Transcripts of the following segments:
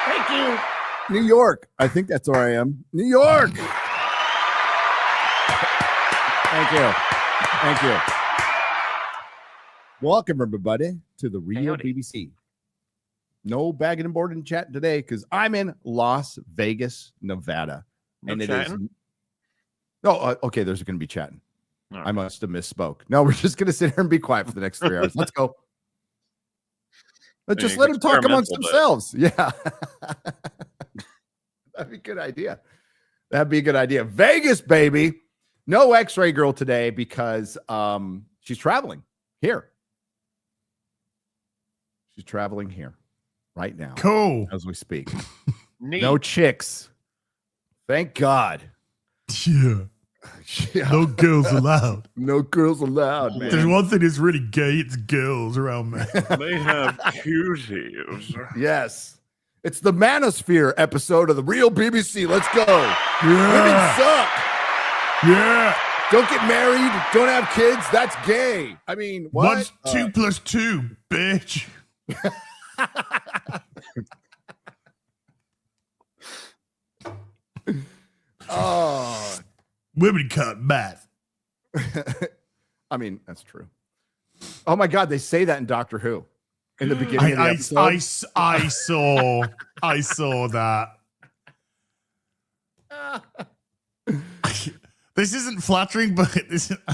Thank you. New York. I think that's where I am. New York. Thank you. Thank you. Welcome, everybody, to the Real BBC. No bagging and boarding chat today because I'm in Las Vegas, Nevada. No and chatting? it is. No, okay, there's going to be chatting. Right. I must have misspoke. No, we're just going to sit here and be quiet for the next 3 hours. Let's go. Let's just let them talk amongst themselves. Yeah. That'd be a good idea. That'd be a good idea. Vegas, baby. No X-Ray girl today because she's traveling here. She's traveling here right now. Cool. As we speak. Neat. No chicks. Thank God. Yeah. No girls allowed. No girls allowed, man. There's one thing that's really gay. It's girls around me. They have cuties. Yes. It's the Manosphere episode of the Real BBC. Let's go. Yeah. Women suck. Yeah. Don't get married. Don't have kids. That's gay. I mean, what? What's 2 plus 2, bitch? Oh. Women can't math. I mean, that's true. Oh my God, they say that in Doctor Who in the beginning of the episode. I saw that. This isn't flattering, but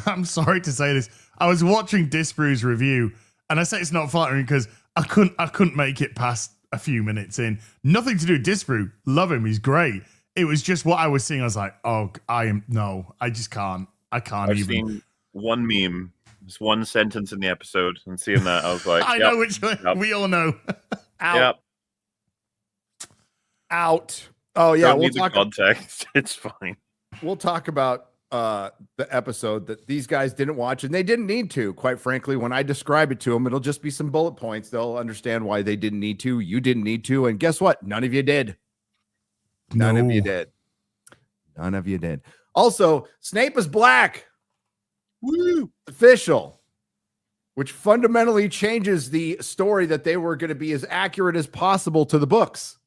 I'm sorry to say this. I was watching Disbrew's review, and I say it's not flattering because I couldn't make it past a few minutes in. Nothing to do with Disbrew. Love him. He's great. It was just what I was seeing. I was like, oh, I just can't. I can't I've even. seen one meme, just one sentence in the episode, and seeing that, I was like, I know which one. Yep. We all know. Out. Yep. Out. Oh, yeah. Don't need the context. It's fine. We'll talk about the episode that these guys didn't watch, and they didn't need to. Quite frankly, when I describe it to them, it'll just be some bullet points. They'll understand why they didn't need to. You didn't need to. And guess what? None of you did. None of you did. None of you did. Also, Snape is black. Woo! Official. Which fundamentally changes the story that they were going to be as accurate as possible to the books.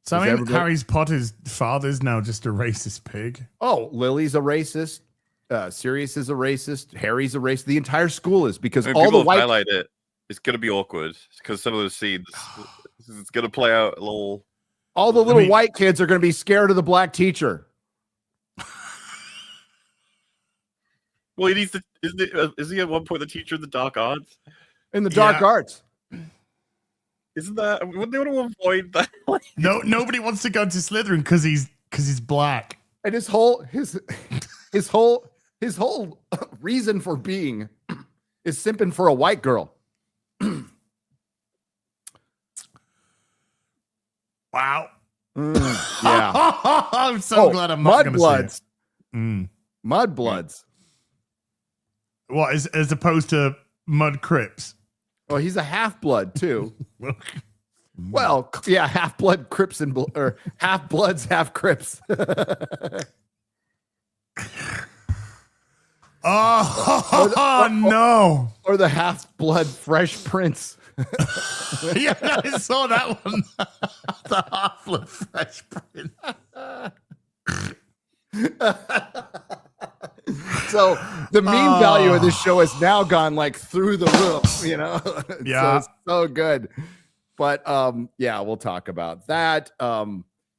So I mean, Harry Potter's father's now just a racist pig. Oh, Lily's a racist. Sirius is a racist. Harry's a racist. The entire school is because all the white highlight it. It's going to be awkward because some of those scenes, it's going to play out a little. All the little white kids are going to be scared of the black teacher. Well, he needs to. Is he at one point the teacher of the dark arts? In the dark arts. Isn't that? Wouldn't they want to avoid that? No, nobody wants to go to Slytherin because he's black. And his whole reason for being is simping for a white girl. Wow. Yeah. I'm so glad I'm not going to see it. Mudbloods. What is as opposed to Mud Crips? Oh, he's a half-blood too. Well, yeah, half-blood Crips or half-bloods, half-Crips. No. Or the half-blood Fresh Prince. Yeah, I saw that one. The half-blood Fresh Prince. So the meme value of this show has now gone like through the roof, you know? Yeah. So it's so good. But yeah, we'll talk about that.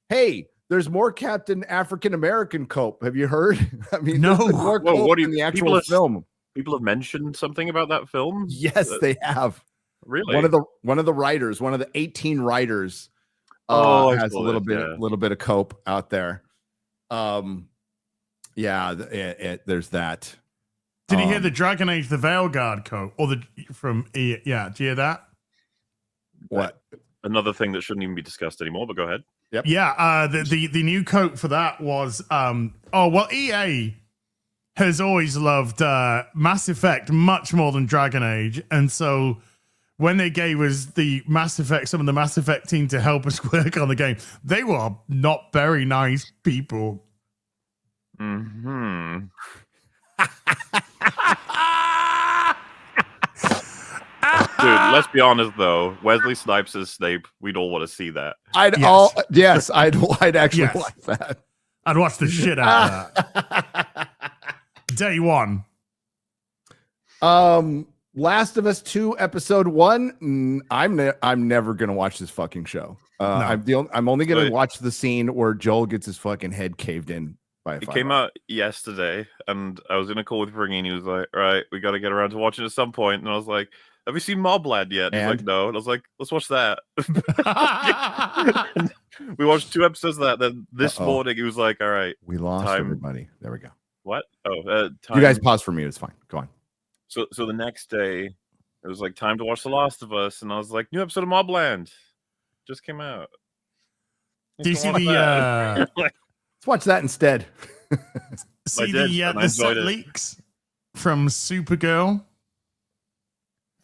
Hey, there's more Captain African American Cope. Have you heard? I mean, no. More Whoa, what do you, in the actual film. People have mentioned something about that film? Yes, they have. Really? One of the writers, one of the 18 writers has a little bit of Cope out there. Yeah, there's that. Did you hear the Dragon Age, the Veilguard coat, or do you hear that? What? Another thing that shouldn't even be discussed anymore. But go ahead. Yep. Yeah. The new coat for that was EA has always loved Mass Effect much more than Dragon Age, and so when they gave us some of the Mass Effect team to help us work on the game, they were not very nice people. let's be honest though. Wesley Snipes as Snape. We'd all want to see that. I'd actually Yes. like that. I'd watch the shit out of that. Day one. Last of Us 2 episode 1. I'm never gonna watch this fucking show. I'm only gonna watch the scene where Joel gets his fucking head caved in by a It firework. came out yesterday, and I was in a call with Ringy, and he was like, "Right, we got to get around to watching it at some point." And I was like, "Have you seen Mobland yet?" And he's like, "No." And I was like, "Let's watch that." We watched 2 episodes of that. Then this morning, he was like, "All right, We lost time." everybody. There we go. What? Oh, time. You guys pause for me. It's fine. Go on. So the next day, it was like time to watch The Last of Us, and I was like, "New episode of Mobland just came out." Do you see Let's watch that. Like, Let's watch that instead. see did, the and I set enjoyed it. leaks from Supergirl?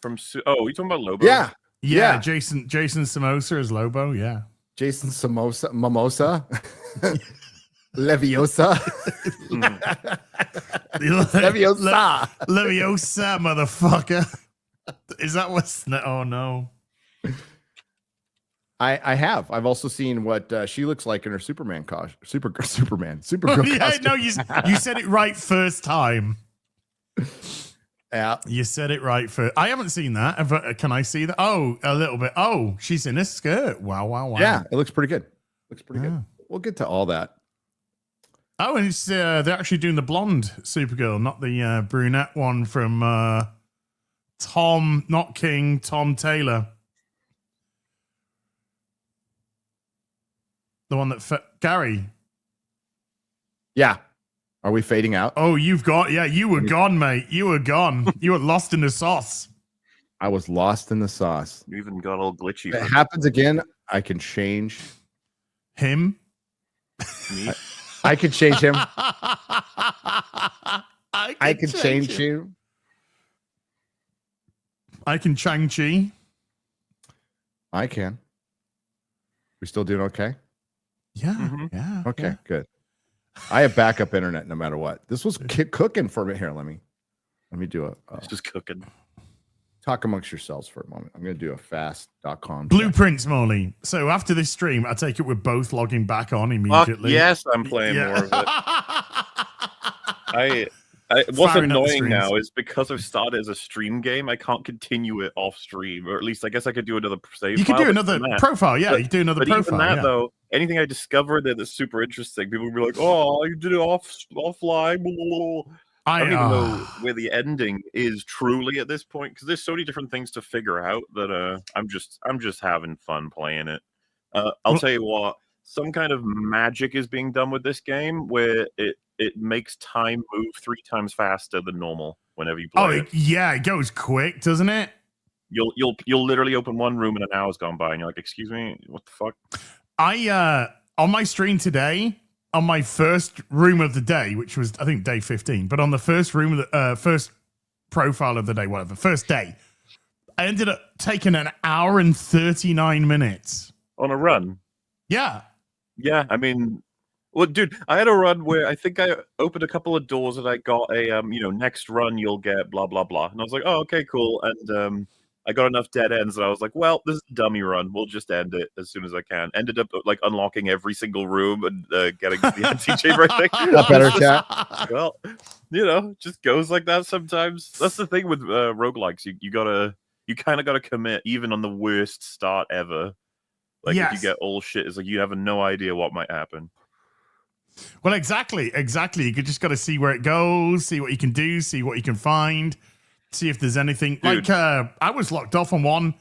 you talking about Lobo? Yeah. Yeah, Jason Samosa as Lobo. Yeah, Jason Mimosa. Leviosa. Leviosa. Leviosa, motherfucker. Is that what's? Oh no. I've also seen what she looks like in her Superman costume. Supergirl Yeah, costume. no, you said it right first time. Yeah. You said it right first. I haven't seen that. Can I see that? Oh, a little bit. Oh, she's in a skirt. Wow. Yeah, it looks pretty good. Good. We'll get to all that. Oh, and it's they're actually doing the blonde Supergirl, not the brunette one from Tom Taylor. The one that Gary. Yeah. Are we fading out? Oh, you were gone, mate. You were gone. You were lost in the sauce. I was lost in the sauce. You even got all glitchy. If it happens again, I can change Him? Me. I can change him. I can change you. I can Chang-Chi. I can. We still doing okay? Yeah. Mhm. Okay, yeah. good. I have backup internet no matter what. This was cooking for me. Here, let me do a It's just cooking. talk amongst yourselves for a moment. I'm going to do a fast.com. Blueprints, Molly. So after this stream, I take it we're both logging back on immediately. Yes, I'm playing more of it. What's Firing up the annoying streams. now is because I've started as a stream game, I can't continue it off stream, or at least I guess I could do another save. You could file, do but another even that- profile. Yeah, you could do another But profile. even that yeah. though, anything I discover that's super interesting, people will be like, "Oh, you did it offline." Blah, blah, blah." I don't even know where the ending is truly at this point because there's so many different things to figure out that I'm just having fun playing it. I'll tell you what, some kind of magic is being done with this game where it makes time move 3 times faster than normal whenever you play it. Yeah, it goes quick, doesn't it? You'll literally open one room and an hour's gone by and you're like, "Excuse me, what the fuck?" I on my stream today, on my first room of the day, which was I think day 15, but on the first room of the first profile of the day, whatever, first day, I ended up taking an hour and 39 minutes. On a run. Yeah. Yeah, I mean, well, dude, I had a run where I think I opened a couple of doors and I got a next run you'll get blah blah blah, and I was like, "Oh, okay, cool," and I got enough dead ends and I was like, "Well, this is a dummy run. We'll just end it as soon as I can." Ended up like unlocking every single room and getting to the anti-chamber. I think. That better, chat. Well, just goes like that sometimes. That's the thing with roguelikes. You kind of gotta commit even on the worst start ever. Like if you get all shit, it's like you have no idea what might happen. Well, exactly. You just got to see where it goes, see what you can do, see what you can find, see if there's anything. Dude. Like I was locked off on one.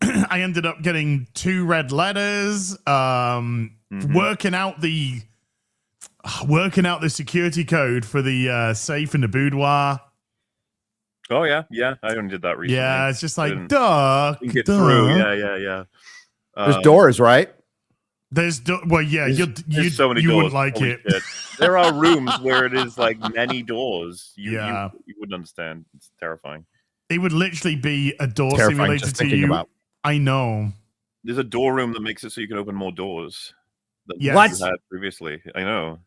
I ended up getting 2 red letters. Working out the security code for the safe in the boudoir. Oh yeah. I only did that recently. Yeah, it's just like Didn't duh. get through. Yeah. There's doors, right? There's so many you doors. Wouldn't like Holy it. shit. There are rooms where it is like many doors. You wouldn't understand. It's terrifying. It would literally be a door Terrifying simulator just to thinking you. about. I know. There's a door room that makes it so you can open more doors than Yes. you What? had previously. I know.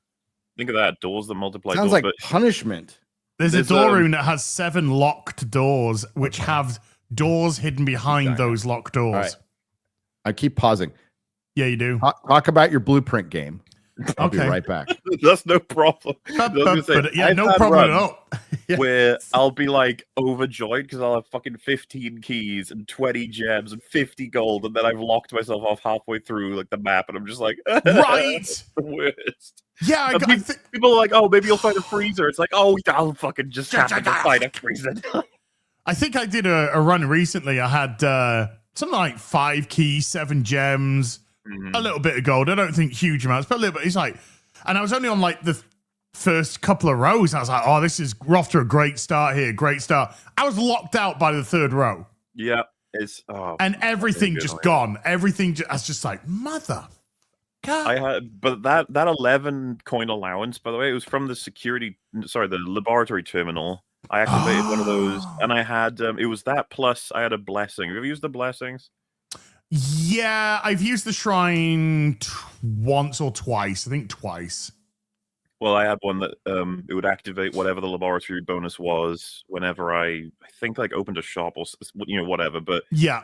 Think of that. Doors that multiply Sounds doors. like punishment. There's a There's, door room that has 7 locked doors, which have doors hidden behind those locked doors. All right. I keep pausing. Yeah, you do. Talk about your blueprint game. I'll be right back. That's no problem. No problem at all. Yeah. Where I'll be like overjoyed because I'll have fucking 15 keys and 20 gems and 50 gold, and then I've locked myself off halfway through like the map, and I'm just like, right, the worst. Yeah, people are like, oh, maybe you'll find a freezer. It's like, oh, I'll fucking just happen to find a freezer. I think I did a run recently. I had something like 5 keys, 7 gems. A little bit of gold. I don't think huge amounts, but a little bit. It's like, and I was only on like the first couple of rows. I was like, oh, we're off to a great start here. Great start. I was locked out by the 3rd row. Yeah. And everything just gone. Everything I was just like, mother. God. I had, but that 11 coin allowance, by the way, it was from the laboratory terminal. I activated one of those, and I had, it was that plus I had a blessing. Have you ever used the blessings? Yeah, I've used the shrine once or twice. I think twice. Well, I had one that it would activate whatever the laboratory bonus was whenever I think like opened a shop or whatever. But yeah,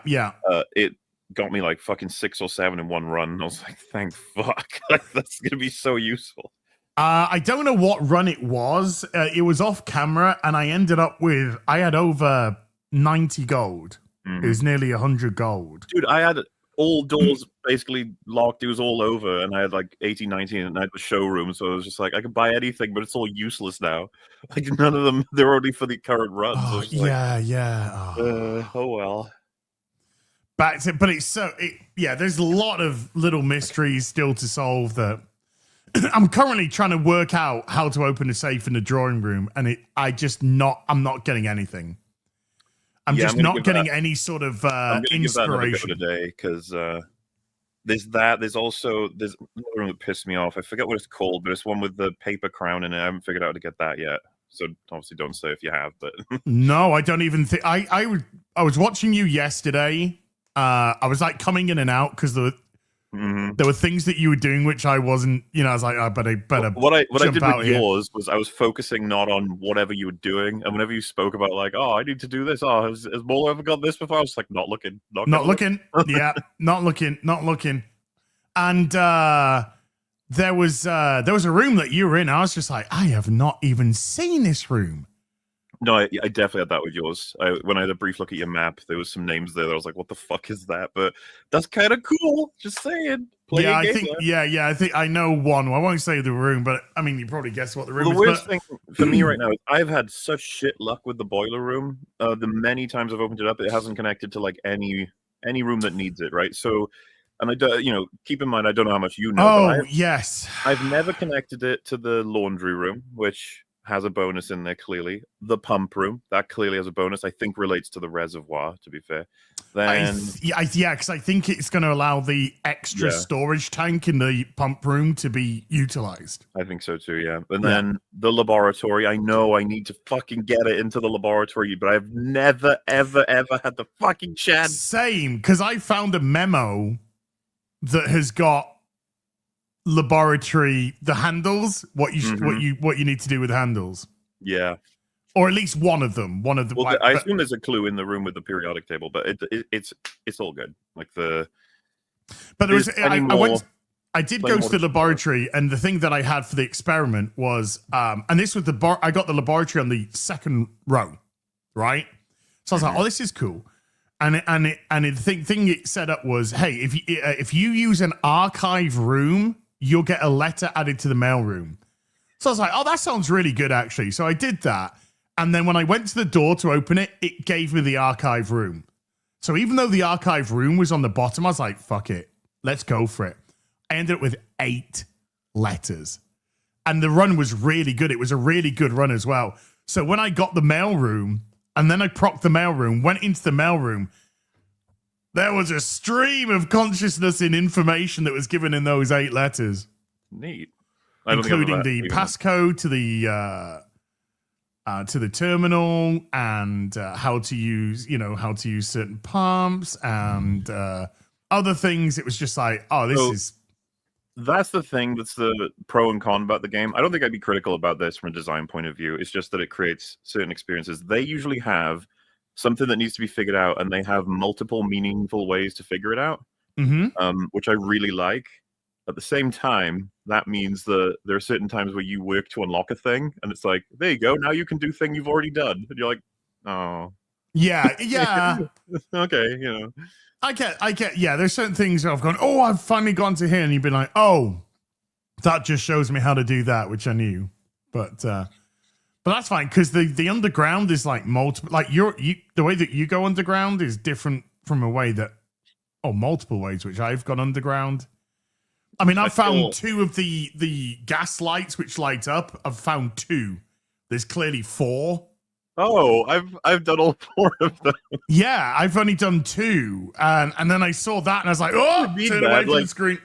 it got me like fucking 6 or 7 in one run. I was like, thank fuck, like, that's gonna be so useful. I don't know what run it was. It was off camera, and I had over 90 gold. It was nearly 100 gold. Dude, I had all doors basically locked. It was all over, and I had like 18, 19, and I had the showroom, so I was just like, I could buy anything, but it's all useless now. Like, none of them, they're only for the current run. Oh, so yeah. Oh well. But there's a lot of little mysteries still to solve that I'm currently trying to work out how to open a safe in the drawing room, and I'm not getting anything. I'm just not getting any sort of inspiration today because there's another one that pissed me off. I forget what it's called, but it's one with the paper crown in it. I haven't figured out how to get that yet. So obviously don't say if you have, but no, I don't even think I was watching you yesterday. I was like coming in and out because there were things that you were doing which I wasn't, I was like, I better what I did with here. yours was I was focusing not on whatever you were doing, and whenever you spoke about like, oh, I need to do this, oh, has Molo ever got this before? I was like, not looking. Yeah, not looking. And there was a room that you were in. I was just like, I have not even seen this room. No, I definitely had that with yours. When I had a brief look at your map, there was some names there that I was like, what the fuck is that? But that's kind of cool. Just saying. I think I know one. I won't say the room, but I mean, you probably guess what the room is. The worst thing for me right now is I've had such shit luck with the boiler room. The many times I've opened it up, it hasn't connected to like any room that needs it, right? So, and I do, keep in mind, I don't know how much you know. Oh, yes. I've never connected it to the laundry room, which has a bonus in there, clearly. The pump room, that clearly has a bonus. I think relates to the reservoir, to be fair. Then because I think it's going to allow the extra storage tank in the pump room to be utilized. I think so too, yeah. And then the laboratory, I know I need to fucking get it into the laboratory, but I've never, ever, ever had the fucking chance. Same, because I found a memo that has got laboratory, the handles, what you need to do with handles. Yeah. Or at least one of them. Well, I assume there's a clue in the room with the periodic table, but it's all good. Like but there was I did go to the laboratory, and the thing that I had for the experiment was and this was I got the laboratory on the 2nd row, right? So I was like, oh, this is cool. And the thing it set up was, hey, if you use an archive room, you'll get a letter added to the mail room. So I was like, oh, that sounds really good, actually. So I did that. And then when I went to the door to open it, it gave me the archive room. So even though the archive room was on the bottom, I was like, fuck it. Let's go for it. I ended up with 8 letters. And the run was really good. It was a really good run as well. So when I got the mail room, and then I procced the mail room, went into the mail room, there was a stream of consciousness in information that was given in those 8 letters. Neat. Including the passcode to the terminal, and how to use certain pumps and other things. It was just like, that's the thing that's the pro and con about the game. I don't think I'd be critical about this from a design point of view. It's just that it creates certain experiences. They usually have something that needs to be figured out, and they have multiple meaningful ways to figure it out, which I really like. At the same time, that means that there are certain times where you work to unlock a thing, and it's like, there you go, now you can do thing you've already done. And you're like, oh. Yeah. Okay, you know. I get, yeah, there's certain things I've gone, oh, I've finally gone to here, and you've been like, oh, that just shows me how to do that, which I knew. But that's fine, because the underground is like multiple, like the way that you go underground is different from a way that, multiple ways, which I've gone underground. I mean, I've found two of the gas lights which light up. I've found two. There's clearly four. Oh, I've done all four of them. Yeah, I've only done two, and then I saw that, and I was like, oh, turn away from the screen.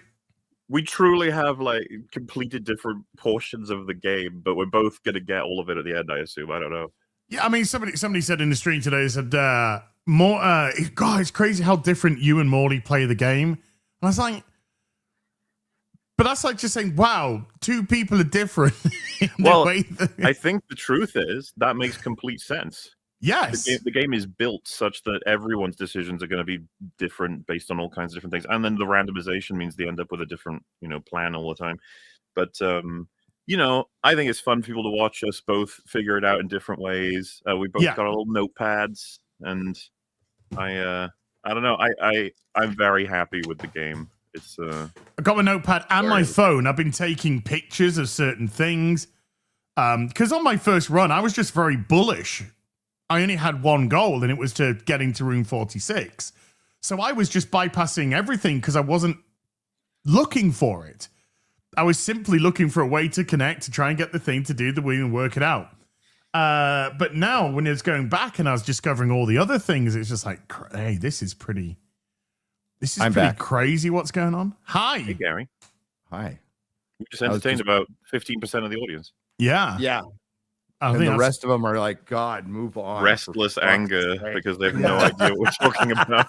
We truly have like completed different portions of the game, but we're both gonna get all of it at the end, I assume. I don't know. Yeah, I mean, somebody said in the stream today, they said, God, it's crazy how different you and Morley play the game. And I was like, but that's like just saying, wow, two people are different. I think the truth is that makes complete sense. Yes. The game is built such that everyone's decisions are going to be different based on all kinds of different things. And then the randomization means they end up with a different, plan all the time. But, I think it's fun for people to watch us both figure it out in different ways. We both got our little notepads, and I don't know. I'm very happy with the game. It's I got my notepad and my phone. I've been taking pictures of certain things. Because on my first run, I was just very bullish. I only had one goal, and it was to get into room 46. So I was just bypassing everything because I wasn't looking for it. I was simply looking for a way to connect, to try and get the thing to do the wheel and work it out. But now when it's going back and I was discovering all the other things, it's just like, hey, this is pretty crazy what's going on. Hi. Hey, Gary. Hi. We just entertained about 15% of the audience. Yeah. Yeah. And the rest of them are like, God, move on. Restless anger because they have no idea what we're talking about.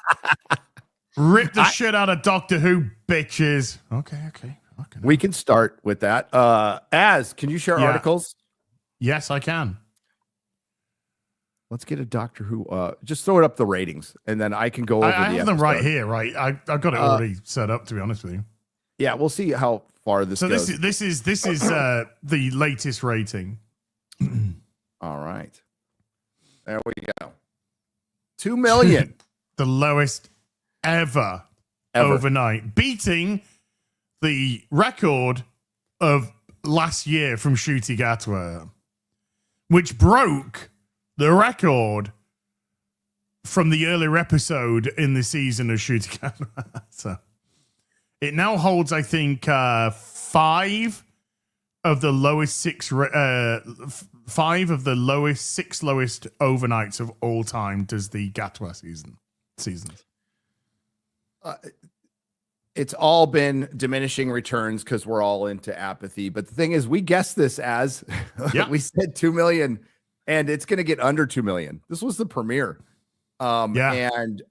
Rip the shit out of Doctor Who, bitches. Okay. We can start with that. Can you share articles? Yes, I can. Let's get a Doctor Who. Just throw it up the ratings, and then I can go over I have them right here, right? I've got it already set up, to be honest with you. Yeah, we'll see how far this goes. So this is the latest rating. All right. There we go. 2 million. The lowest ever overnight, beating the record of last year from Ncuti Gatwa, which broke the record from the earlier episode in the season of Ncuti Gatwa. So it now holds, I think, 5 of the lowest 6 5 of the lowest 6 lowest overnights of all time does the Gatwa seasons. It's all been diminishing returns because we're all into apathy. But the thing is, we guessed this as we said 2 million, and it's going to get under 2 million. This was the premiere. And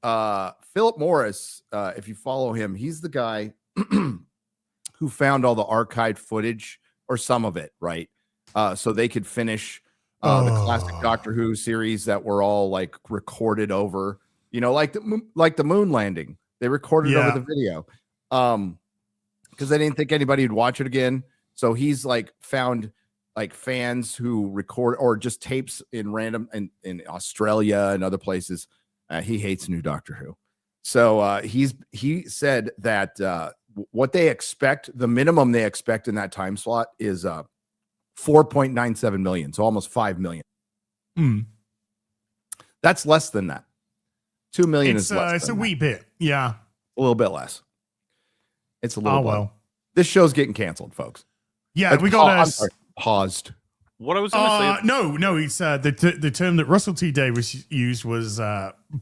Philip Morris, if you follow him, he's the guy who found all the archived footage, or some of it, right? So they could finish the classic Doctor Who series that were all like recorded over, like the moon landing. They recorded over the video because they didn't think anybody would watch it again. So he's like found like fans who record or just tapes in random in Australia and other places. He hates new Doctor Who. So he said that what they expect, the minimum they expect in that time slot is 4.97 million. So almost 5 million. That's less than that. 2 million is less. It's a wee bit. Yeah. A little bit less. It's a little bit. Well. This show's getting canceled, folks. Yeah, we got paused. What I was going to say. No, it's the term that Russell T Davies used was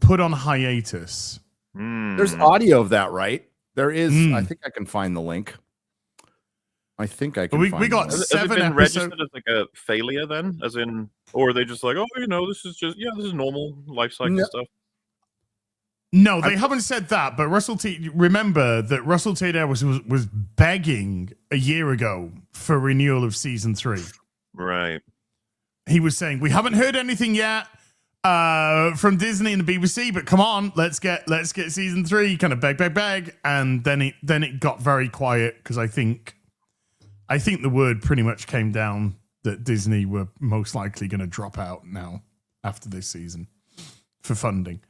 put on hiatus. There's audio of that, right? There is. I think I can find the link. I think I can. We got 7 has it been episodes. registered as like a failure then, as in, or are they just like, this is just this is normal life cycle stuff. No, they haven't said that. But remember that Russell T Davies was begging a year ago for renewal of season 3. Right. He was saying, we haven't heard anything yet. from Disney and the BBC, but come on, let's get season 3, kind of beg, and then it got very quiet because I think the word pretty much came down that Disney were most likely going to drop out now after this season for funding.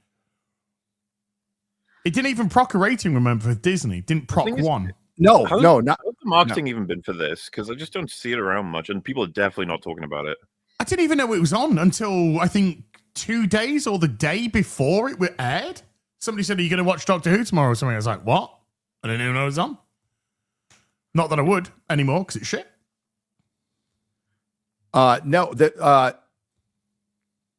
It didn't even proc a rating, remember, for Disney. It didn't proc one. No, How's not the marketing even been for this? Because I just don't see it around much, and people are definitely not talking about it. I didn't even know it was on until I think 2 days or the day before it aired. Somebody said, "Are you going to watch Doctor Who tomorrow?" Or something. I was like, "What?" I didn't even know it was on. Not that I would anymore because it's shit. No, that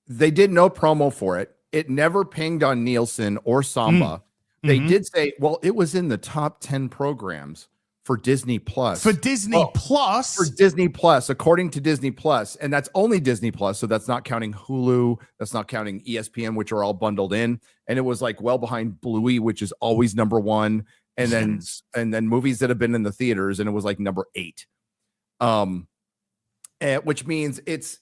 they did no promo for it. It never pinged on Nielsen or Samba. They did say, well, it was in the top 10 programs for Disney Plus. For Disney Plus? For Disney Plus, according to Disney Plus. And that's only Disney Plus. So that's not counting Hulu. That's not counting ESPN, which are all bundled in. And it was like well behind Bluey, which is always number 1. And then movies that have been in the theaters. And it was like number 8. Which means it's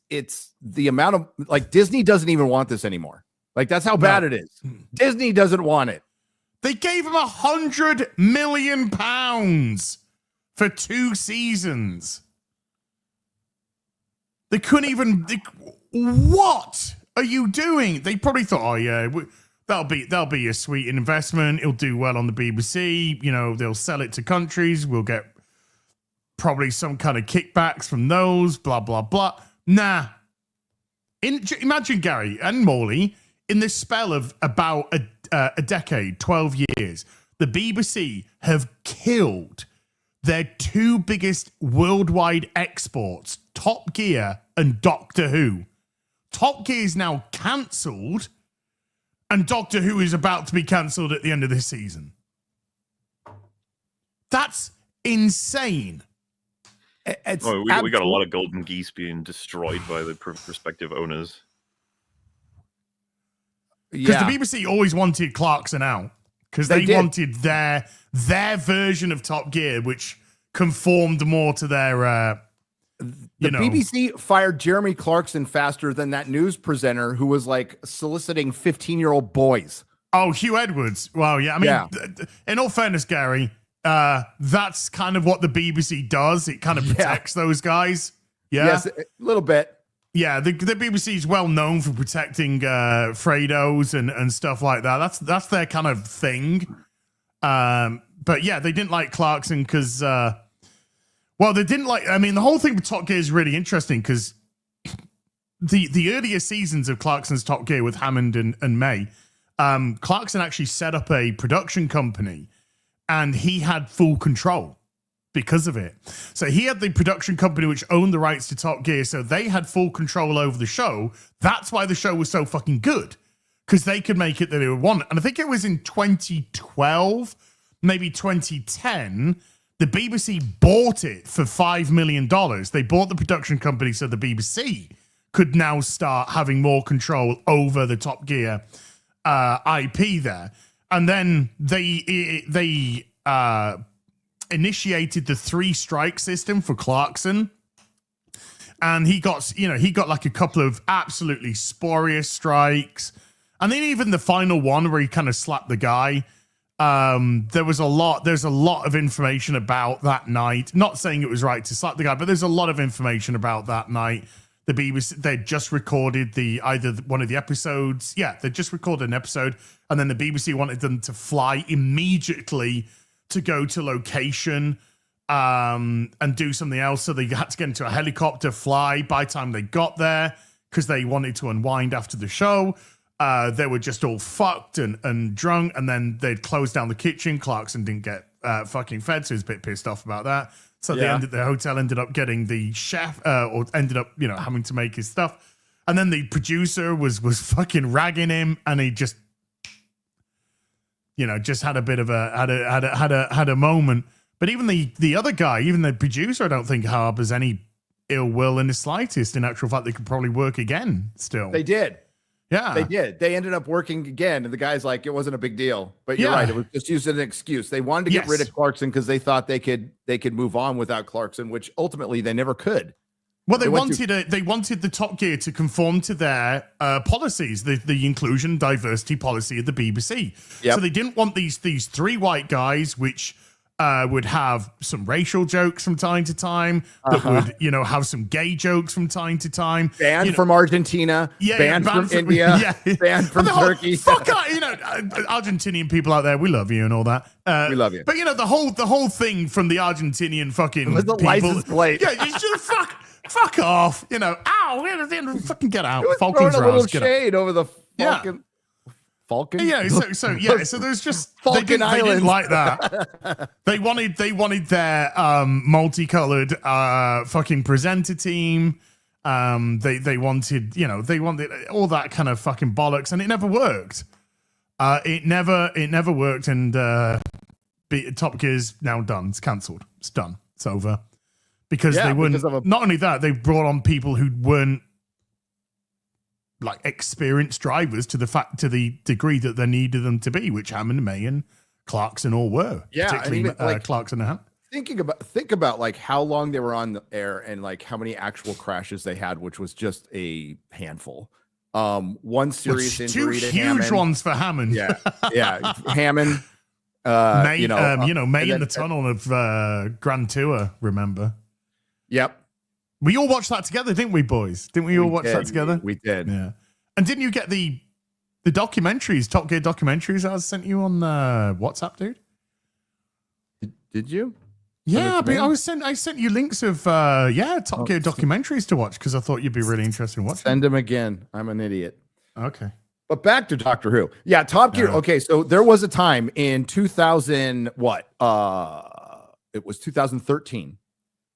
the amount of, like, Disney doesn't even want this anymore. Like, that's how bad it is. Disney doesn't want it. They gave him £100 million for 2 seasons. They couldn't even. What are you doing? They probably thought, oh yeah, that'll be a sweet investment. It'll do well on the BBC. You know, they'll sell it to countries. We'll get probably some kind of kickbacks from those. Blah blah blah. Nah. Imagine Gary and Morley in this spell of about a decade, 12 years, the BBC have killed their 2 biggest worldwide exports, Top Gear and Doctor Who. Top Gear is now cancelled, and Doctor Who is about to be cancelled at the end of this season. That's insane. We got a lot of golden geese being destroyed by the prospective owners. Because the BBC always wanted Clarkson out because they wanted their version of Top Gear, which conformed more to their. BBC fired Jeremy Clarkson faster than that news presenter who was like soliciting 15-year-old boys. Oh, Hugh Edwards. Well, yeah. I mean, in all fairness, Gary, that's kind of what the BBC does. It kind of protects those guys. Yeah. Yes, a little bit. Yeah, the BBC is well known for protecting Fredos and stuff like that. That's their kind of thing. But yeah, they didn't like Clarkson because, they didn't like. I mean, the whole thing with Top Gear is really interesting because the earlier seasons of Clarkson's Top Gear with Hammond and May, Clarkson actually set up a production company, and he had full control because of it. So he had the production company which owned the rights to Top Gear, so they had full control over the show. That's why the show was so fucking good, because they could make it that they would want. And I think it was in 2012, maybe 2010, the BBC bought it for $5 million. They bought the production company so the BBC could now start having more control over the Top Gear IP there. And then they initiated the 3 strike system for Clarkson, and he got like a couple of absolutely spurious strikes, and then even the final one where he kind of slapped the guy. There's a lot of information about that night. Not saying it was right to slap the guy, but there's a lot of information about that night. The BBC, they just recorded either one of the episodes. Yeah, they just recorded an episode, and then the BBC wanted them to fly immediately to go to location and do something else. So they had to get into a helicopter, fly by the time they got there, because they wanted to unwind after the show. They were just all fucked and drunk, and then they'd closed down the kitchen. Clarkson didn't get fucking fed, so he was a bit pissed off about that. So the hotel ended up getting the chef, or ended up, having to make his stuff. And then the producer was fucking ragging him, and he just just had a bit of had a moment. But even the other guy, even the producer, I don't think harbors any ill will in the slightest. In actual fact, they could probably work again still. They did. Yeah. They did. They ended up working again. And the guy's like, it wasn't a big deal. But you're right. It was just used as an excuse. They wanted to get rid of Clarkson because they thought they could move on without Clarkson, which ultimately they never could. Well, they wanted the Top Gear to conform to their policies, the inclusion diversity policy of the BBC. Yep. So they didn't want these three white guys, which would have some racial jokes from time to time, that would have some gay jokes from time to time. Banned from Argentina, banned from India, banned from Turkey. Fuck out, Argentinian people out there, we love you and all that. We love you. But the whole thing from the Argentinian fucking it was the people, license plate. Yeah, you just fuck off. Ow, fucking get out. It was Falcons throwing a little Rouse, shade over the Falcon. Falcon? Yeah, so there's just Falcon they didn't Islands. like that. They wanted their multicolored fucking presenter team. They wanted all that kind of fucking bollocks, and it never worked. It never worked, and Top Gear's now done. It's cancelled. It's done. It's over. Because they wouldn't. Not only that, they brought on people who weren't like experienced drivers to the degree that they needed them to be, which Hammond, May, and Clarkson all were. Yeah, particularly Clarkson and Hammond. Think about like how long they were on the air and like how many actual crashes they had, which was just a handful. One serious injury to huge Hammond. ones for Hammond. Yeah, Hammond. May in the tunnel of Grand Tour. Remember? Yep. We all watched that together, didn't we, boys? Didn't we all watch that together? We did. Yeah. And didn't you get the documentaries, Top Gear documentaries I sent you on WhatsApp, dude? Did you? Yeah, I sent you links of Top Gear documentaries to watch because I thought you'd be really interested in watching. Send them again. I'm an idiot. Okay. But back to Doctor Who. Yeah, Top Gear. Okay, so there was a time in 2000, it was 2013,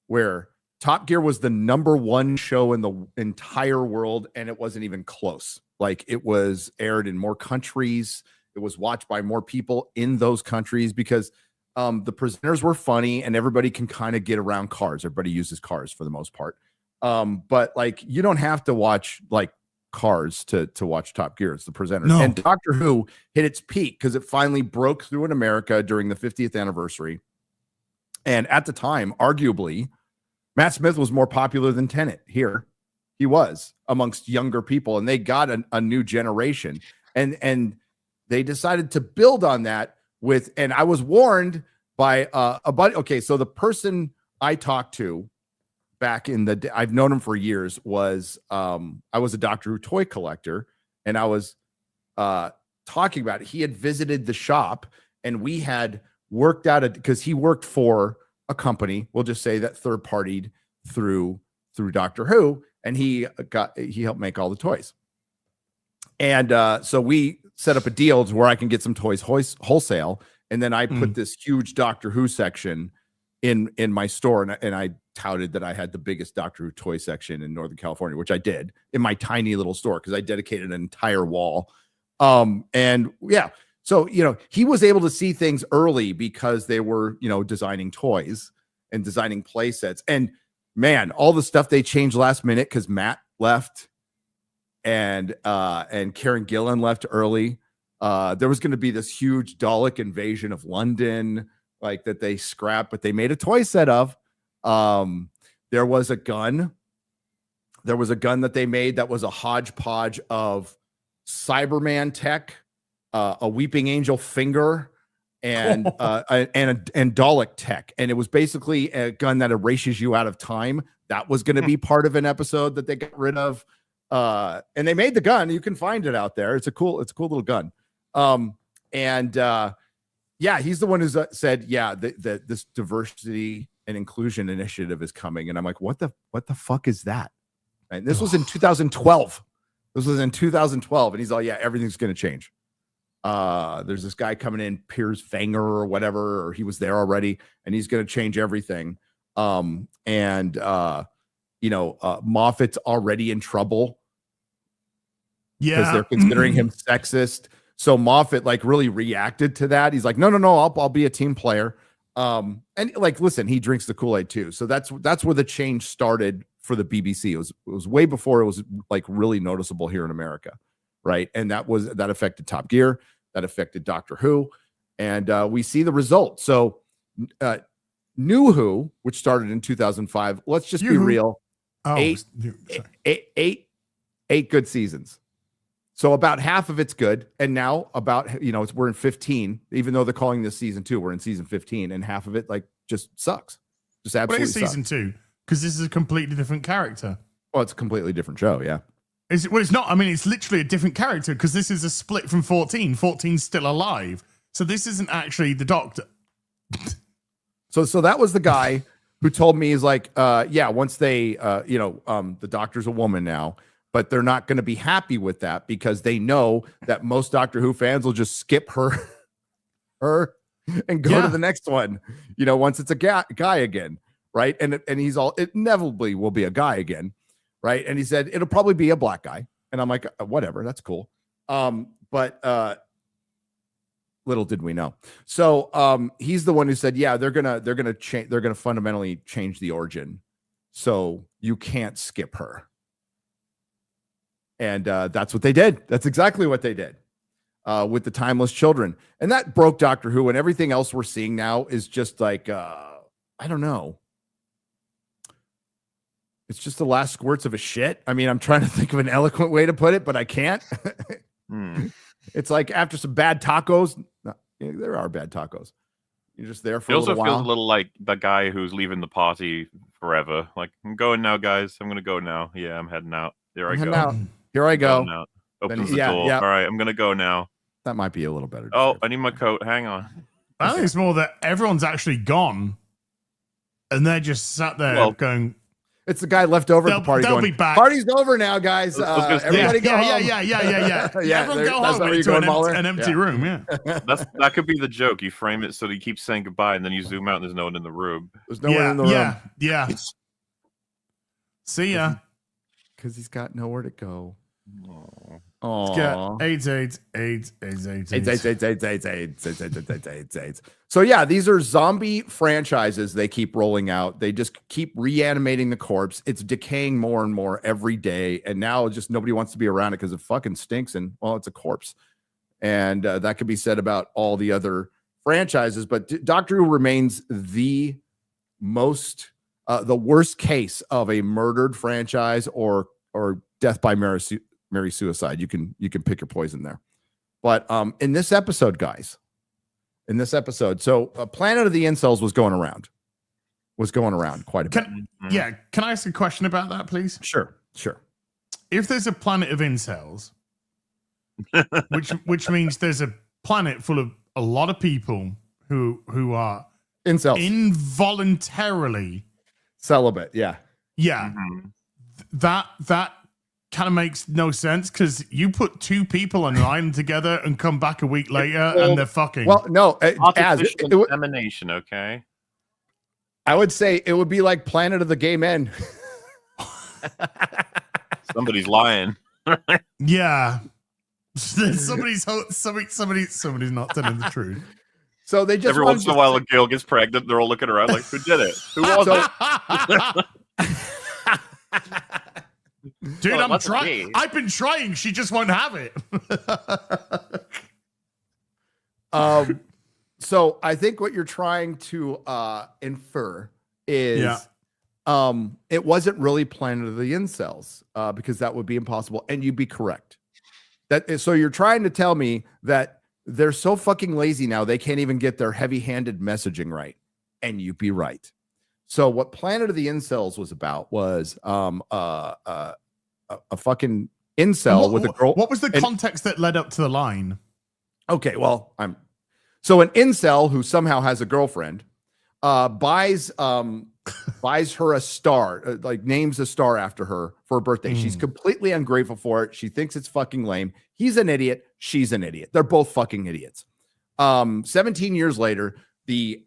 where Top Gear was the #1 show in the entire world, and it wasn't even close. Like, it was aired in more countries. It was watched by more people in those countries because the presenters were funny, and everybody can kind of get around cars. Everybody uses cars for the most part. But like, you don't have to watch like cars to watch Top Gear. It's the presenters. No. And Doctor Who hit its peak because it finally broke through in America during the 50th anniversary. And at the time, arguably, Matt Smith was more popular than Tennant here. He was amongst younger people, and they got a new generation. And they decided to build on that with, and I was warned by a buddy. Okay, so the person I talked to back in the day, I've known him for years, was I was a Doctor Who toy collector, and I was talking about it. He had visited the shop, and we had worked out because he worked for a company, we'll just say, that third partied through Doctor Who, and he helped make all the toys. And so we set up a deal to where I can get some toys wholesale, and then I put this huge Doctor Who section in my store, and I touted that I had the biggest Doctor Who toy section in Northern California, which I did in my tiny little store because I dedicated an entire wall. And yeah. So, he was able to see things early because they were, designing toys and designing play sets. And man, all the stuff they changed last minute because Matt left and Karen Gillan left early. There was going to be this huge Dalek invasion of London, like that they scrapped, but they made a toy set of. There was a gun. There was a gun that they made that was a hodgepodge of Cyberman tech, a Weeping Angel finger, and Dalek tech, and it was basically a gun that erases you out of time. That was going to be part of an episode that they got rid of, and they made the gun. You can find it out there. It's a cool little gun. Yeah, he's the one who said, yeah, this diversity and inclusion initiative is coming, and I'm like, what the fuck is that? And this was in 2012. And he's all, yeah, everything's going to change. There's this guy coming in, Piers Fanger or whatever, or he was there already, and he's going to change everything. Moffat's already in trouble. Yeah. Because they're considering him sexist. So Moffat like really reacted to that. He's like, no, I'll be a team player. And like, listen, he drinks the Kool-Aid too. So that's where the change started for the BBC. It was way before it was like really noticeable here in America. Right. And that affected Top Gear, that affected Doctor Who. And we see the result. So New Who, which started in 2005, let's just be real. Eight, sorry. eight good seasons. So about half of it's good, and now about we're in 15. Even though they're calling this season 2, we're in season 15, and half of it like just sucks, just absolutely. Well, it's season 2 because this is a completely different character. Well, it's a completely different show, yeah. Well, it's not. I mean, it's literally a different character because this is a split from 14. 14's still alive, so this isn't actually the Doctor. So that was the guy who told me, he's like, once they, the Doctor's a woman now. But they're not going to be happy with that because they know that most Doctor Who fans will just skip her and go to the next one, once it's a guy again, right? And he's it inevitably will be a guy again, right? And he said it'll probably be a black guy, and I'm like, whatever, that's cool. But little did we know. So he's the one who said, yeah, they're gonna fundamentally change the origin, so you can't skip her. And that's what they did. That's exactly what they did with the Timeless Children. And that broke Doctor Who, and everything else we're seeing now is just like, I don't know. It's just the last squirts of a shit. I mean, I'm trying to think of an eloquent way to put it, but I can't. It's like after some bad tacos. There are bad tacos. You're just there for a little while. It also feels a little like the guy who's leaving the party forever. Like, I'm going now, guys. I'm going to go now. Yeah, I'm heading out. There I go. Here I go. Opens the door. All right, I'm gonna go now. That might be a little better. Oh, I need my coat. Hang on. I think it's more that everyone's actually gone, and they're just sat there going. It's the guy left over at the party. They'll be back. Party's over now, guys. Everybody go home. Yeah. Everyone go home into an empty room. Yeah. That could be the joke. You frame it so that he keeps saying goodbye, and then you zoom out, and there's no one in the room. There's no one in the room. Yeah. See ya. Because he's got nowhere to go. Got AIDS. So yeah, these are zombie franchises they keep rolling out. They just keep reanimating the corpse. It's decaying more and more every day, and now just nobody wants to be around it because it fucking stinks, and well, it's a corpse. And that could be said about all the other franchises, but Doctor Who remains the worst case of a murdered franchise or death by Mary suicide. You can pick your poison there. But in this episode, guys, so Planet of the Incels was going around quite a bit. Can I ask a question about that, please? Sure. If there's a planet of incels, which means there's a planet full of a lot of people who are incels, involuntarily celibate. Yeah. Mm-hmm. That kind of makes no sense because you put two people on an island together and come back a week later and they're fucking. Well, no, insemination. Okay, I would say it would be like Planet of the Gay Men. Somebody's lying. Yeah, somebody's not telling the truth. So they just every once in a while a girl gets pregnant. They're all looking around like, who did it? Who was it? Dude, I'm trying. I've been trying. She just won't have it. So I think what you're trying to infer is it wasn't really Planet of the Incels because that would be impossible, and you'd be correct. So you're trying to tell me that they're so fucking lazy now they can't even get their heavy-handed messaging right, and you'd be right. So what Planet of the Incels was about was a fucking incel with a girl. What was the context that led up to the line? Okay, well, so an incel who somehow has a girlfriend buys her a star, names a star after her for her birthday. She's completely ungrateful for it. She thinks it's fucking lame. He's an idiot. She's an idiot. They're both fucking idiots. 17 years later, the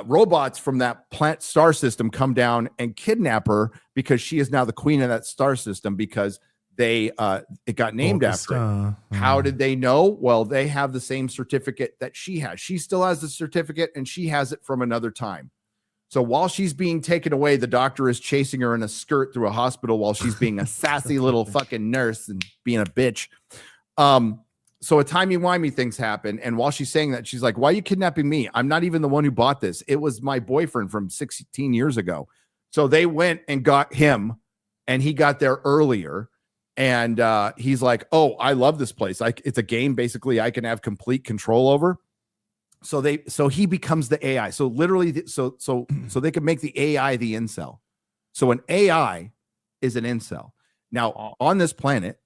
robots from that plant star system come down and kidnap her because she is now the queen of that star system because it got named after her. How did they know? Well, they have the same certificate that she has. She still has the certificate and she has it from another time. So while she's being taken away, the doctor is chasing her in a skirt through a hospital while she's being a sassy little fucking nurse and being a bitch. So a timey-wimey things happen. And while she's saying that, she's like, why are you kidnapping me? I'm not even the one who bought this. It was my boyfriend from 16 years ago. So they went and got him and he got there earlier. And he's like, "Oh, I love this place. It's a game basically I can have complete control over." So he becomes the AI. So literally, so they can make the AI the incel. So an AI is an incel. Now on this planet,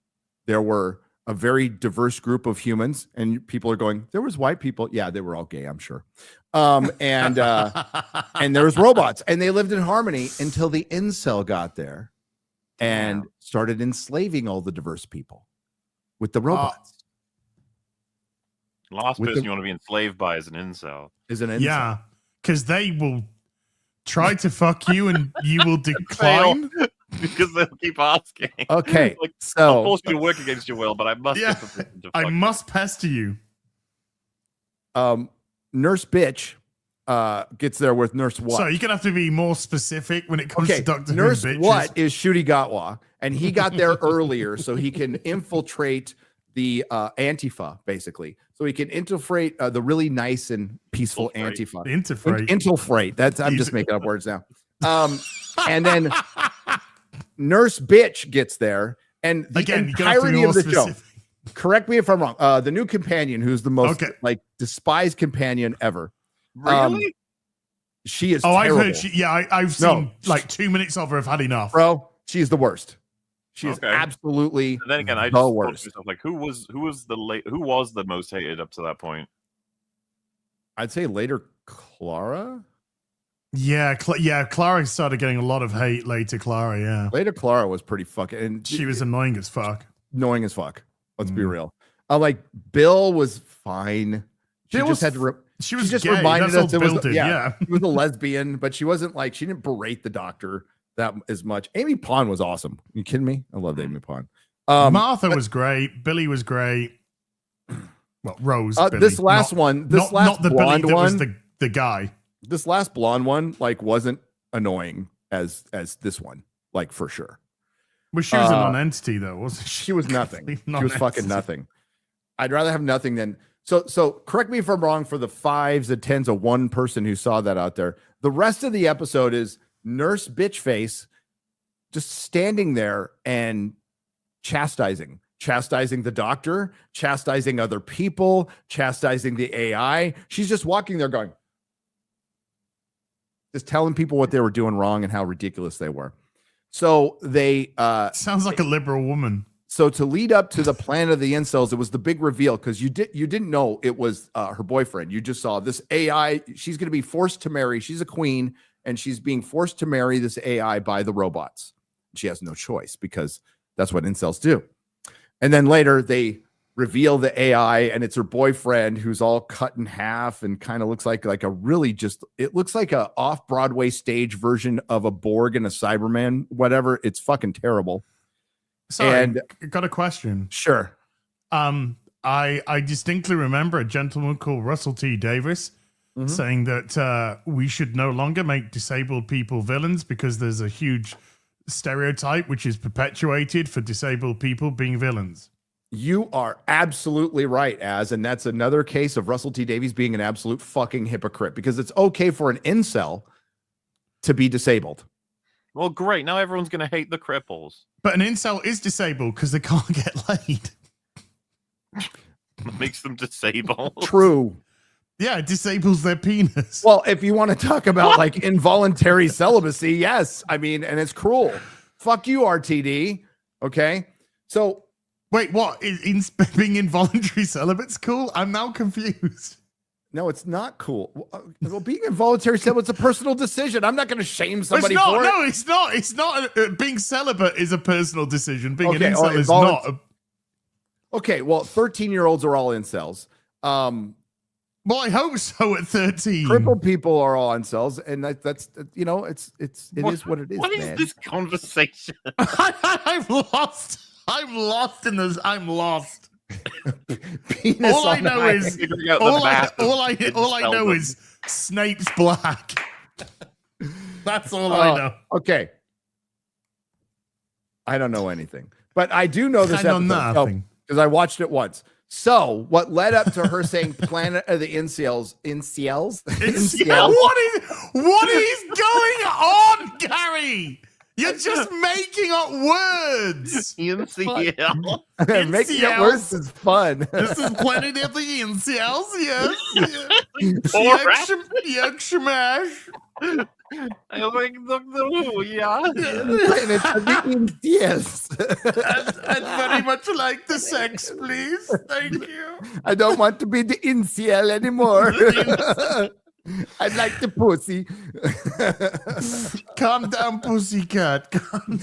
there were a very diverse group of humans, and people are going, there was white people. Yeah, they were all gay, I'm sure. And there was robots, and they lived in harmony until the incel got there and started enslaving all the diverse people with the robots. Last person you want to be enslaved by is an incel. Yeah, because they will try to fuck you and you will decline. Because they'll keep asking. Okay, like, so I'll force you to work against your will, but I must. Yeah, I must pester you. Nurse Bitch gets there with Nurse What. So you're gonna have to be more specific when it comes to Doctor Nurse Who. What is Ncuti Gatwa, and he got there earlier so he can infiltrate the Antifa, basically. So he can infiltrate the really nice and peaceful Antifa. Infiltrate. I'm just making up words now. And then Nurse Bitch gets there, and the entirety of the show. Correct me if I'm wrong. The new companion, who's the most despised companion ever. Really? She is. Terrible. I've heard. I've seen like 2 minutes of her. I've had enough, bro. She's the worst. She is absolutely. And then again, I just thought to myself, like, who was the most hated up to that point? I'd say later Clara. Yeah, Clara started getting a lot of hate later. Clara, yeah. Later Clara was pretty fucking. And she was annoying as fuck. Annoying as fuck. Let's be real. Like Bill was fine. She just just gay. Reminded us it was yeah. She was a lesbian, but she wasn't like she didn't berate the doctor that as much. Amy Pond was awesome. Are you kidding me? I loved Amy Pond. Martha was great. Billy was great. Well, Rose. Billy. This last one, not the blonde Billy that one, was the guy. This last blonde one, like, wasn't annoying as this one, like, for sure. Well, she was a non-entity though, wasn't she? She was nothing. She was fucking nothing. I'd rather have nothing than so. Correct me if I'm wrong. For the 5s and 10s of one person who saw that out there, the rest of the episode is Nurse Bitchface just standing there and chastising the doctor, chastising other people, chastising the AI. She's just walking there going, just telling people what they were doing wrong and how ridiculous they were. So they sounds like a liberal woman. So to lead up to the plan of the incels, it was the big reveal because you didn't know it was her boyfriend. You just saw this AI. She's going to be forced to marry. She's a queen, and she's being forced to marry this AI by the robots. She has no choice because that's what incels do. And then later they reveal the AI, and it's her boyfriend who's all cut in half and kind of looks like a really it looks like a off-Broadway stage version of a Borg and a Cyberman, whatever. It's fucking terrible. Sorry, and got a question. Sure. I distinctly remember a gentleman called Russell T. Davis saying that we should no longer make disabled people villains because there's a huge stereotype which is perpetuated for disabled people being villains. You are absolutely right, and that's another case of Russell T. Davies being an absolute fucking hypocrite because it's okay for an incel to be disabled. Well, great. Now everyone's going to hate the cripples. But an incel is disabled because they can't get laid. Makes them disabled. True. Yeah, it disables their penis. Well, if you want to talk about like involuntary celibacy, yes. I mean, and it's cruel. Fuck you, RTD. Okay. So wait, what? Being involuntary celibate's cool? I'm now confused. No, it's not cool. Well, being involuntary celibate, it's a personal decision. I'm not going to shame somebody for it. No, it's not. It's not. Being celibate is a personal decision. Being an incel is not. Okay, well, 13-year-olds are all incels. Well, I hope so at 13. Crippled people are all incels, and that's it is what it is. What is this conversation? I'm lost. I'm lost in this. I'm lost. All I know is Snape's black. That's all I know. Okay. I don't know anything, but I do know this episode because I watched it once. So what led up to her saying Planet of the Incels? What is going on, Gary? You're just making up words. NCL. Making it worse is fun. This is Planet of the Incels, yes. Or Yorkshire mash. I like Doctor Who, yeah. Yes. I'd very much like the sex, please. Thank you. I don't want to be the incel anymore. I'd like the pussy. Calm down, pussycat. Calm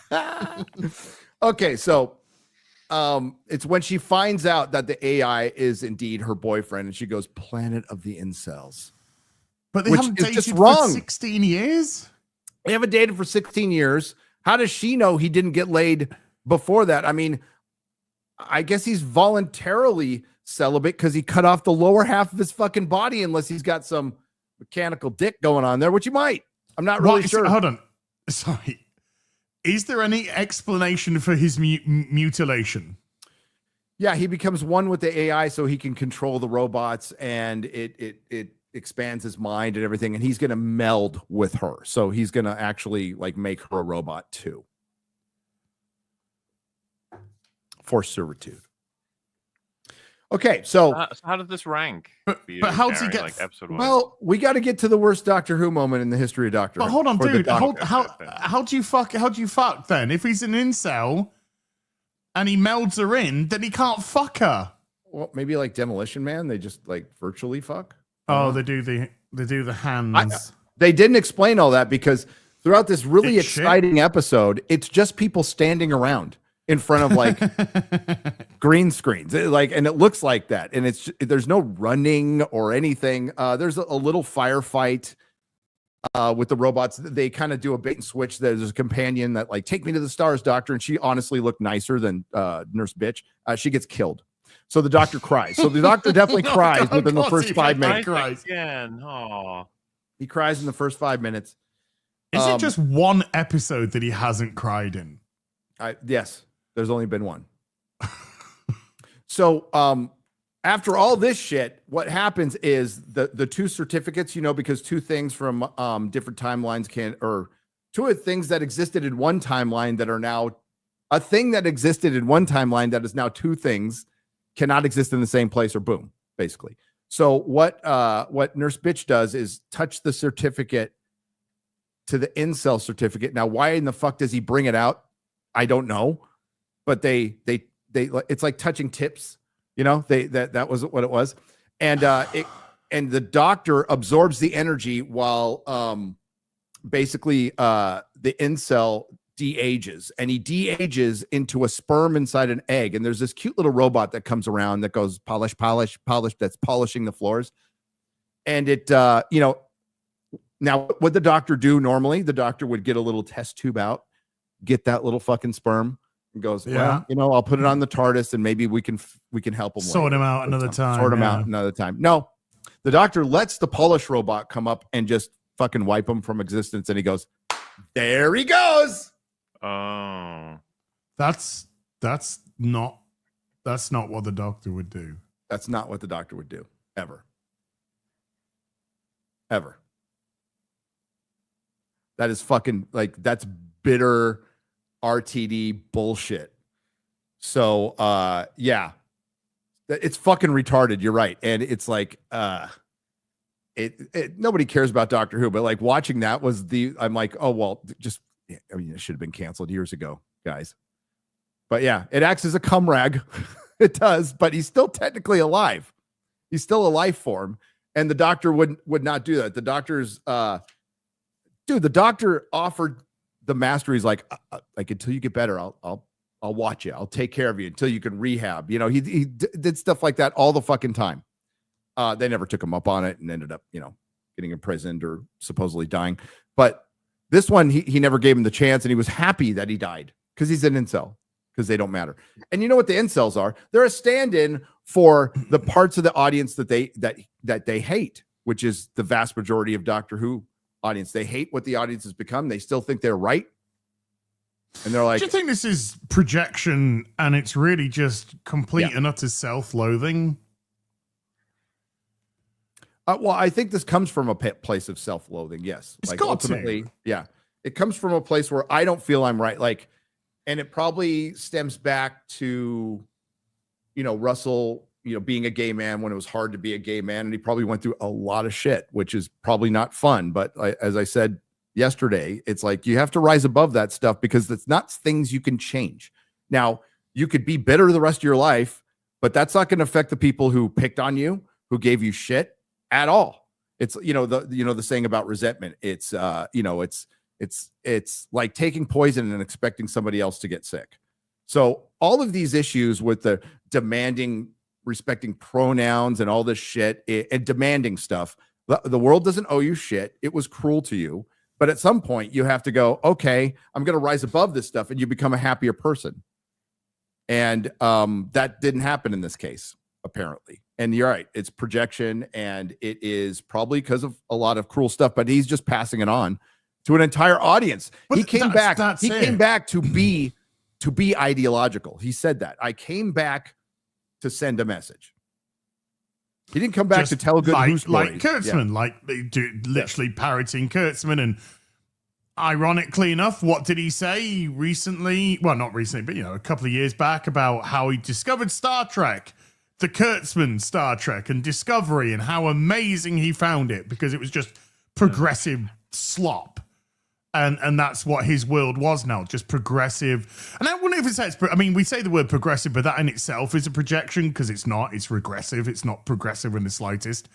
down. Okay, so it's when she finds out that the AI is indeed her boyfriend, and she goes, Planet of the Incels. But they Which haven't is dated just for wrong. 16 years? They haven't dated for 16 years. How does she know he didn't get laid before that? I mean, I guess he's voluntarily celibate because he cut off the lower half of his fucking body unless he's got some mechanical dick going on there, which he might. I'm not really sure. Hold on. Sorry. Is there any explanation for his mutilation? Yeah, he becomes one with the AI so he can control the robots, and it expands his mind and everything, and he's going to meld with her. So he's going to actually like make her a robot too. For servitude. Okay, so how did this rank? But how does he get? like episode one? well, we got to get to the worst Doctor Who moment in the history of Doctor Who. But hold on, Or the dude. Doctor. How do you fuck then? If he's an incel and he melds her in, then he can't fuck her. Well, maybe like Demolition Man, they just like virtually fuck. Oh, they do the hands. They didn't explain all that because throughout this really It's shit. exciting episode, it's just people standing around in front of like green screens. And it looks like that. And there's no running or anything. There's a little firefight with the robots. They kind of do a bait and switch. There's a companion that like, take me to the stars, Doctor. And she honestly looked nicer than Nurse Bitch. She gets killed. So the Doctor cries. So the Doctor definitely cries within the first 5 minutes. Again. Oh. He cries in the first 5 minutes. Is it just one episode that he hasn't cried in? Yes, there's only been one. So after all this shit, what happens is the two certificates, because two things from different timelines or two of things that existed in one timeline that are now a thing that existed in one timeline that is now two things cannot exist in the same place, or boom, basically. So what Nurse Bitch does is touch the certificate to the incel certificate. Now, why in the fuck does he bring it out? I don't know, but they it's like touching tips, that was what it was. And and the Doctor absorbs the energy while basically the incel de-ages, and he de-ages into a sperm inside an egg. And there's this cute little robot that comes around that goes polish, that's polishing the floors. And it, now what the Doctor do normally, the Doctor would get a little test tube out, get that little fucking sperm, and goes, well, I'll put it on the TARDIS and maybe we can help him sort him out another time. Sort him out another time. No, the Doctor lets the polish robot come up and just fucking wipe him from existence. And he goes, there he goes. Oh, That's not what the Doctor would do. That's not what the Doctor would do ever. Ever. That is fucking that's bitter RTD bullshit. So yeah, it's fucking retarded. You're right. And it's like nobody cares about Doctor Who, but like watching that I'm like, oh well, it should have been canceled years ago, guys. But yeah, it acts as a cum rag. It does, but he's still technically alive. He's still a life form, and the Doctor would not do that. The Doctor's the Doctor offered the Master. He's like until you get better, I'll watch you. I'll take care of you until you can rehab. He did stuff like that all the fucking time. They never took him up on it and ended up, getting imprisoned or supposedly dying. But this one, he never gave him the chance, and he was happy that he died because he's an incel, because they don't matter. And you know what the incels are? They're a stand-in for the parts of the audience that they hate, which is the vast majority of Doctor Who audience. They hate what the audience has become. They still think they're right. And they're like, do you think this is projection and it's really just complete and utter self-loathing? Well, I think this comes from a place of self-loathing. Yes. It's got ultimately, to. Yeah. It comes from a place where I don't feel I'm right. Like, and it probably stems back to, Russell, being a gay man when it was hard to be a gay man. And he probably went through a lot of shit, which is probably not fun. But as I said yesterday, it's like you have to rise above that stuff because it's not things you can change. Now, you could be bitter the rest of your life, but that's not going to affect the people who picked on you, who gave you shit at all. It's, the saying about resentment. It's, it's like taking poison and expecting somebody else to get sick. So all of these issues with the demanding, respecting pronouns and all this shit and demanding stuff, the world doesn't owe you shit. It was cruel to you. But at some point you have to go, okay, I'm going to rise above this stuff, and you become a happier person. And that didn't happen in this case, apparently. And you're right. It's projection, and it is probably because of a lot of cruel stuff, but he's just passing it on to an entire audience. But he came back. He came back to be ideological. He said that. I came back to send a message. He didn't come back just to tell a good news story. Like Kurtzman, like literally parroting Kurtzman. And ironically enough, what did he say recently? Well, not recently, but a couple of years back, about how he discovered Star Trek, the Kurtzman Star Trek and Discovery, and how amazing he found it because it was just progressive slop. And that's what his world was now, just progressive. And I wonder if it says, we say the word progressive, but that in itself is a projection because it's not. It's regressive. It's not progressive in the slightest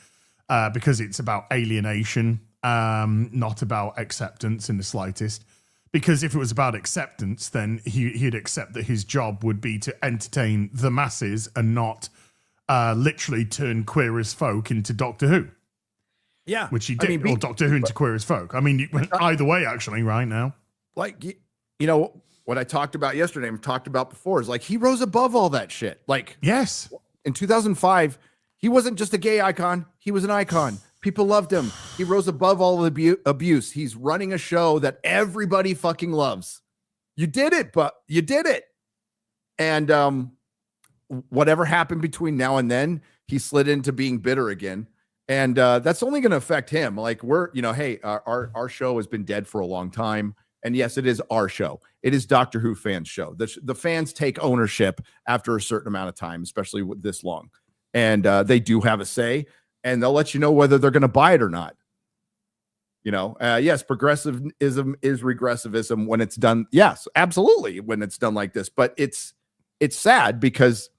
because it's about alienation, not about acceptance in the slightest. Because if it was about acceptance, then he'd accept that his job would be to entertain the masses and not literally turn queer as folk into Doctor Who. Yeah, which he did, or Doctor Who into Queer as Folk. Either way, actually, right now. Like, what I talked about yesterday and talked about before is like he rose above all that shit. Like, yes, in 2005, he wasn't just a gay icon; he was an icon. People loved him. He rose above all the abuse. He's running a show that everybody fucking loves. You did it, but you did it. And whatever happened between now and then, he slid into being bitter again. And that's only going to affect him. Like hey, our show has been dead for a long time. And yes, it is our show. It is Doctor Who fans' show. The fans take ownership after a certain amount of time, especially with this long. And they do have a say, and they'll let you know whether they're going to buy it or not. Yes, progressivism is regressivism when it's done. Yes, absolutely. When it's done like this, but it's sad because,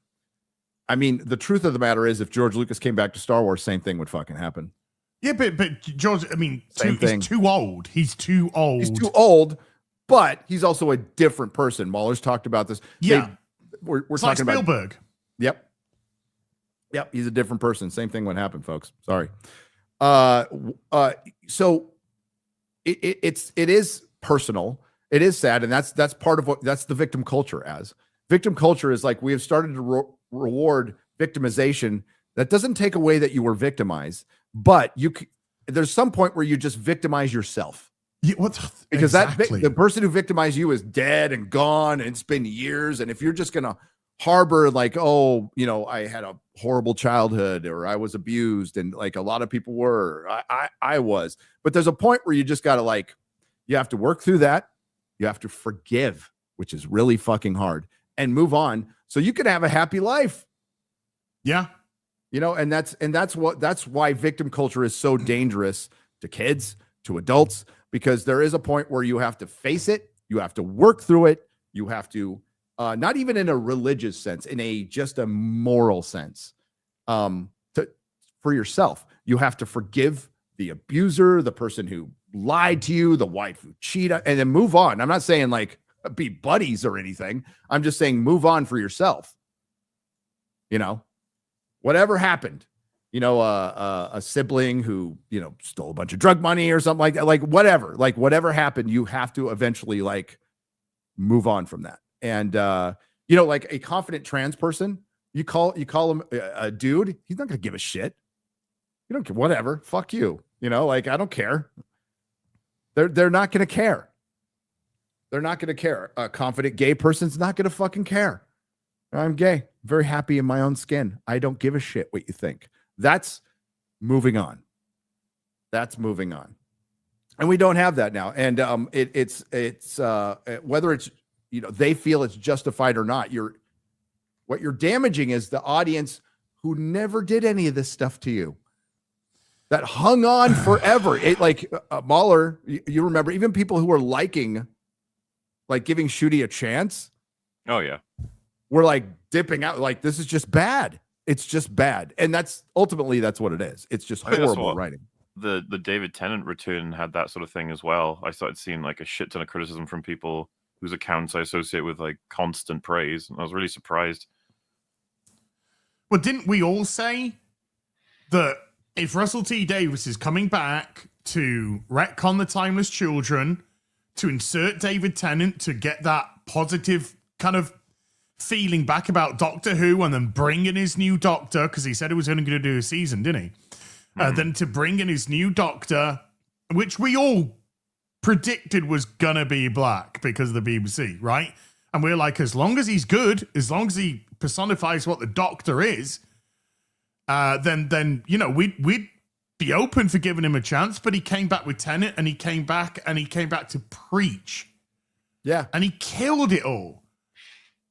the truth of the matter is, if George Lucas came back to Star Wars, same thing would fucking happen. Yeah, but George, he's too old. He's too old. He's too old, but he's also a different person. Mahler's talked about this. Yeah. We're talking like Spielberg. Yep. He's a different person. Same thing would happen, folks. Sorry. So it is personal. It is sad. And that's part of that's the victim culture as. Victim culture is like we have started to reward victimization. That doesn't take away that you were victimized, but there's some point where you just victimize yourself. Yeah, because the person who victimized you is dead and gone, and it's been years. And if you're just gonna harbor like, I had a horrible childhood, or I was abused, and like a lot of people were, I was, but there's a point where you just gotta you have to work through that. You have to forgive, which is really fucking hard, and move on so you can have a happy life. Yeah. And that's why victim culture is so dangerous to kids, to adults, because there is a point where you have to face it. You have to work through it. You have to, not even in a religious sense, in just a moral sense, for yourself. You have to forgive the abuser, the person who lied to you, the wife who cheated, and then move on. I'm not saying be buddies or anything. I'm just saying move on for yourself. Whatever happened, a sibling who, stole a bunch of drug money or something like that, whatever happened, you have to eventually move on from that. And, like a confident trans person, you call him a dude, he's not going to give a shit. You don't care, whatever. Fuck you. I don't care. They're not going to care. They're not going to care. A confident gay person's not going to fucking care. I'm gay. Very happy in my own skin. I don't give a shit what you think. That's moving on. And we don't have that now. And it's whether it's, they feel it's justified or not. What you're damaging is the audience who never did any of this stuff to you, that hung on forever. Mahler, you remember, even people who were giving Shooty a chance. Oh yeah. We're like dipping out. Like, this is just bad. It's just bad. And that's what it is. It's just horrible writing. The David Tennant return had that sort of thing as well. I started seeing like a shit ton of criticism from people whose accounts I associate with like constant praise. And I was really surprised. Well, didn't we all say that if Russell T. Davies is coming back to retcon the Timeless Children, to insert David Tennant, to get that positive kind of feeling back about Doctor Who, and then bring in his new Doctor, because he said he was only going to do a season, didn't he? Then to bring in his new Doctor, which we all predicted was going to be black because of the BBC, right? And we're like, as long as he's good, as long as he personifies what the Doctor is, then we'd be open for giving him a chance. But he came back with Tennant, and he came back to preach. Yeah. And he killed it all.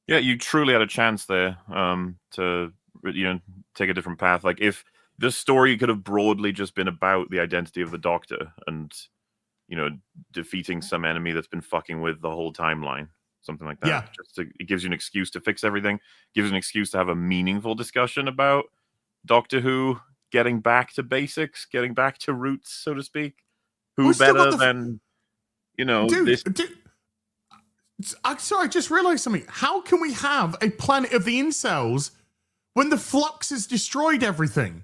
Yeah, you truly had a chance there to take a different path. Like, if this story could have broadly just been about the identity of the Doctor and, defeating some enemy that's been fucking with the whole timeline, something like that. Yeah. It gives you an excuse to fix everything, gives you an excuse to have a meaningful discussion about Doctor Who getting back to basics, getting back to roots, so to speak. Who better than, this... Sorry, I just realized something. How can we have a planet of the incels when the flux has destroyed everything?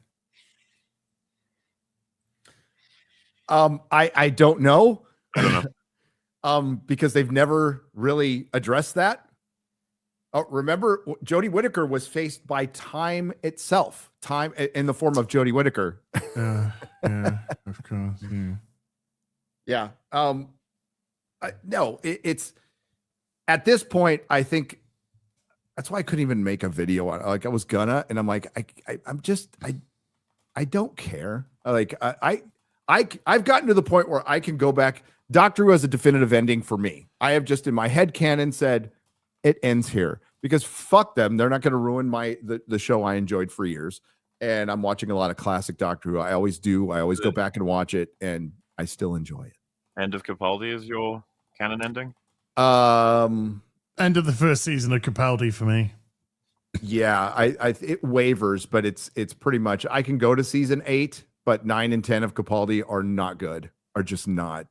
I don't know. I don't know. Because they've never really addressed that. Remember, Jodie Whittaker was faced by time itself, time in the form of Jodie Whittaker. Yeah, of course. Yeah. No, it's at this point, I think that's why I couldn't even make a video on it. Like, I was gonna, and I'm like, I don't care. Like, I've gotten to the point where I can go back. Doctor Who has a definitive ending for me. I have just in my head canon said it ends here, because fuck them. They're not going to ruin the show I enjoyed for years. And I'm watching a lot of classic Doctor Who. I always do. I always go back and watch it, and I still enjoy it. End of Capaldi is your canon ending? End of the first season of Capaldi for me. Yeah, it wavers, but it's pretty much, I can go to season 8, but 9 and 10 of Capaldi are not good. Are just not.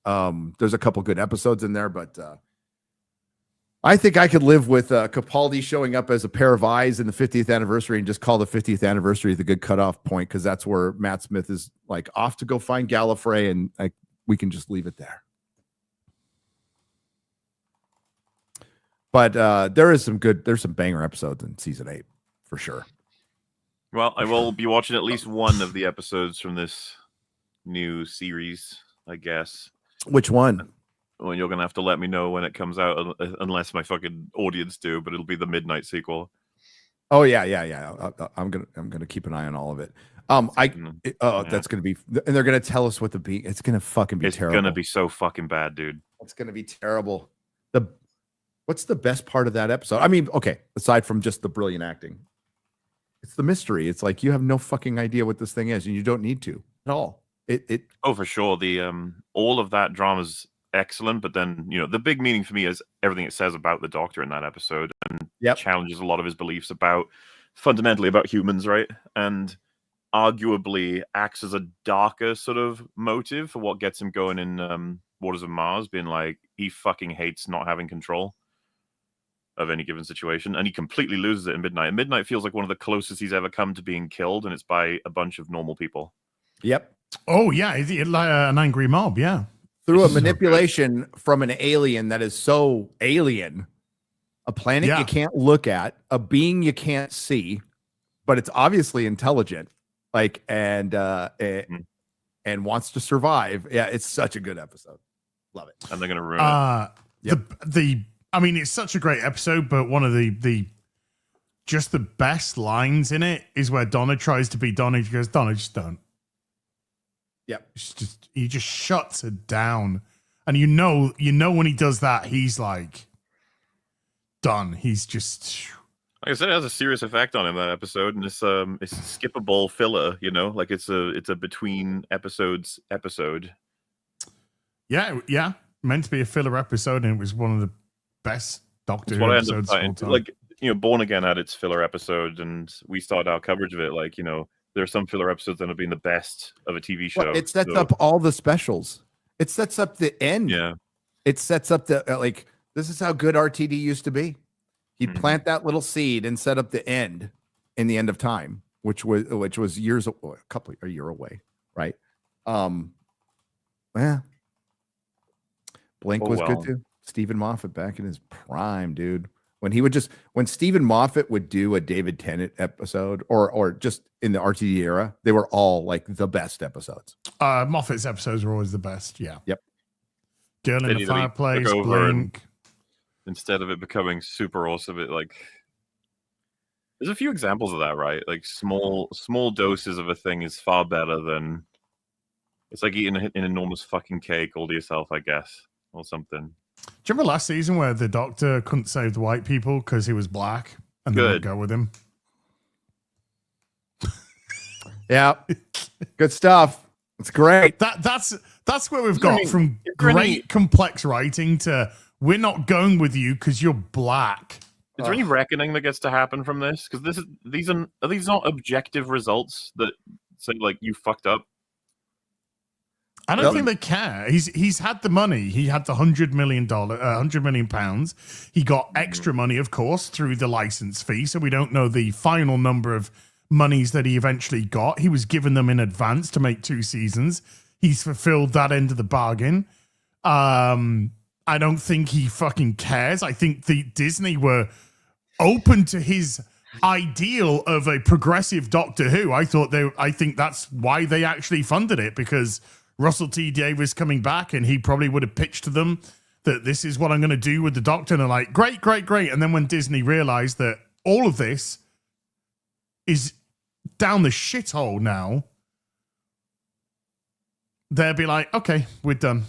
There's a couple good episodes in there, but I think I could live with Capaldi showing up as a pair of eyes in the 50th anniversary and just call the 50th anniversary the good cutoff point, because that's where Matt Smith is like off to go find Gallifrey, and we can just leave it there. But there's some banger episodes in season 8 for sure. Well, I will be watching at least one of the episodes from this new series, I guess. Which one? Well, you're gonna have to let me know when it comes out, unless my fucking audience do. But it'll be the midnight sequel. Oh yeah. I'm gonna keep an eye on all of it. That's gonna be, and they're gonna tell us what the beat. It's gonna fucking be terrible. It's gonna be so fucking bad, dude. It's gonna be terrible. What's the best part of that episode? I mean, okay, aside from just the brilliant acting, it's the mystery. It's like you have no fucking idea what this thing is, and you don't need to at all. Oh, for sure. The all of that drama's excellent, but then the big meaning for me is everything it says about the Doctor in that episode, and challenges a lot of his beliefs fundamentally about humans, right? And arguably acts as a darker sort of motive for what gets him going in Waters of Mars, being like, he fucking hates not having control of any given situation, and he completely loses it in Midnight. And Midnight feels like one of the closest he's ever come to being killed, and it's by a bunch of normal people. Yep. Oh yeah, like an angry mob. Yeah. Through a manipulation from an alien that is so alien, a planet you can't look at, a being you can't see, but it's obviously intelligent, and wants to survive. Yeah, it's such a good episode. Love it. And they're gonna ruin it. I mean, it's such a great episode, but one of the just the best lines in it is where Donna tries to be Donna. She goes, Donna, just don't. Yep. He just shuts it down. And you know when he does that, he's like done. He's just, like I said, it has a serious effect on him, that episode, and it's skippable filler, you know, like it's a between episodes episode. Yeah. Meant to be a filler episode, and it was one of the best Doctor Who episodes of all time. Like, you know, Born Again had its filler episode, and we started our coverage of it. Like, you know, there are some filler episodes that have been the best of a TV show. Well, it sets up all the specials. It sets up the end. Yeah. It sets up the like. This is how good RTD used to be. He'd plant that little seed and set up the end in the end of time, which was a year away, right? Yeah. Blink was good too. Stephen Moffat back in his prime, dude. When Stephen Moffat would do a David Tennant episode or just in the RTD era, they were all like the best episodes. Moffat's episodes were always the best. Yeah. Yep. Girl in the Fireplace, Blink. Instead of it becoming super awesome, it like there's a few examples of that, right? Like small doses of a thing is far better than it's like eating an enormous fucking cake all to yourself, I guess, or something. Do you remember last season where the Doctor couldn't save the white people because he was black and they would go with him? Yeah. Good stuff. It's great. That's where we've got from great complex writing to we're not going with you because you're black. Is there any reckoning that gets to happen from this? Because these are these not objective results that say like you fucked up? I don't think they care. He's had the money. He had the £100 million. He got extra money, of course, through the license fee. So we don't know the final number of monies that he eventually got. He was given them in advance to make 2 seasons. He's fulfilled that end of the bargain. I don't think he fucking cares. I think the Disney were open to his ideal of a progressive Doctor Who. I think that's why they actually funded it, because Russell T Davies was coming back and he probably would have pitched to them that this is what I'm going to do with the Doctor. And they're like, great. And then when Disney realized that all of this is down the shithole now, they'll be like, okay, we're done.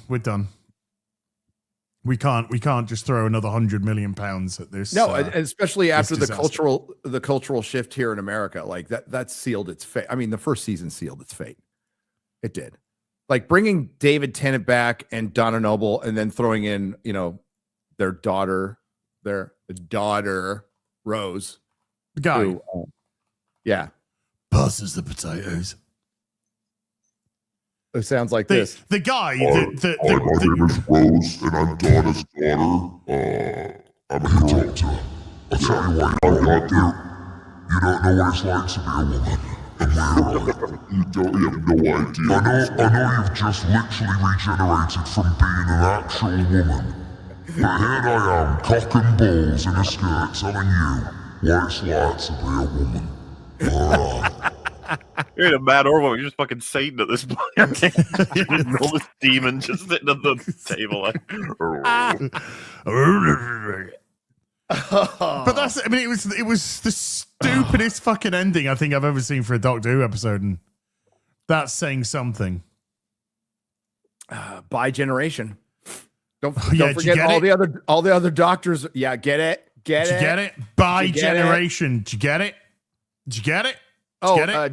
We can't just throw another £100 million at this. No, especially after the cultural shift here in America, like that sealed its fate. I mean, the first season sealed its fate. It did. Like bringing David Tennant back and Donna Noble, and then throwing in, their daughter Rose, the guy, who, passes the potatoes. It sounds like this. The guy. My name is Rose, and I'm Donna's daughter. I'm a doctor. I'll tell you what, you got there. You don't know what it's like to be a woman. And you have no idea. I know you've just literally regenerated from being an actual woman. But here I am, cock and balls in a skirt, telling you what it's like to be a woman. You're in a mad or woman. You're just fucking Satan at this point. You're an enormous demon just sitting at the table like. But it was the stupidest fucking ending I think I've ever seen for a Doctor Who episode, and that's saying something. By generation. Don't forget all the other doctors. Yeah, get it. Did you get it? By generation. Did you get it?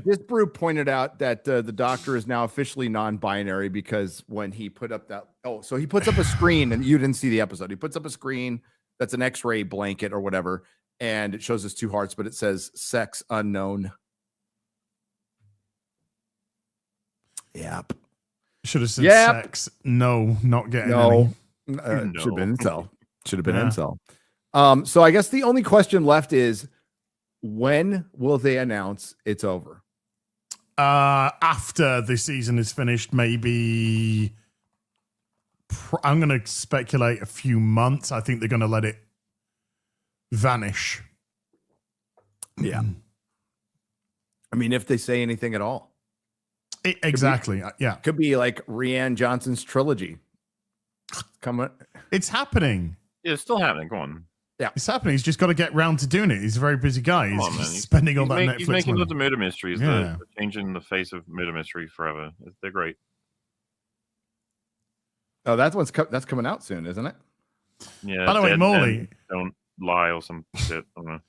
Disbrew pointed out that the Doctor is now officially non-binary because when he put up so he puts up a screen, and you didn't see the episode. He puts up a screen that's an X-ray blanket or whatever, and it shows his 2 hearts, but it says sex unknown. Yep. Should have said sex. No, not getting any. Should have been incel. So I guess the only question left is, when will they announce it's over? After the season is finished, maybe. I'm going to speculate a few months. I think they're going to let it vanish. Yeah. I mean, if they say anything at all. Exactly. Could be like Rianne Johnson's trilogy. It's happening. Yeah, it's still happening. Go on. Yeah, it's happening. He's just got to get round to doing it. He's a very busy guy. He's spending all that Netflix He's making money. lots of murder mysteries. They're changing the face of murder mystery forever. They're great. Oh, that's coming out soon, isn't it? Yeah. By the way, Dead Morley, Men Don't lie or some shit. I don't know.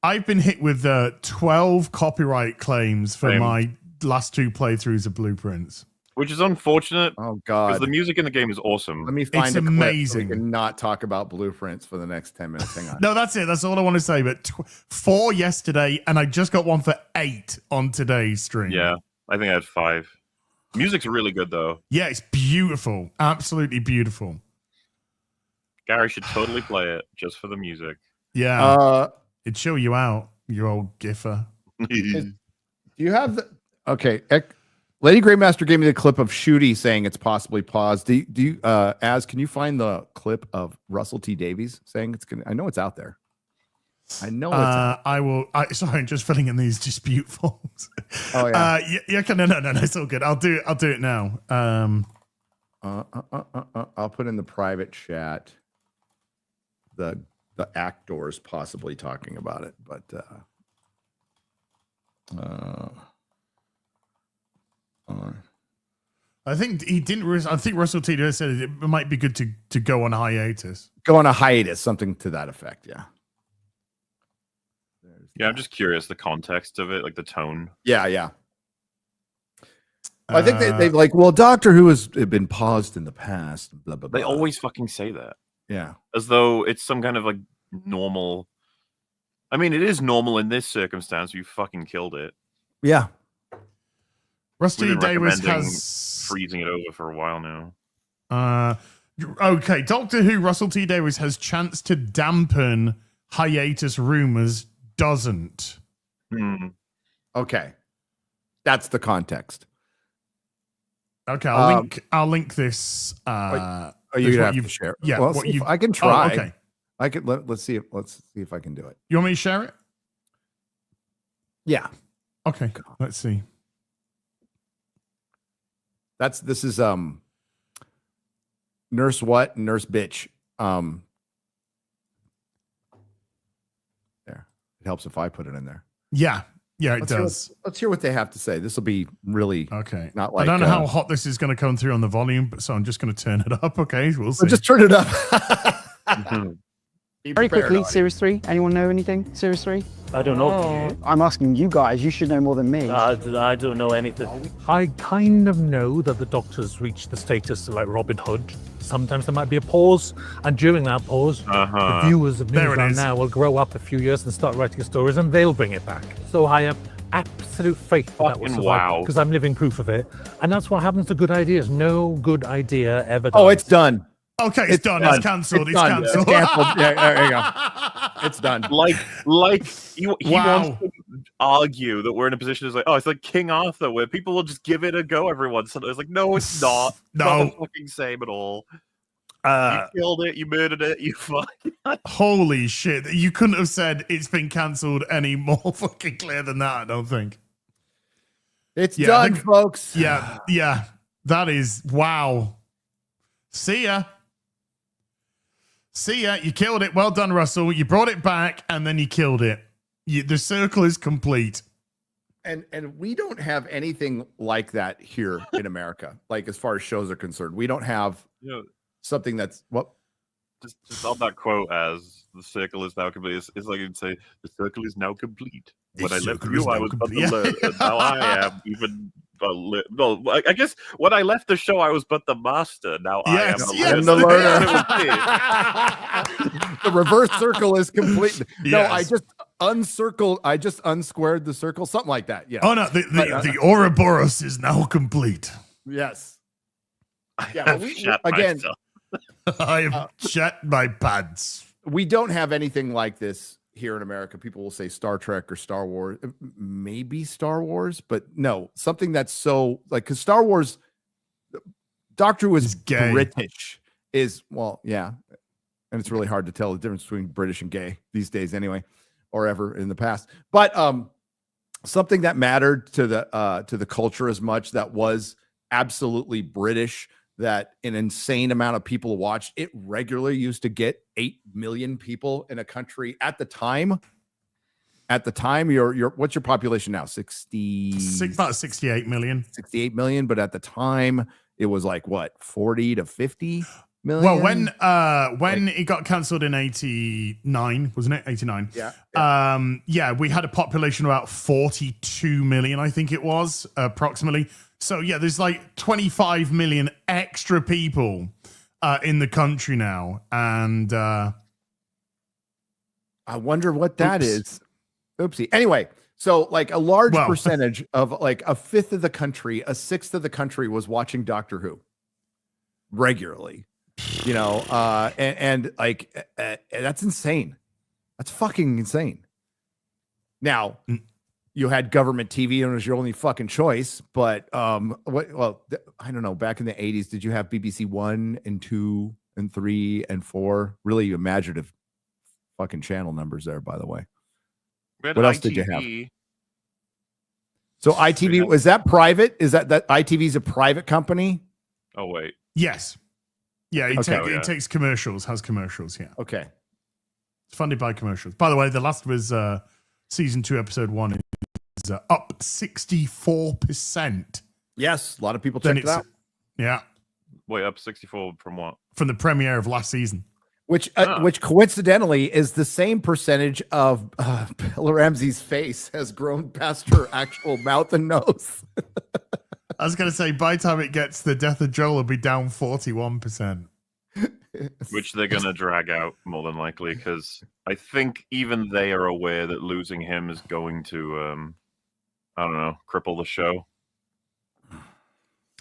I've been hit with 12 copyright claims for Same. my last 2 playthroughs of Blueprints. Which is unfortunate Oh because God. the music in the game is awesome. Let me find It's a clip so amazing. we can not talk about Blueprints for the next 10 minutes. Hang on. No, that's it. That's all I want to say. But 4 yesterday, and I just got one for 8 on today's stream. Yeah, I think I had 5. Music's really good though. Yeah, it's beautiful. Absolutely beautiful. Gary should totally play it just for the music. Yeah. It'd show you out, you old giffer. Do you have the okay? Lady Greymaster gave me the clip of Shooty saying it's possibly paused. Do you can you find the clip of Russell T Davies saying it's gonna? I know it's out there. I know it's out. I will. Sorry, I'm just filling in these dispute forms. Oh yeah. No, it's all good. I'll do it now. I'll put in the private chat the actors possibly talking about it, but I think he didn't. I think Russell T said it might be good to go on hiatus. go on a hiatus, something to that effect. Yeah. Yeah, I'm just curious the context of it, like the tone. Yeah. I think they like, well, Doctor Who has been paused in the past. Blah blah blah. They always fucking say that. Yeah. As though it's some kind of like normal. I mean, it is normal in this circumstance. You fucking killed it. Yeah. Rusty We've been Davis recommending has freezing it over for a while now. Okay, Doctor Who Russell T Davis has chance to dampen hiatus rumors. Doesn't. Okay. That's the context. Okay, I'll link this. Are you gonna have to share? Yeah, Well, what I can try. Oh, okay. I can let's see if I can do it. You want me to share it? Yeah. Okay, let's see. This is Nurse What? Nurse Bitch. There. It helps if I put it in there. Yeah, it does. Let's hear what they have to say. This will be really Okay. not like I don't know how hot this is going to come through on the volume, so I'm just going to turn it up. Okay, we'll see. just turn it up. Very quickly, Series 3. Anyone know anything? Series 3? I don't know. I'm asking you guys. You should know more than me. I don't know anything. I kind of know that the Doctor's reached the status of like Robin Hood. Sometimes there might be a pause, and during that pause, the viewers of News Round Now will grow up a few years and start writing stories, and they'll bring it back. So I have absolute faith that will survive because I'm living proof of it, and that's what happens to good ideas. No good idea ever dies. Oh, it's done. Okay, it's done. It's cancelled. It's cancelled. Yeah, there you go. It's done. Like he wants to argue that we're in a position as like, oh, it's like King Arthur where people will just give it a go every once. And it's like, no, it's not. No. Not the fucking same at all. You killed it. You murdered it. You fucking. Holy shit! You couldn't have said it's been cancelled any more fucking clear than that. I don't think. It's done, folks. Yeah. That is wow. See ya. You killed it. Well done, Russell. You brought it back and then you killed it. The circle is complete. And we don't have anything like that here in America. Like as far as shows are concerned, we don't have something that's just on that quote as the circle is now complete. It's like you'd say the circle is now complete. When I left you, I was but the learner, and now I am even. No, I guess when I left the show, I was but the master. Now I am the learner. The reverse circle is complete. Yes. No, I just unsquared the circle, something like that. Yeah. Oh no, the Ouroboros is now complete. Yes. Yeah, again. I have shat my pants. We don't have anything like this here in America. People will say Star Trek or Star Wars, maybe Star Wars, but no, something that's so like, because Star Wars, Doctor Who is gay. British, and it's really hard to tell the difference between British and gay these days, anyway, or ever in the past. But something that mattered to the culture as much, that was absolutely British, that an insane amount of people watched. It regularly used to get 8 million people in a country at the time. At the time, what's your population now? About 68 million. 68 million, but at the time it was like what 40 to 50 million. Well, when it got cancelled in 89, wasn't it? 89. Yeah. We had a population of about 42 million, I think it was, approximately. So yeah, there's like 25 million extra people in the country now, and I wonder what that is. Oopsie. Anyway, so like a large percentage of like a fifth of the country, a sixth of the country was watching Doctor Who regularly. You know, and like that's insane. That's fucking insane. Now, you had government TV and it was your only fucking choice, but I don't know. Back in the 80s, did you have BBC 1 and 2 and 3 and 4? Really imaginative fucking channel numbers there, by the way. What else did you have? So ITV, was that private? Is that ITV's a private company? Oh wait. Yes. Yeah, it takes commercials, has commercials, yeah. Okay. It's funded by commercials. By the way, the last was season 2, episode 1 is up 64%. Yes, a lot of people checked it out. Yeah. Wait, up 64 from what? From the premiere of last season. Which coincidentally is the same percentage of Bella Ramsey's face has grown past her actual mouth and nose. I was going to say, by the time it gets the death of Joel, it'll be down 41%. Which they're going to drag out more than likely, because I think even they are aware that losing him is going to, I don't know, cripple the show.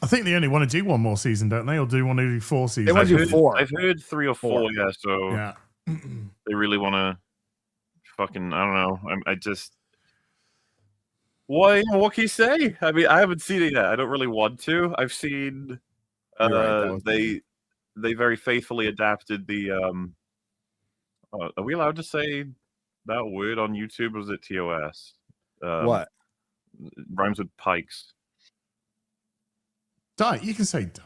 I think they only want to do one more season, don't they? Or do want to do 4 seasons? They want to do 4. I've heard 3 or 4, yeah, so yeah. They really want to fucking, I don't know. I just... What can you say? I mean, I haven't seen it yet. I don't really want to. I've seen they very faithfully adapted the are we allowed to say that word on YouTube, or is it TOS? What? Rhymes with pikes. Dyke. You can say dyke.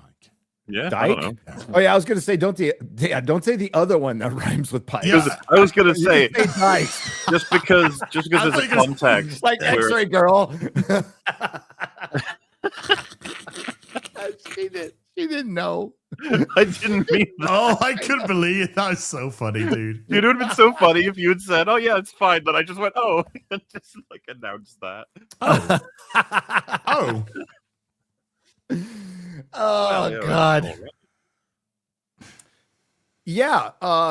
Yeah. Dyke? Oh yeah, I was gonna say don't say the other one that rhymes with pipe. Yeah. I was gonna say Dyke. just because there's a context. Like where- X-ray girl. She didn't know. I didn't mean that. Oh, I couldn't believe it. That was so funny, dude. It would have been so funny if you had said, "Oh yeah, it's fine," but I just went, "Oh," and just like announced that. Oh. Oh yeah, God. that's all right. Yeah.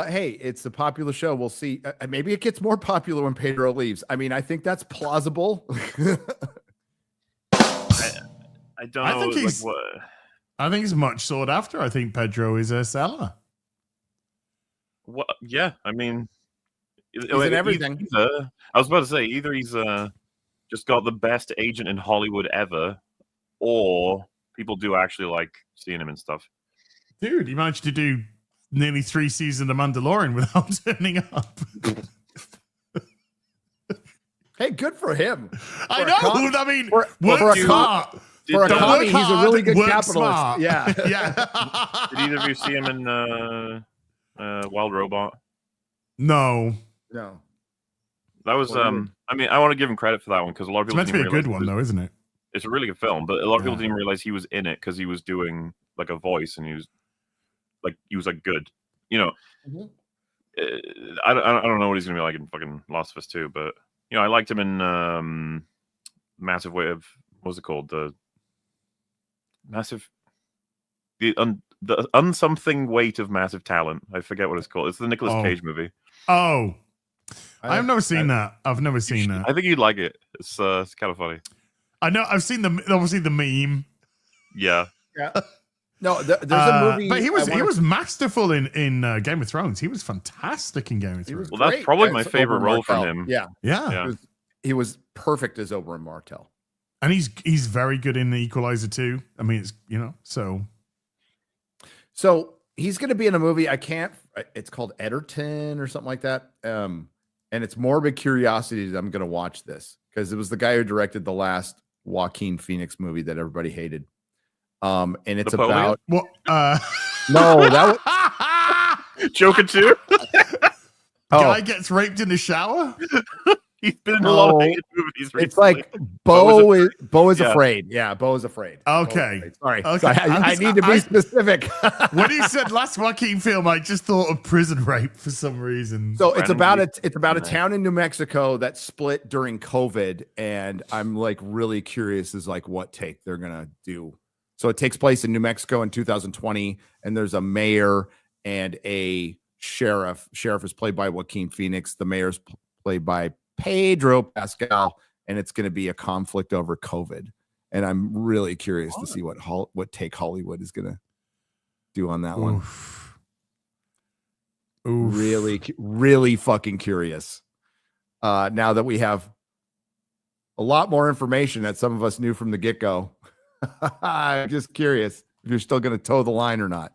Hey, it's a popular show. We'll see. Maybe it gets more popular when Pedro leaves. I mean, I think that's plausible. I don't know. I think he's much sought after. I think Pedro is a seller. What? Yeah, I mean, He's in everything. I was about to say either he's just got the best agent in Hollywood ever, or people do actually like seeing him and stuff. Dude, he managed to do nearly 3 seasons of Mandalorian without turning up. Hey, good for him. I know. I mean, for work a smart. For a commie, he's a really good work capitalist. smart. Yeah. Yeah. Did either of you see him in Wild Robot? No. No. That was I mean, I want to give him credit for that one because a lot of It's people meant to be a didn't good realize one, though, isn't it? it's a really good film, but a lot of people Yeah. didn't realize he was in it because he was doing like a voice and he was like good, you know. Mhm. I don't know what he's gonna be like in fucking Last of Us 2, but you know, I liked him in Massive Weight of, what's it called, the unsomething weight of massive talent. I forget what it's called. It's the Nicolas Cage movie. Oh, I've never seen that. I've never seen that. I think you'd like it. It's kind of funny. I know. I've seen obviously the meme. Yeah. Yeah. No, there's a movie. But he was masterful in Game of Thrones. He was fantastic in Game of Thrones. Well, that's great probably my as favorite Oberyn role from Martell. him. Yeah. Yeah. He was perfect as Oberyn Martell. And he's very good in the Equalizer too. I mean, it's So he's going to be in a movie. It's called Edgerton or something like that. And it's morbid curiosity that I'm going to watch this because it was the guy who directed the last Joaquin Phoenix movie that everybody hated. And it's Napoleon? about no, that Joker too. guy gets raped in the shower. He's been in a lot of hated movies recently. It's like Bo is afraid. Yeah, Bo is afraid. Okay. Sorry. Okay. So I need to be specific. When you said last Joaquin film, I just thought of prison rape for some reason. So it's about a town in New Mexico that split during COVID, and I'm like really curious as like what take they're gonna do. So it takes place in New Mexico in 2020, and there's a mayor and a sheriff. Sheriff is played by Joaquin Phoenix. The mayor's played by Pedro Pascal, and it's going to be a conflict over COVID. And I'm really curious to see what take Hollywood is going to do on that one. Really, really fucking curious. Now that we have a lot more information that some of us knew from the get-go. I'm just curious if you're still going to toe the line or not.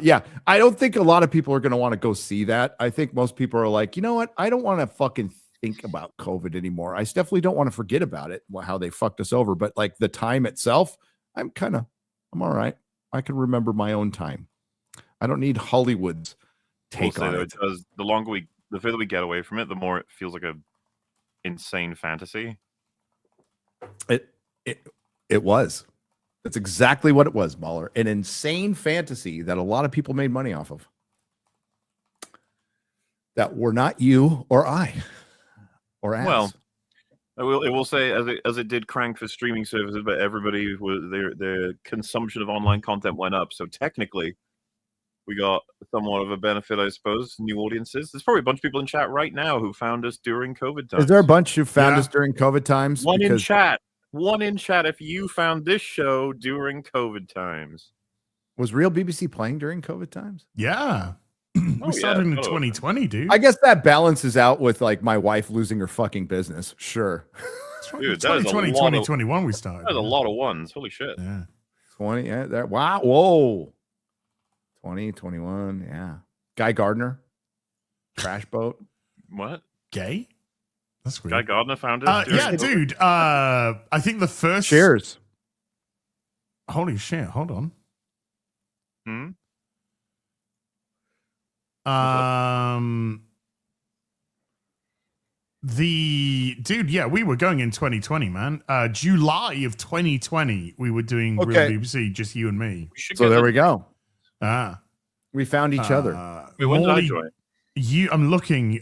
Yeah, I don't think a lot of people are going to want to go see that. I think most people are like, you know what? I don't want to fucking think about COVID anymore. I definitely don't want to forget about it, how they fucked us over. But like the time itself, I'm all right. I can remember my own time. I don't need Hollywood's take on it. The further we get away from it, the more it feels like a insane fantasy. It was. That's exactly what it was, Mahler. An insane fantasy that a lot of people made money off of. That were not you or I. Or us. Well, it will say as it did crank for streaming services, but everybody was their consumption of online content went up. So technically, we got somewhat of a benefit, I suppose. New audiences. There's probably a bunch of people in chat right now who found us during COVID times. Is there a bunch who found us during COVID times? One in chat if you found this show during COVID times. Was real BBC playing during COVID times? Yeah. We started in 2020, dude. I guess that balances out with like my wife losing her fucking business. Sure. Dude, 2020, 2021 we started. That's a lot of ones. Holy shit. Yeah. 20. Yeah. That. Wow. Whoa. 2021. Yeah. Guy Gardner. Crash Boat. What? Gay? That's weird. Guy Gardner found it. Yeah, dude. I think the first. Cheers. Holy shit. Hold on. We were going in 2020, man. July of 2020, we were doing Real BBC, just you and me. So there we go. We found each other. When did I join? I'm looking.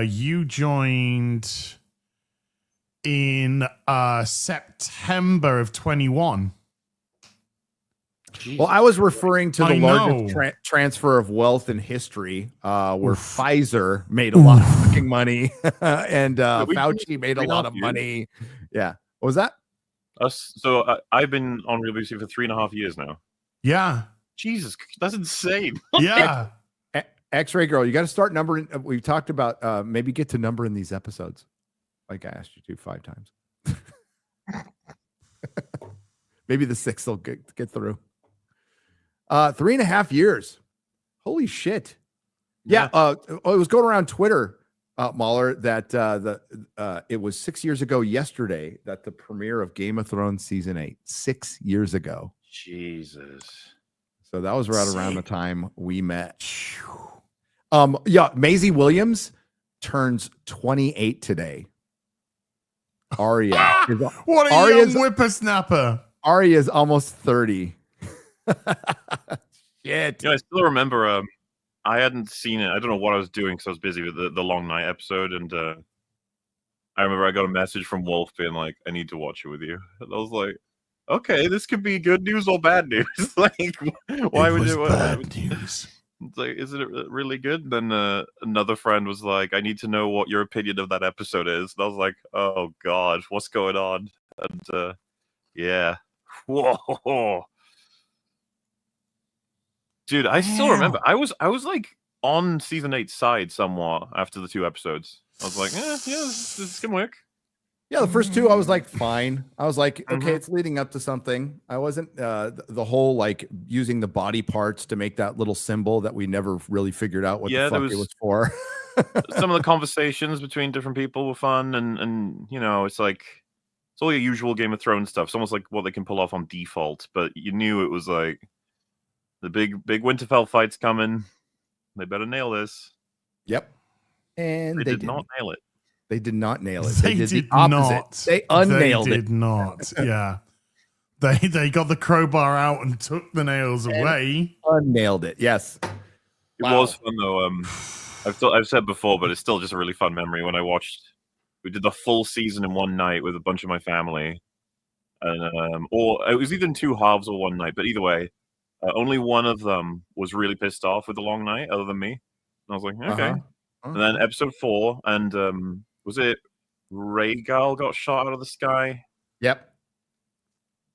You joined in September of 21. Well, I was referring to the largest transfer of wealth in history, where Pfizer made a lot of fucking money and Fauci made a lot of money. Yeah. What was that? So I've been on Real BBC for 3.5 years now. Yeah. Jesus, that's insane. Yeah. X-Ray Girl, you got to start numbering. We've talked about maybe get to number in these episodes, like I asked you to 5 times. Maybe the 6th will get through. 3.5 years. Holy shit. Yeah. It was going around Twitter, Mahler, that it was 6 years ago yesterday that the premiere of Game of Thrones season 8. 6 years ago. Jesus. So that was right around the time we met. Yeah, Maisie Williams turns 28 today. Arya. What a young whippersnapper. Arya is almost 30. Shit. Yeah, I still remember I hadn't seen it. I don't know what I was doing because I was busy with the Long Night episode, and I remember I got a message from Wolf being like, I need to watch it with you. And I was like, okay, this could be good news or bad news. Like, why would you bad news? It's like, is it really good? And then another friend was like, I need to know what your opinion of that episode is. And I was like, oh God, what's going on? And yeah. Whoa. Dude, I still remember. I was like on season 8's side somewhat after the 2 episodes. I was like, yeah, this can work. Yeah, the first 2, I was like, fine. I was like, okay, it's leading up to something. I wasn't the whole like using the body parts to make that little symbol that we never really figured out what the fuck it was for. Some of the conversations between different people were fun, and you know, it's like it's all your usual Game of Thrones stuff. It's almost like what they can pull off on default, but you knew it was like the big Winterfell fight's coming. They better nail this. Yep. And they did not nail it. They did not nail it. They did the did opposite. not. They unnailed They it. did not. Yeah. They got the crowbar out and took the nails away. Unnailed it. Yes. It was fun though. I've said before, but it's still just a really fun memory when we did the full season in one night with a bunch of my family, and or it was either in two halves or one night. But either way, only one of them was really pissed off with the long night, other than me. And I was like, okay. And then episode 4, and was it Rhaegal got shot out of the sky? Yep.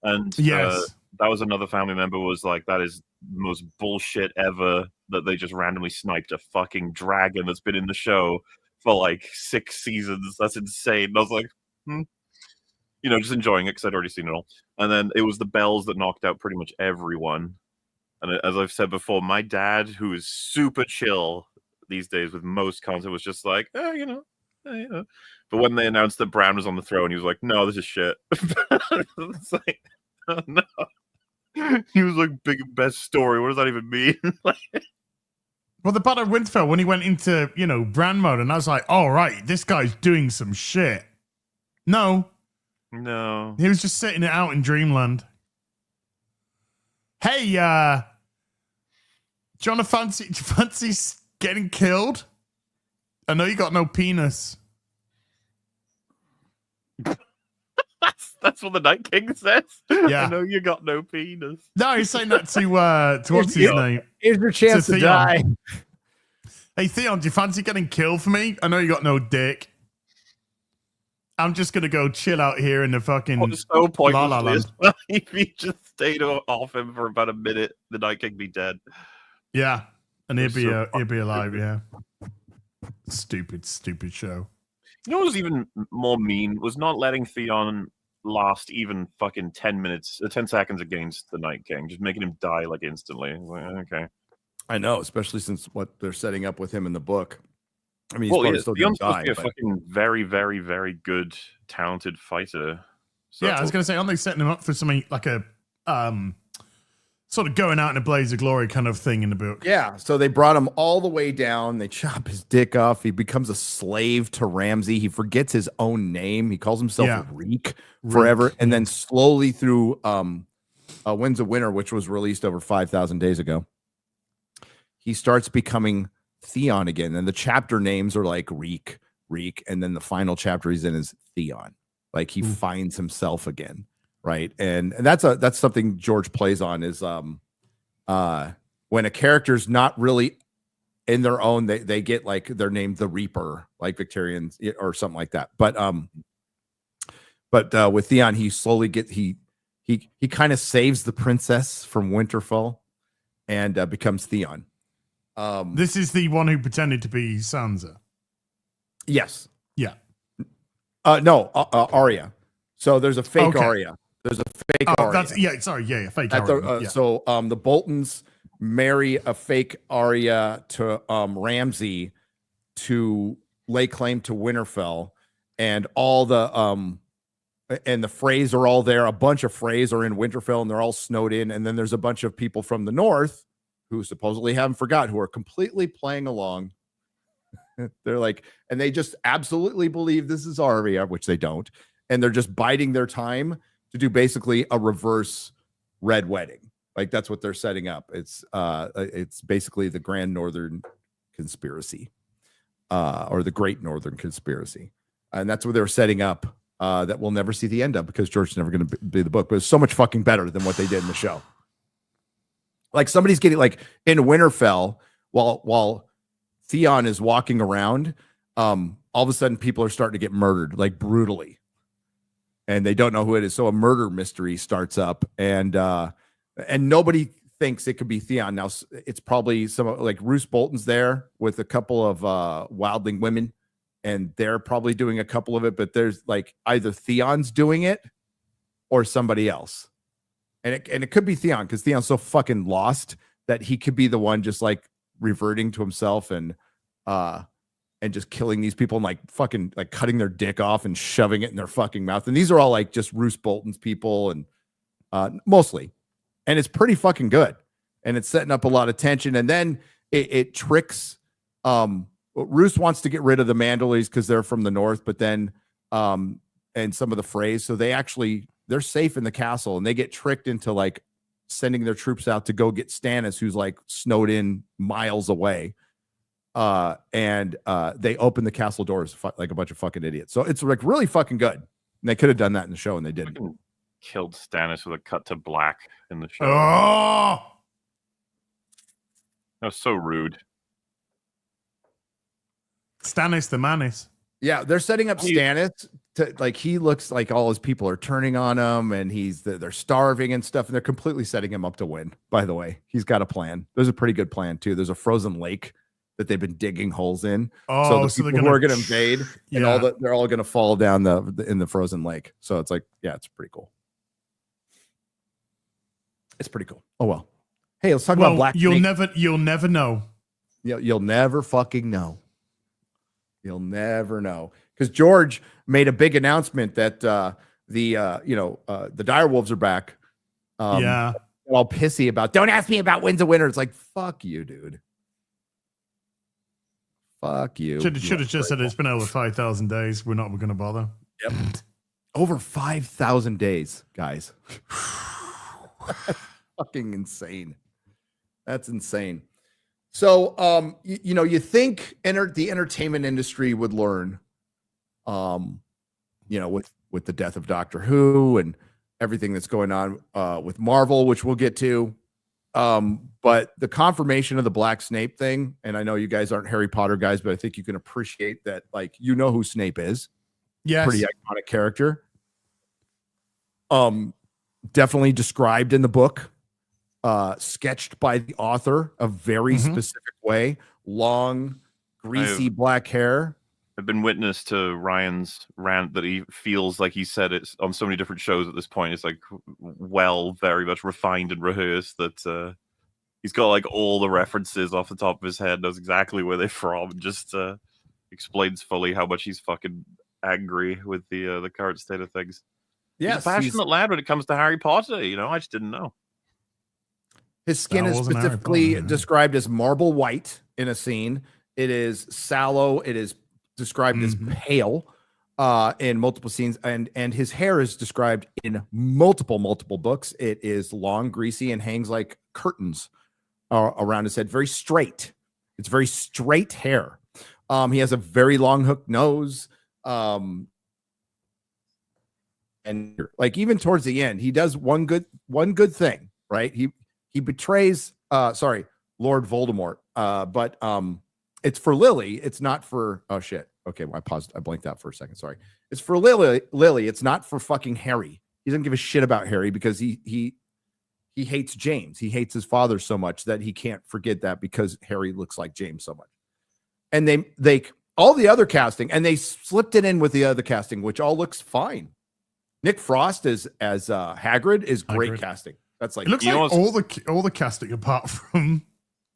And yes, that was another family member was like, that is the most bullshit ever that they just randomly sniped a fucking dragon that's been in the show for like 6 seasons. That's insane. And I was like, just enjoying it because I'd already seen it all. And then it was the bells that knocked out pretty much everyone. And as I've said before, my dad, who is super chill these days with most content, was just like, But when they announced that Bran was on the throne, he was like, no, this is shit. It's like, oh no. He was like, big and best story. What does that even mean? well, the Battle of Winterfell, when he went into, Bran mode, and I was like, all right, this guy's doing some shit. No. He was just sitting it out in Dreamland. Hey, John, fancy getting killed? I know you got no penis. That's what the Night King says. Yeah. I know you got no penis. No, he's saying that to what's his name? Here's your chance to die. Hey, Theon, do you fancy getting killed for me? I know you got no dick. I'm just gonna go chill out here in the fucking so La La Land. If he just stayed off him for about a minute, the Night King be dead. Yeah, and he'd be so alive. Yeah. Stupid show. You know what was even more mean was not letting Theon last even fucking 10 seconds against the Night King, just making him die like instantly. Like, okay. I know, especially since what they're setting up with him in the book. I mean, he's well, probably still going Theon's to supposed die. to be a fucking very, very, very good, talented fighter. So yeah, I was going to say, aren't they setting him up for something like a sort of going out in a blaze of glory kind of thing in the book? Yeah, so they brought him all the way down. They chop his dick off. He becomes a slave to Ramsay. He forgets his own name. He calls himself Reek forever. And then slowly through Winds of Winter, which was released over 5,000 days ago, he starts becoming Theon again. And the chapter names are like Reek. And then the final chapter he's in is Theon. Like he finds himself again. Right. And that's something George plays on is when a character's not really in their own, they get like they're named the Reaper, like Victorians or something like that. But with Theon, he slowly he kind of saves the princess from Winterfell and becomes Theon. This is the one who pretended to be Sansa. Yes. Yeah. No, Arya. So there's a fake Arya. There's a fake Arya. Fake Arya. So the Boltons marry a fake Arya to Ramsay to lay claim to Winterfell, and all the and the Freys are all there. A bunch of Freys are in Winterfell, and they're all snowed in. And then there's a bunch of people from the north who supposedly haven't forgot, who are completely playing along. They're like, and they just absolutely believe this is Arya, which they don't, and they're just biding their time to do basically a reverse Red Wedding. Like that's what they're setting up. It's basically the Grand Northern Conspiracy, or the Great Northern Conspiracy, and that's what they're setting up. That we'll never see the end of because George's never going to be the book. But it's so much fucking better than what they did in the show. Like somebody's getting like in Winterfell while Theon is walking around. All of a sudden, people are starting to get murdered like brutally. And they don't know who it is. So a murder mystery starts up, and nobody thinks it could be Theon. Now it's probably some like Roose Bolton's there with a couple of wildling women, and they're probably doing a couple of it, but there's like either Theon's doing it or somebody else. And it could be Theon because Theon's so fucking lost that he could be the one just like reverting to himself and just killing these people and like fucking like cutting their dick off and shoving it in their fucking mouth. And these are all like just Roose Bolton's people and mostly. And it's pretty fucking good. And it's setting up a lot of tension. And then it tricks Roose wants to get rid of the Mandalese because they're from the north, but then and some of the Freys, so they're safe in the castle, and they get tricked into like sending their troops out to go get Stannis, who's like snowed in miles away. And they open the castle doors like a bunch of fucking idiots. So it's like really fucking good. And they could have done that in the show, and they didn't. Killed Stannis with a cut to black in the show. Oh, that was so rude. Stannis the Manis. Yeah, they're setting up Stannis to like he looks like all his people are turning on him, and they're starving and stuff, and they're completely setting him up to win. By the way, he's got a plan. There's a pretty good plan too. There's a frozen lake that they've been digging holes in. Oh, so the people who are going to invade, and they're all going to fall down in the frozen lake. So it's like, yeah, it's pretty cool. It's pretty cool. Oh well. Hey, let's talk about Black. You'll never know. You'll never fucking know. You'll never know, because George made a big announcement that the direwolves are back. All pissy about. Don't ask me about wins and winners. It's like, fuck you, dude. Fuck you. Should have just said it's been over 5,000 days. We're going to bother. Yep. Over 5,000 days, guys. That's fucking insane. That's insane. So, you think the entertainment industry would learn, with the death of Doctor Who and everything that's going on with Marvel, which we'll get to. But the confirmation of the Black Snape thing, and I know you guys aren't Harry Potter guys, but I think you can appreciate that, like, who Snape is. Yes. Pretty iconic character. Definitely described in the book. Sketched by the author a very specific way. Long, greasy black hair. I've been witness to Ryan's rant that he feels like he said it on so many different shows at this point. It's like, very much refined and rehearsed that he's got like all the references off the top of his head, knows exactly where they're from, and just explains fully how much he's fucking angry with the current state of things. Yeah, he's a passionate lad when it comes to Harry Potter. I just didn't know. His skin is specifically described as marble white in a scene. It is sallow. It is described as pale in multiple scenes. And his hair is described in multiple books. It is long, greasy, and hangs like curtains around his head. Very straight. It's very straight hair. He has a very long hook nose. And like even towards the end, he does one good thing, right? He betrays Lord Voldemort, but it's for Lily. It's not for shit. Okay, well, I paused. I blanked out for a second. Sorry. It's for Lily. It's not for fucking Harry. He doesn't give a shit about Harry because he hates James. He hates his father so much that he can't forget that because Harry looks like James so much. And they all the other casting, and they slipped it in with the other casting, which all looks fine. Nick Frost as Hagrid is great casting. That's like, it looks like all the casting apart from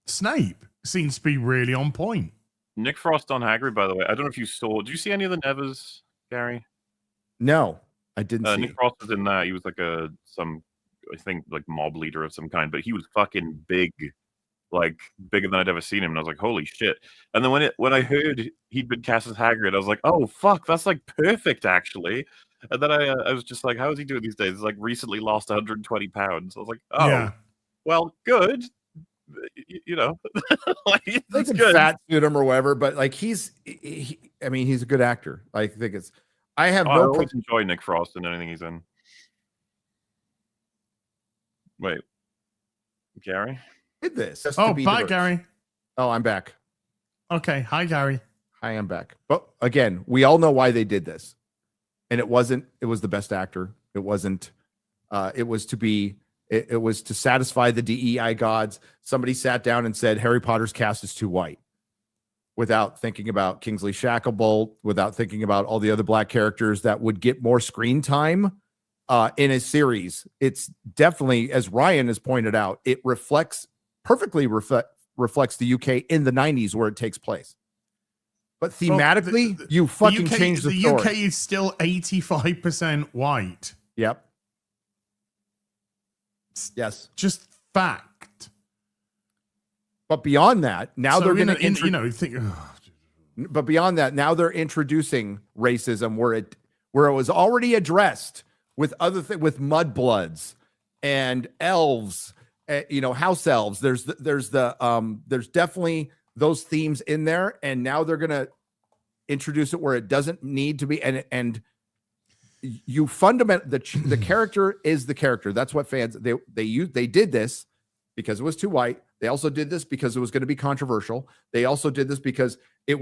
Snape seems to be really on point. Nick Frost on Hagrid, by the way. I don't know if you saw. Did you see any of the Nevers, Gary? No, I didn't see. Nick Frost was in that. He was like I think like mob leader of some kind, but he was fucking big, like bigger than I'd ever seen him. And I was like, holy shit. And then when I heard he'd been cast as Hagrid, I was like, oh fuck, that's like perfect actually. And then I was just like, how is he doing these days? He's like recently lost 120 pounds. I was like, oh, yeah. Well, good. Like that's good. Fat suit him or whatever, but like he's a good actor. I think I always enjoy Nick Frost in anything he's in. Wait, Gary? Did this? Oh, bye, Gary. Oh, I'm back. Okay, hi, Gary. Hi, I'm back. But again, we all know why they did this. And it was the best actor. It wasn't, it was to satisfy the DEI gods. Somebody sat down and said, Harry Potter's cast is too white, without thinking about Kingsley Shacklebolt, without thinking about all the other black characters that would get more screen time in a series. It's definitely, as Ryan has pointed out, it perfectly reflects the UK in the 90s where it takes place. But thematically, you fucking changed the story. The UK is still 85% white. Yep. Yes. Just fact. But beyond that, now they're going to But beyond that, now they're introducing racism where it was already addressed with with mudbloods and elves, house elves. There's definitely those themes in there, and now they're gonna introduce it where it doesn't need to be. And you the character is the character. That's what fans they did this because it was too white. They also did this because it was going to be controversial. They also did this because they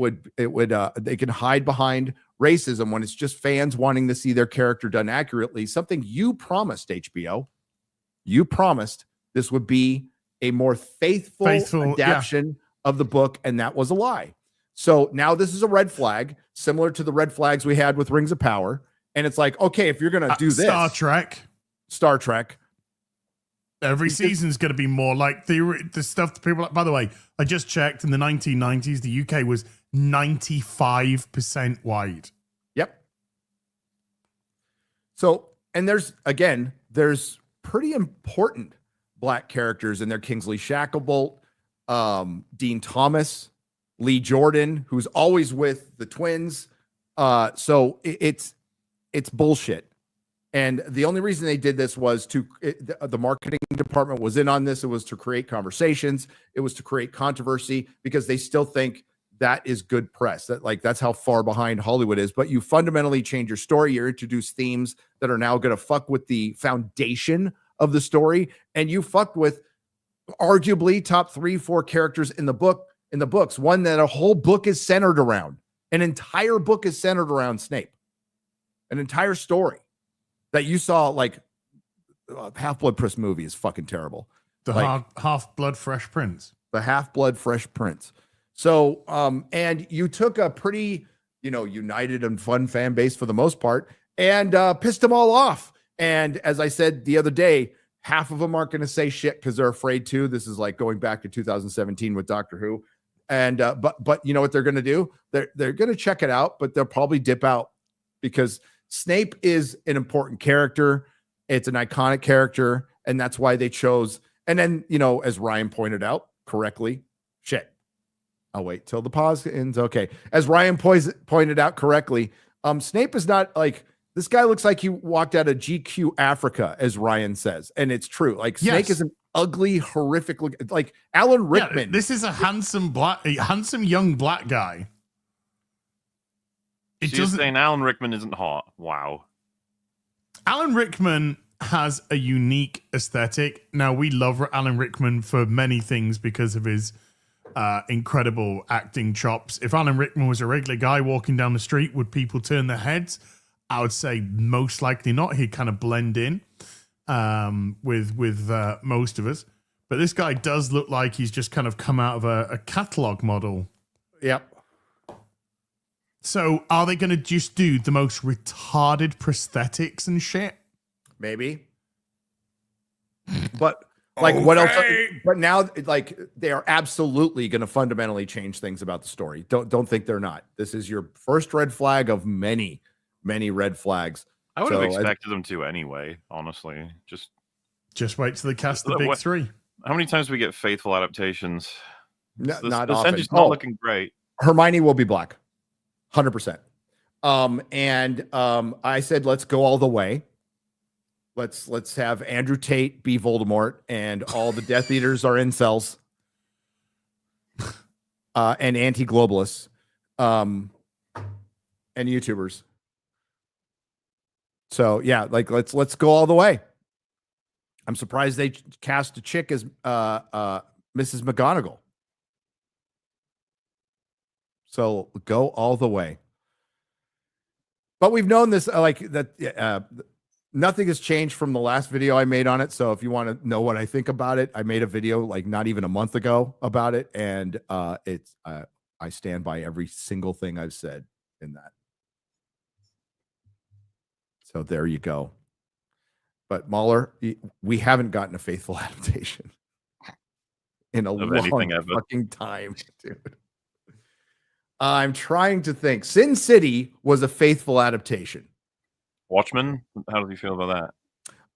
can hide behind racism when it's just fans wanting to see their character done accurately. Something you promised, HBO. You promised this would be a more faithful adaptation of the book, and that was a lie. So now this is a red flag, similar to the red flags we had with Rings of Power. And it's like, okay, if you're going to do this, Star Trek. Every season's going to be more like the stuff that people like. By the way, I just checked in the 1990s, the UK was 95% white. Yep. So, and there's pretty important black characters in there. Kingsley Shacklebolt, Dean Thomas, Lee Jordan, who's always with the twins. So it's bullshit. And the only reason they did this was the marketing department was in on this. It was to create conversations. It was to create controversy because they still think that is good press. That's how far behind Hollywood is. But you fundamentally change your story. You introduce themes that are now going to fuck with the foundation of the story. And you fucked with arguably top 3-4 characters in the books. One that a whole book is centered around. An entire book is centered around Snape. An entire story. That you saw, Half-Blood Prince movie is fucking terrible. The Half-Blood Fresh Prince. The Half-Blood Fresh Prince. So, and you took a pretty, united and fun fan base for the most part and pissed them all off. And as I said the other day, half of them aren't going to say shit because they're afraid to. This is like going back to 2017 with Doctor Who. And, but you know what they're going to do? They're going to check it out, but they'll probably dip out because Snape is an important character. It's an iconic character, and that's why they chose. And then, as Ryan pointed out correctly, I'll wait till the pause ends. Okay. As Ryan pointed out correctly, Snape is not this guy looks like he walked out of GQ Africa, as Ryan says. And it's true. Snake is an ugly, horrific look. Alan Rickman. Yeah, this is a handsome young black guy. She's saying Alan Rickman isn't hot. Wow. Alan Rickman has a unique aesthetic. Now, we love Alan Rickman for many things because of his incredible acting chops. If Alan Rickman was a regular guy walking down the street, would people turn their heads? I would say most likely not. He'd kind of blend in with most of us. But this guy does look like he's just kind of come out of a catalog model. Yep. So are they going to just do the most retarded prosthetics and shit? Maybe. But what else? But now they are absolutely going to fundamentally change things about the story. Don't think they're not. This is your first red flag of many, many red flags. I would have expected them to anyway, honestly. Just wait till they cast the big three. How many times do we get faithful adaptations? Not the often. Is not looking great. Hermione will be black. 100%. I said, let's go all the way. Let's have Andrew Tate be Voldemort and all the Death Eaters are incels and anti-globalists and YouTubers. So yeah, let's go all the way. I'm surprised they cast a chick as Mrs. McGonagall. So go all the way. But we've known this, nothing has changed from the last video I made on it. So if you want to know what I think about it, I made a video not even a month ago about it. And I stand by every single thing I've said in that. So there you go. But Mahler, we haven't gotten a faithful adaptation in a long fucking time, dude. I'm trying to think. Sin City was a faithful adaptation. Watchmen, how do you feel about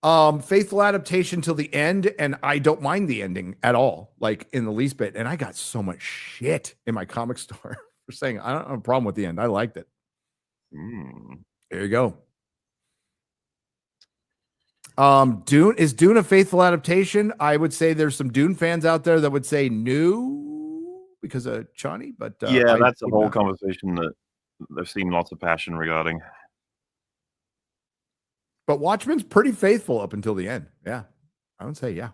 that? Faithful adaptation till the end, and I don't mind the ending at all, in the least bit. And I got so much shit in my comic store for saying I don't have a problem with the end. I liked it. There you go. Dune is Dune a faithful adaptation? I would say there's some Dune fans out there that would say no because of Chani, but yeah, that's a whole conversation that I've seen lots of passion regarding. But Watchmen's pretty faithful up until the end. Yeah, I would say yeah.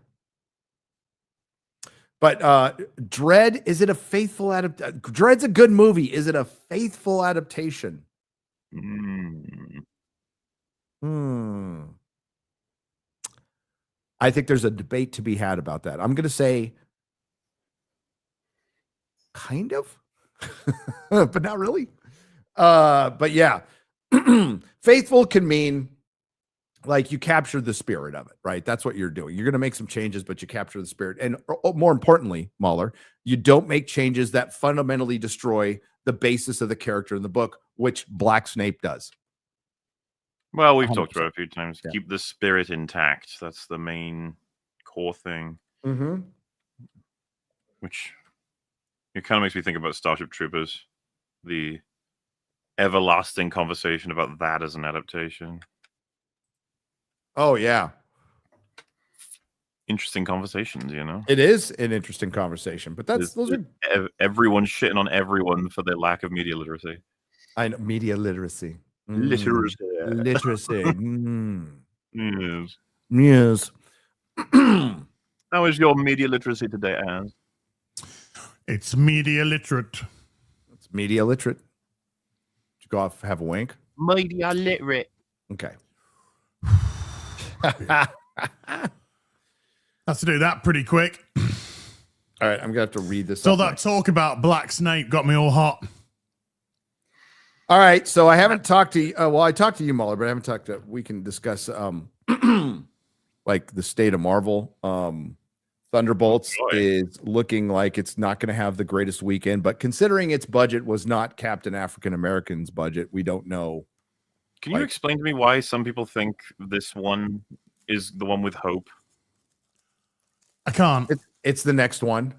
But Dredd, is it a faithful adaptation? Dredd's a good movie. Is it a faithful adaptation? I think there's a debate to be had about that. I'm going to say kind of, but not really. But yeah, faithful can mean like you capture the spirit of it, right? That's what you're doing. You're going to make some changes, but you capture the spirit. And more importantly, Mahler, you don't make changes that fundamentally destroy the basis of the character in the book, which Black Snape does. Well, we've 100%. talked about it a few times. Yeah. Keep the spirit intact. That's the main core thing. Which it kind of makes me think about Starship Troopers, the everlasting conversation about that as an adaptation. Oh, yeah. Interesting conversations, you know? It is an interesting conversation, but those are everyone's shitting on everyone for their lack of media literacy. I know, media literacy. Literacy. Yes. Yes. How is your media literacy today, Anne? It's media literate. It's media literate. Did you go off, have a wink? Media literate. Okay. Has to do that pretty quick. All right, I'm gonna have to read this. So that talk about Black Snake got me all hot. All right, so I haven't talked to you. Well, I talked to you, Mahler, but I haven't talked to. We can discuss like the state of Marvel. Thunderbolts is looking like it's not going to have the greatest weekend, but considering its budget was not Captain African American's budget, we don't know. Can you explain to me why some people think this one is the one with hope? I can't. It's the next one.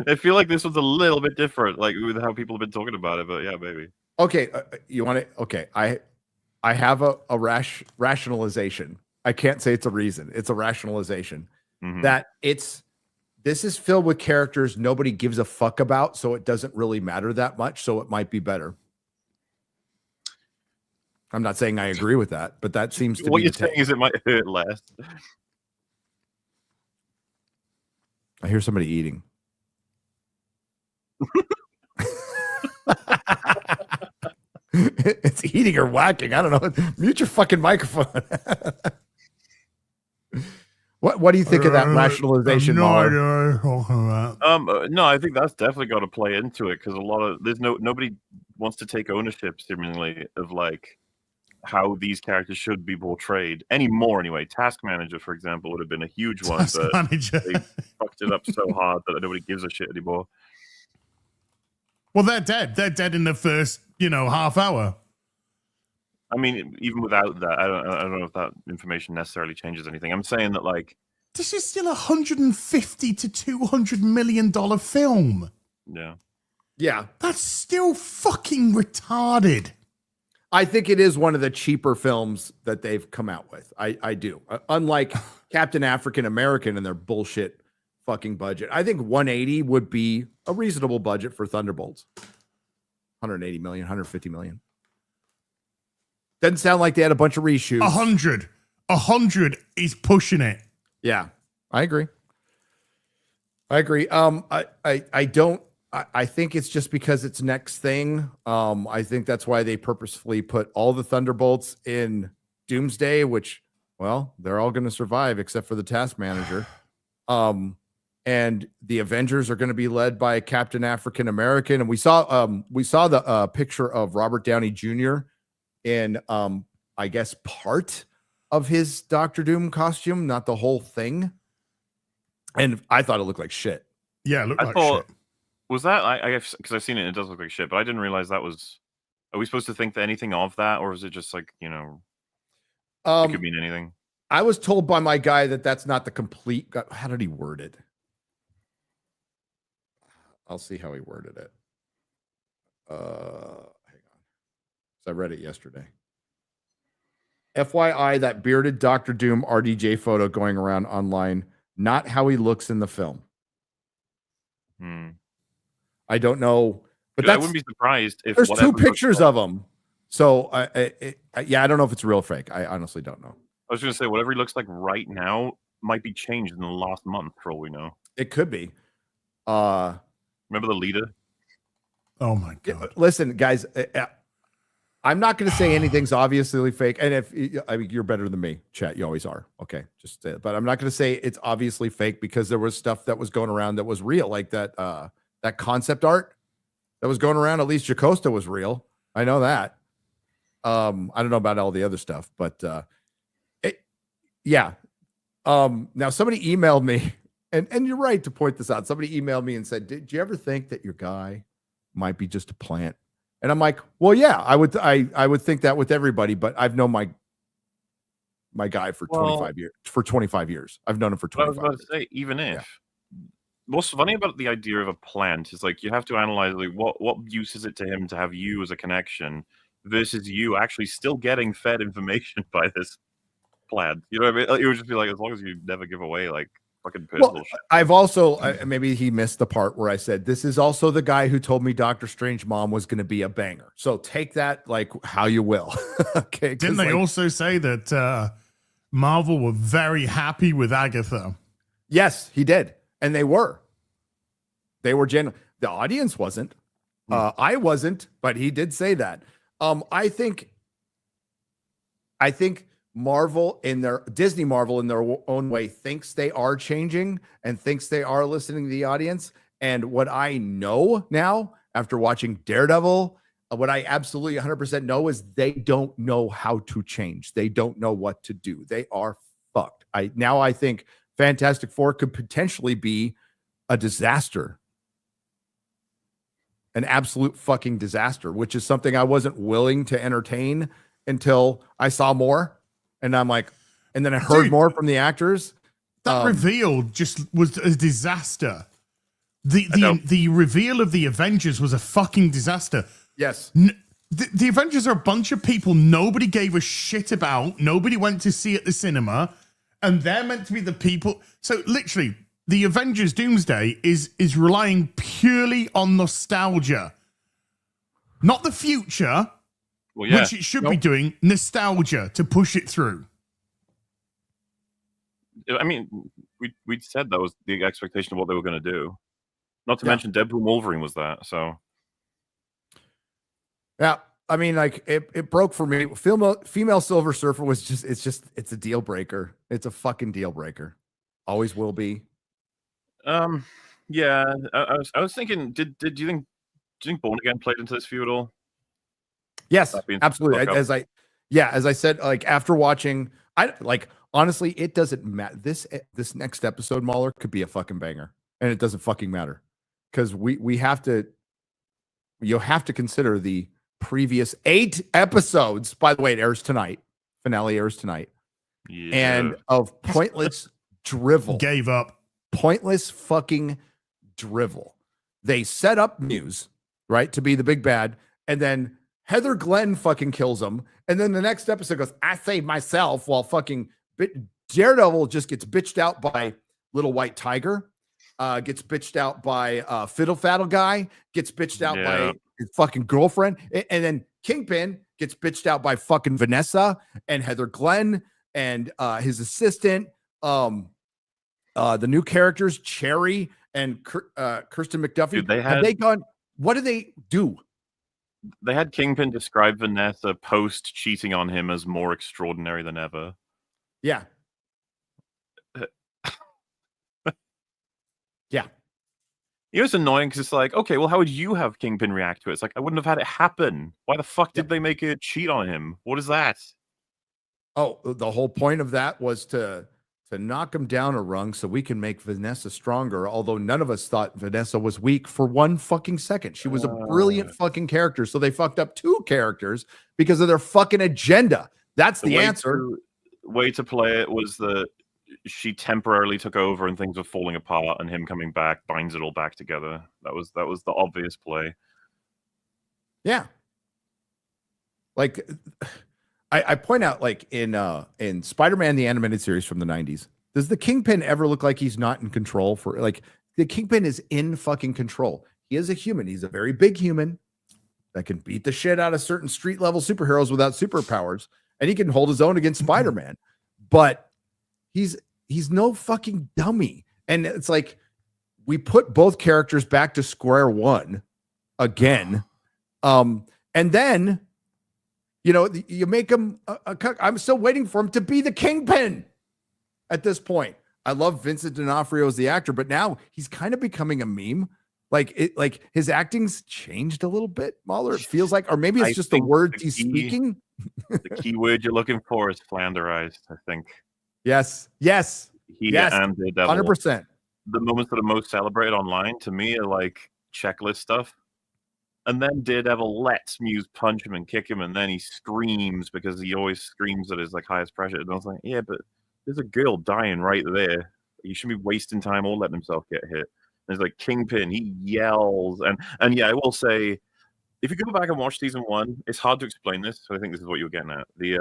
I feel like this was a little bit different, like with how people have been talking about it, but yeah, maybe. Okay, you want it? Okay, I have a rationalization. I can't say it's a reason. It's a rationalization that this is filled with characters nobody gives a fuck about, so it doesn't really matter that much. So it might be better. I'm not saying I agree with that, but that seems to be what you're saying is it might hurt less. I hear somebody eating. It's eating or whacking. I don't know. Mute your fucking microphone. What do you think of that rationalization? No idea what you're talking about. No, I think that's definitely got to play into it because nobody wants to take ownership seemingly of like how these characters should be portrayed anymore. Anyway, Task Manager, for example, would have been a huge one, but they fucked it up so hard that nobody gives a shit anymore. Well, they're dead. They're dead in the first, half hour. I mean, even without that, I don't know if that information necessarily changes anything. I'm saying that, like, this is still $150 to $200 million film. Yeah. That's still fucking retarded. I think it is one of the cheaper films that they've come out with. I do. Unlike Captain African American and their bullshit fucking budget. I think 180 would be a reasonable budget for Thunderbolts. 180 million, 150 million. Doesn't sound like they had a bunch of reshoots. 100. 100 is pushing it. Yeah, I agree. I think it's just because it's next thing. I think that's why they purposefully put all the Thunderbolts in Doomsday, which, well, they're all going to survive except for the Task Manager. And the Avengers are going to be led by Captain African American. And we saw the picture of Robert Downey Jr. in, I guess, part of his Doctor Doom costume, not the whole thing. And I thought it looked like shit. Yeah, it looked like shit. Was that, I guess, because I've seen it, it does look like shit, but I didn't realize that was, are we supposed to think that anything of that, or is it just like, it could mean anything? I was told by my guy that that's not the complete, how did he word it? I'll see how he worded it. Hang on. So I read it yesterday. FYI, that bearded Doctor Doom RDJ photo going around online, not how he looks in the film. I don't know, but I wouldn't be surprised if there's 2 pictures of him. So yeah, I don't know if it's real or fake. I honestly don't know. I was going to say, whatever he looks like right now might be changed in the last month, for all we know. It could be. Remember the leader? Oh my god! Listen, guys, I'm not going to say anything's obviously fake. And if I mean, you're better than me, chat, you always are. Okay, just but I'm not going to say it's obviously fake because there was stuff that was going around that was real, like that that concept art that was going around. At least Jocasta was real. I know that. I don't know about all the other stuff, but yeah. Now somebody emailed me, and you're right to point this out. Somebody emailed me and said, "Did you ever think that your guy might be just a plant?" And I'm like, "Well, yeah, I would think that with everybody, but I've known my guy for 25 years. For 25 years, I've known him for 25 years." I was about to say, even if what's funny about the idea of a plant is like you have to analyze like what use is it to him to have you as a connection versus you actually still getting fed information by this plant. You know what I mean? Like, it would just be like, as long as you never give away like fucking personal shit. I've also maybe he missed the part where I said this is also the guy who told me Doctor Strange mom was going to be a banger. So take that like how you will. Okay. Didn't they also say that Marvel were very happy with Agatha? Yes, he did, and they were. They were genuine. The audience wasn't. I wasn't, but he did say that. I think Marvel Disney Marvel in their own way thinks they are changing and thinks they are listening to the audience. And what I know now after watching Daredevil, what I absolutely 100% know is they don't know how to change. They don't know what to do. They are fucked. I think Fantastic Four could potentially be a disaster. An absolute fucking disaster, which is something I wasn't willing to entertain until I saw more. And I'm like, and then I heard more from the actors. That reveal just was a disaster. The reveal of the Avengers was a fucking disaster. Yes. The Avengers are a bunch of people nobody gave a shit about. Nobody went to see at the cinema. And they're meant to be the people. So literally, the Avengers Doomsday is relying purely on nostalgia. Not the future, which it should be doing, nostalgia to push it through. I mean, we said that was the expectation of what they were going to do. Not to mention Deadpool and Wolverine was that, so. Yeah, I mean, like, it broke for me. Female Silver Surfer was it's a deal breaker. It's a fucking deal breaker. Always will be. Yeah, I was thinking, do you think Born Again played into this few at all? Yes, absolutely. As I said, like after watching, honestly, it doesn't matter. This next episode, Mahler, could be a fucking banger, and it doesn't fucking matter because you have to consider the previous 8 episodes. By the way, it airs tonight. Finale airs tonight, and of pointless drivel. Gave up. Pointless fucking drivel. They set up Muse, right, to be the big bad, and then Heather Glenn fucking kills him, and then the next episode goes, "I saved myself," while fucking Daredevil just gets bitched out by Little White Tiger, gets bitched out by Fiddle Faddle guy, gets bitched out by his fucking girlfriend, and then Kingpin gets bitched out by fucking Vanessa and Heather Glenn and his assistant. The new characters, Cherry and Kirsten McDuffie. Dude, have they gone? What do they do? They had Kingpin describe Vanessa post cheating on him as more extraordinary than ever. Yeah. Yeah. It was annoying because it's like, okay, well, how would you have Kingpin react to it? It's like, I wouldn't have had it happen. Why the fuck did they make her cheat on him? What is that? Oh, the whole point of that was to knock him down a rung so we can make Vanessa stronger, although none of us thought Vanessa was weak for one fucking second. She was a brilliant fucking character, so they fucked up 2 characters because of their fucking agenda. That's the answer. Way to play it was that she temporarily took over and things were falling apart, and him coming back binds it all back together. That was the obvious play. Yeah. Like I point out, like in Spider-Man the animated series from the 90s, does the Kingpin ever look like he's not in control? For like, the Kingpin is in fucking control. He is a human. He's a very big human that can beat the shit out of certain street level superheroes without superpowers, and he can hold his own against Spider-Man. But he's no fucking dummy. And it's like, we put both characters back to square one again. And then, you know, you make him I'm still waiting for him to be the Kingpin at this point. I love Vincent D'Onofrio as the actor, but now he's kind of becoming a meme. Like his acting's changed a little bit, Mahler. It feels like, or maybe it's just the words he's speaking. The key word you're looking for is flanderized, I think. Yes. He and Daredevil. 100%. The moments that are most celebrated online to me are like checklist stuff. And then Daredevil lets Muse punch him and kick him, and then he screams because he always screams at his like highest pressure. And I was like, yeah, but there's a girl dying right there. He shouldn't be wasting time or letting himself get hit. And it's like Kingpin, he yells, and yeah, I will say, if you go back and watch season 1, it's hard to explain this. So I think this is what you were getting at. The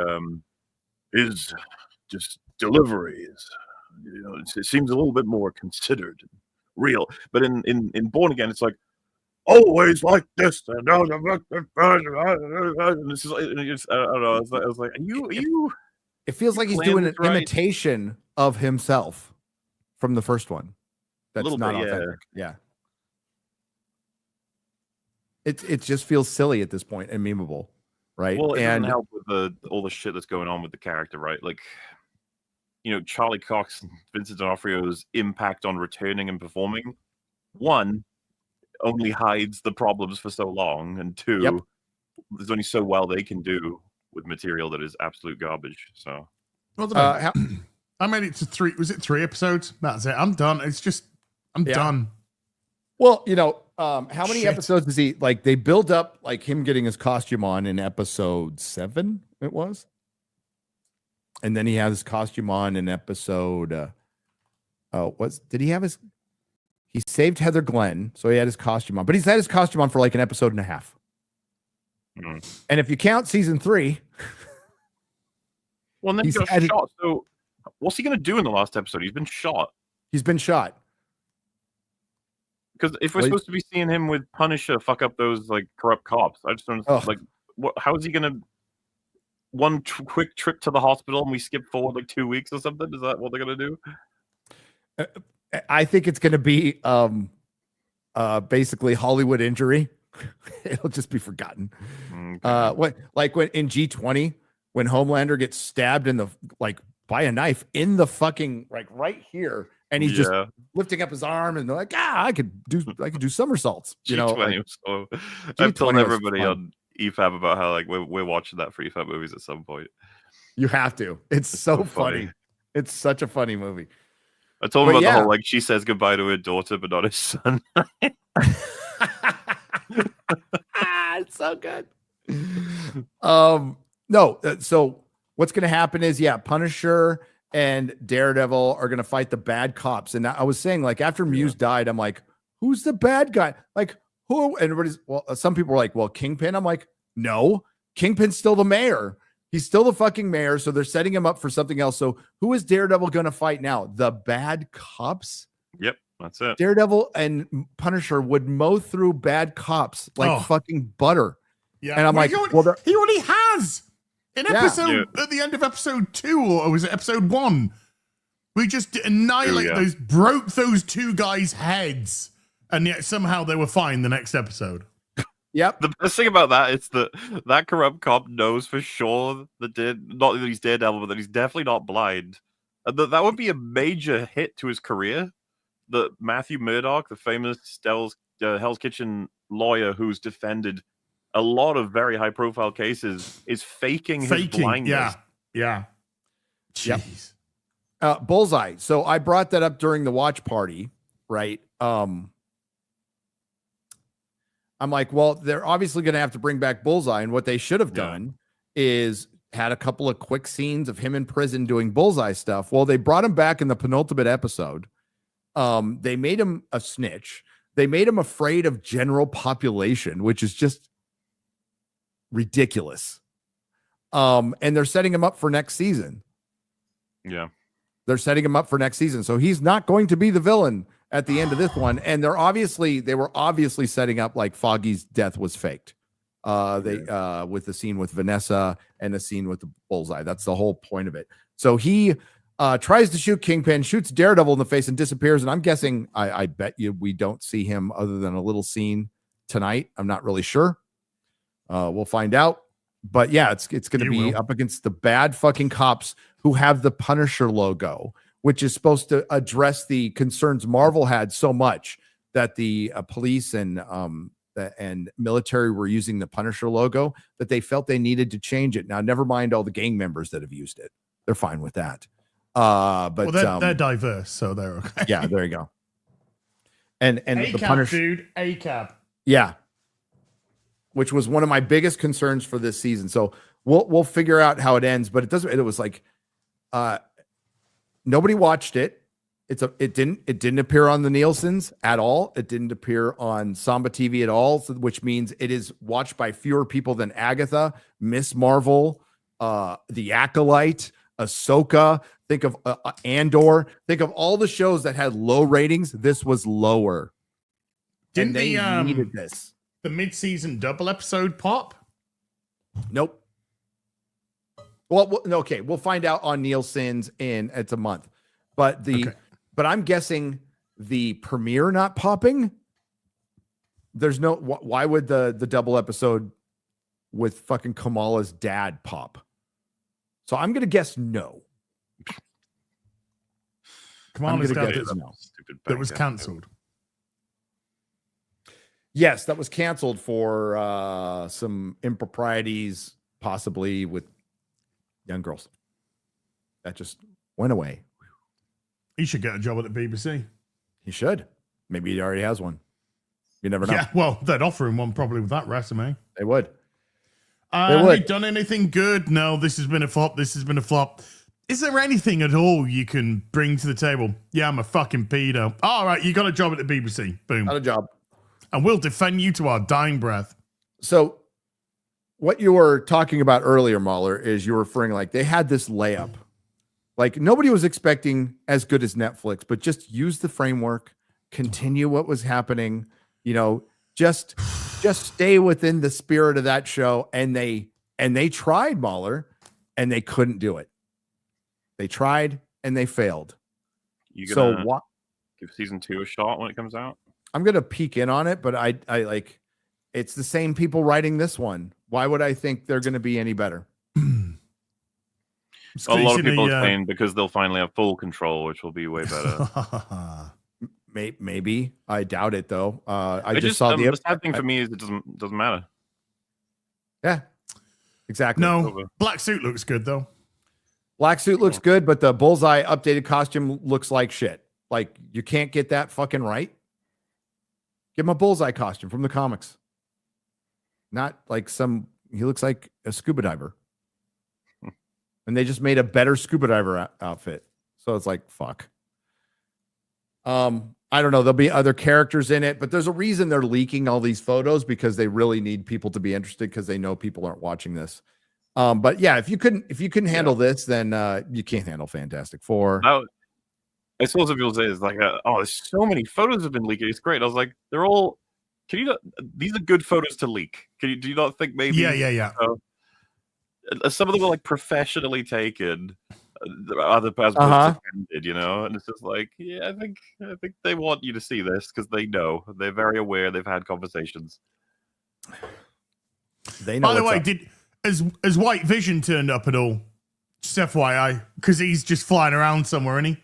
his just deliveries, you know, it seems a little bit more considered, and real. But in Born Again, it's like, always like this. And this is, I don't know. I was like, are you? It feels like he's doing an imitation of himself from the first one. That's not authentic. Yeah. It just feels silly at this point and memeable, right? Well, it doesn't help with all the shit that's going on with the character, right? Like, you know, Charlie Cox and Vincent D'Onofrio's impact on returning and performing, 1, only hides the problems for so long, and 2, there's only so well they can do with material that is absolute garbage. So, I made it to 3. Was it 3 episodes? That's it. I'm done. It's just, I'm done. Well, you know, how many episodes is he, like, they build up like him getting his costume on in episode 7, it was. And then he had his costume on in episode he saved Heather Glenn, so he had his costume on, but he's had his costume on for like an episode and a half. And if you count season 3, well, and then he got shot. So what's he going to do in the last episode? He's been shot. Because if we're supposed to be seeing him with Punisher fuck up those like corrupt cops, I just don't like. How is he going to? One quick trip to the hospital and we skip forward like 2 weeks or something? Is that what they're going to do? I think it's going to be basically Hollywood injury. It'll just be forgotten. When in G20, when Homelander gets stabbed in the by a knife in the fucking right here, and he's just lifting up his arm and they're like, I could do somersaults. You know, I've told everybody on EFAB about how like we're watching that for EFAB movies at some point. You have to. It's so funny. It's such a funny movie. I told him about the whole like she says goodbye to her daughter but not his son. It's so good. No, so what's going to happen is Punisher and Daredevil are going to fight the bad cops. And I was saying, like, after Muse died, I'm like, who's the bad guy? Like, who? And everybody's, well, some people are like, well, Kingpin. I'm like, no, Kingpin's still the mayor. He's still the fucking mayor. So they're setting him up for something else. So who is Daredevil going to fight now? The bad cops? Yep, that's it. Daredevil and Punisher would mow through bad cops like fucking butter. Yeah. And I'm like, well, he already has. In episode, at the end of episode 2, or was it episode 1? We just broke those 2 guys' heads. And yet somehow they were fine the next episode. Yep. The best thing about that is that corrupt cop knows for sure not that he's Daredevil, but that he's definitely not blind. And that would be a major hit to his career. The Matthew Murdock, the famous Hell's Kitchen lawyer who's defended a lot of very high-profile cases, is faking his blindness. Yeah. Jeez. Yep. Bullseye. So I brought that up during the watch party, right? I'm like, well, they're obviously going to have to bring back Bullseye, and what they should have done is had a couple of quick scenes of him in prison doing bullseye stuff. Well, they brought him back in the penultimate episode. They made him a snitch. They made him afraid of general population, which is just ridiculous. And they're setting him up for next season. Yeah. They're setting him up for next season. So he's not going to be the villain at the end of this one. And they were obviously setting up like Foggy's death was faked. With the scene with Vanessa and the scene with the bullseye. That's the whole point of it. So he tries to shoot Kingpin, shoots Daredevil in the face and disappears. And I'm guessing, I bet you we don't see him other than a little scene tonight. I'm not really sure. We'll find out. But yeah, it's going to be up against the bad fucking cops who have the Punisher logo, which is supposed to address the concerns Marvel had so much that the police and military were using the Punisher logo that they felt they needed to change it. Now, never mind all the gang members that have used it. They're fine with that. But they're diverse, so they're okay. Yeah, there you go. And the Punisher, dude, ACAB. Yeah. Which was one of my biggest concerns for this season. So we'll figure out how it ends, but it was like nobody watched it. It didn't appear on the Nielsen's at all. It didn't appear on Samba TV at all, which means it is watched by fewer people than Agatha, Miss Marvel, The Acolyte, Ahsoka. Think of Andor. Think of all the shows that had low ratings. This was lower. Didn't they needed this? The mid-season double episode pop? Nope. Well, okay, we'll find out on Nielsen's it's a month, but I'm guessing the premiere not popping. There's no why would the double episode with fucking Kamala's dad pop? So I'm gonna guess no. Kamala's dad no. That was cancelled. Yes, that was canceled for some improprieties, possibly with young girls. That just went away. He should get a job at the BBC. He should. Maybe he already has one. You never know. Yeah, well, they'd offer him one probably with that resume. They would. Have they done anything good? No, this has been a flop. This has been a flop. Is there anything at all you can bring to the table? Yeah, I'm a fucking pedo. All right, you got a job at the BBC. Boom. Got a job. And we'll defend you to our dying breath. So what you were talking about earlier, Mahler, is you're referring like they had this layup. Like nobody was expecting as good as Netflix, but just use the framework, continue what was happening, just stay within the spirit of that show. And they tried, Mahler, and they couldn't do it. They tried and they failed. You gonna give season 2 a shot when it comes out? I'm going to peek in on it, but I like it's the same people writing this one. Why would I think they're going to be any better? A lot of people are saying because they'll finally have full control, which will be way better. Maybe. I doubt it though. I just saw the sad thing for me is it doesn't matter. Yeah, exactly. No, Black Suit looks good though. Black Suit looks good, but the Bullseye updated costume looks like shit. Like you can't get that fucking right. Give him a Bullseye costume from the comics. Not like he looks like a scuba diver. And they just made a better scuba diver outfit. So it's like, fuck. I don't know. There'll be other characters in it, but there's a reason they're leaking all these photos because they really need people to be interested because they know people aren't watching this. But yeah, if you couldn't handle this, then you can't handle Fantastic Four. I saw some people say it's like, there's so many photos have been leaked. It's great. I was like, they're all. These are good photos to leak. Do you not think maybe? Yeah. Some of them are like professionally taken. Other parts defended, and it's just like, yeah, I think they want you to see this because they know they're very aware. They've had conversations. They know. By the way, has White Vision turned up at all? Just FYI, because he's just flying around somewhere, isn't he?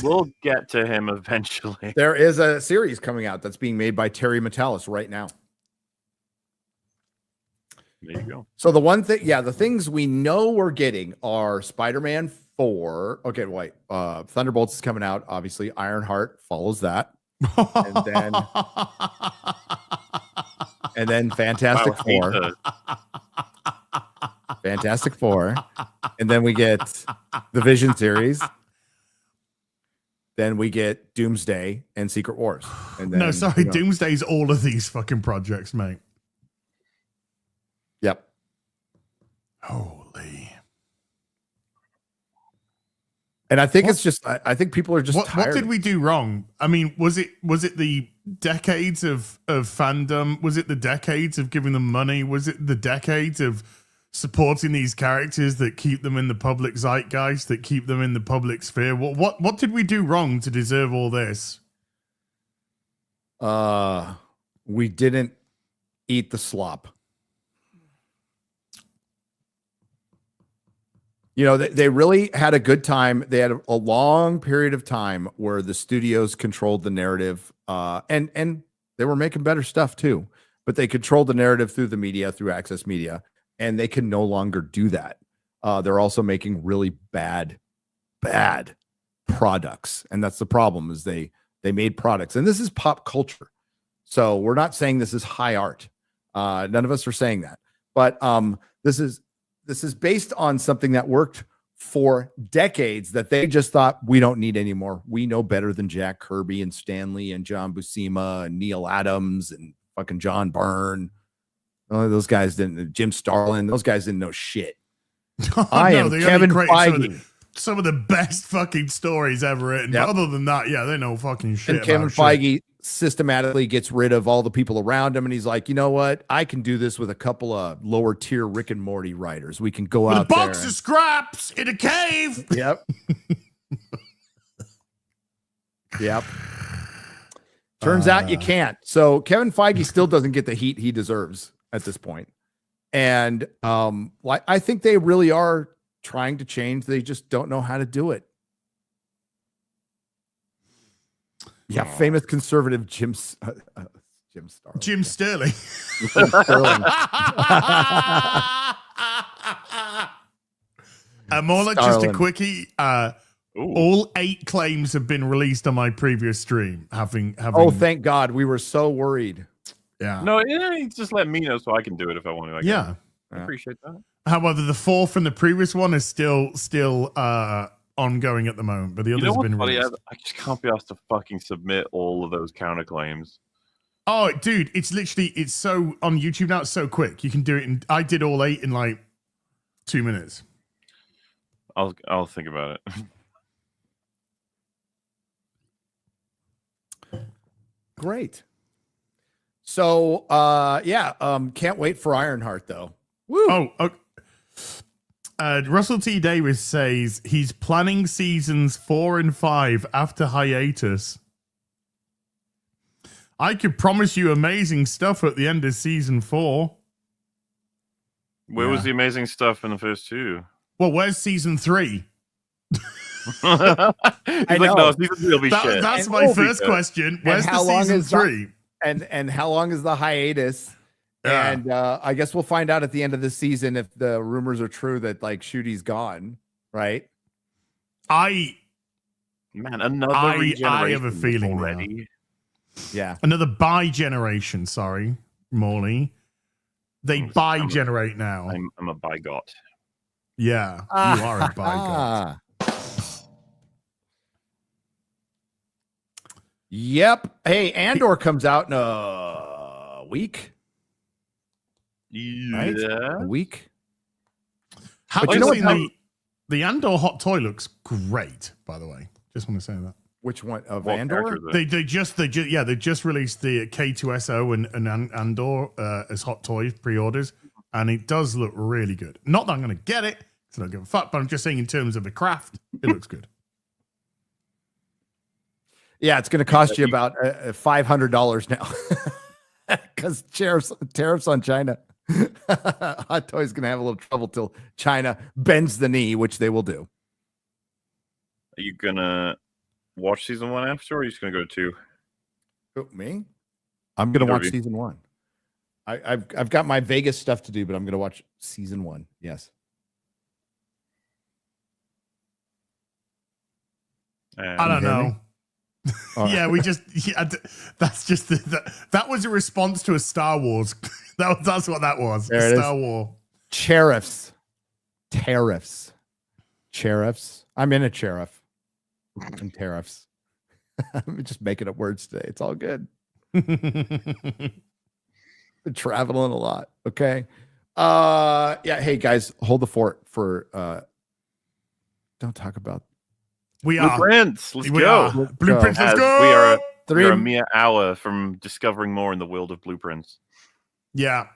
We'll get to him eventually. There is a series coming out that's being made by Terry Matalas right now. There you go. So the things we know we're getting are Spider-Man 4. Okay, wait. Thunderbolts is coming out. Obviously, Ironheart follows that. And then Fantastic Four. Fantastic Four, and then we get the Vision series. Then we get Doomsday and Secret Wars. And then, No, sorry, Doomsday's all of these fucking projects, mate. Yep. Holy. And I think it's just I think people are just tired. What did we do wrong? I mean, was it the decades of fandom? Was it the decades of giving them money? Was it the decades of supporting these characters that keep them in the public zeitgeist, that keep them in the public sphere? What did we do wrong to deserve all this? We didn't eat the slop. You know, they really had a good time. They had a long period of time where the studios controlled the narrative, and they were making better stuff too. But they controlled the narrative through the media, through Access Media, and they can no longer do that. They're also making really bad products, and that's the problem. Is they made products, and this is pop culture. So we're not saying this is high art. None of us are saying that, but this is based on something that worked for decades that they just thought we don't need anymore. We know better than Jack Kirby and Stan Lee and John Buscema and Neil Adams and fucking John Byrne. Oh, those guys didn't. Jim Starlin. Those guys didn't know shit. I am Kevin Feige. Some of the best fucking stories ever written. Yep. But other than that, yeah, they know fucking shit. And Kevin about Feige systematically gets rid of all the people around him, and he's like, you know what? I can do this with a couple of lower tier Rick and Morty writers. We can go with out a box there of scraps in a cave. Yep. Yep. Turns out you can't. So Kevin Feige still doesn't get the heat he deserves at this point. And I think they really are trying to change. They just don't know how to do it. Yeah, famous conservative Jim Starlin. Jim Sterling. Jim Sterling. More like just a Starlin. quickie. All 8 claims have been released on my previous stream. Having Oh, thank God. We were so worried. yeah. No, yeah, just let me know so I can do it if I want to. Yeah. I appreciate that. However, the 4 from the previous one is still ongoing at the moment, but the others have been funny? released. I just can't be asked to fucking submit all of those counterclaims. Oh, dude, it's so on YouTube now. It's so quick. You can do it. I did all 8 in like 2 minutes. I'll think about it. Great. So, can't wait for Ironheart though. Woo. Oh, okay. Russell T. Davis says he's planning seasons 4 and 5 after hiatus. I could promise you amazing stuff at the end of season 4. Where was the amazing stuff in the first 2? Well, where's season 3? He's like, no, season 3 will be shit. That's my first question. Where's the season 3? And how long is the hiatus? Yeah. And I guess we'll find out at the end of the season if the rumors are true that like Shooty's gone, right? Another I have a feeling already. Yeah. Another bi-generation, sorry, Morley. They bi-generate now. I'm a bigot. Yeah, you are a bigot. Yep. Hey, Andor comes out in a week. Yeah. Right? A week. But you know what? The Andor hot toy looks great, by the way. Just want to say that. Which one of What Andor? character is They it? just released the K2SO and Andor as hot toy pre-orders, and it does look really good. Not that I'm going to get it, because I don't give a fuck, but I'm just saying in terms of the craft, it looks good. Yeah, it's going to cost you about $500 now because tariffs on China. Hot Toy's going to have a little trouble till China bends the knee, which they will do. Are you gonna watch season 1 after, or are you just gonna go to 2? Who, me? I'm going to watch Derby. season 1. I've got my Vegas stuff to do, but I'm going to watch season 1. Yes. I don't know. Yeah, that's just that was a response to a Star Wars. That's what that was. There it Star is. Wars. Sheriffs. tariffs. Sheriffs. I'm in a sheriff. And tariffs. I'm just making up words today. It's all good. Been traveling a lot. Okay. Yeah. Hey guys, hold the fort for don't talk about Blueprints. Let's We go. are. Blueprints, let's As go. we are Three- a mere hour from discovering more in the world of blueprints. Yeah.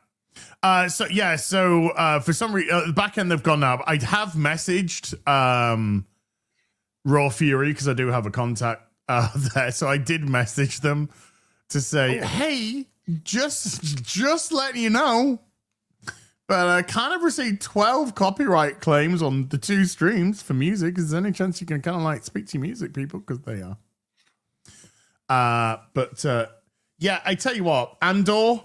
So for some reason, the back end they've gone now. I have messaged Raw Fury because I do have a contact there. So I did message them to say, hey, just letting you know. But I kind of received 12 copyright claims on the 2 streams for music. Is there any chance you can kind of like speak to your music people? Because they are. Yeah, I tell you what, Andor,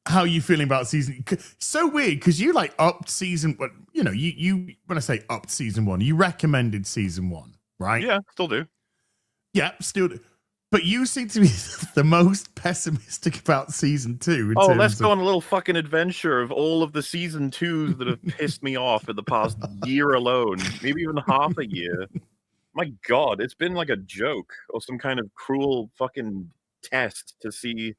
how are you feeling about season? So weird because you like upped season, but you know, you when I say upped season 1, you recommended season 1, right? Yeah, still do. Yeah, still do. But you seem to be the most pessimistic about season 2. Oh, let's go on a little fucking adventure of all of the season 2s that have pissed me off in the past year alone, maybe even half a year. My God, it's been like a joke or some kind of cruel fucking test to see.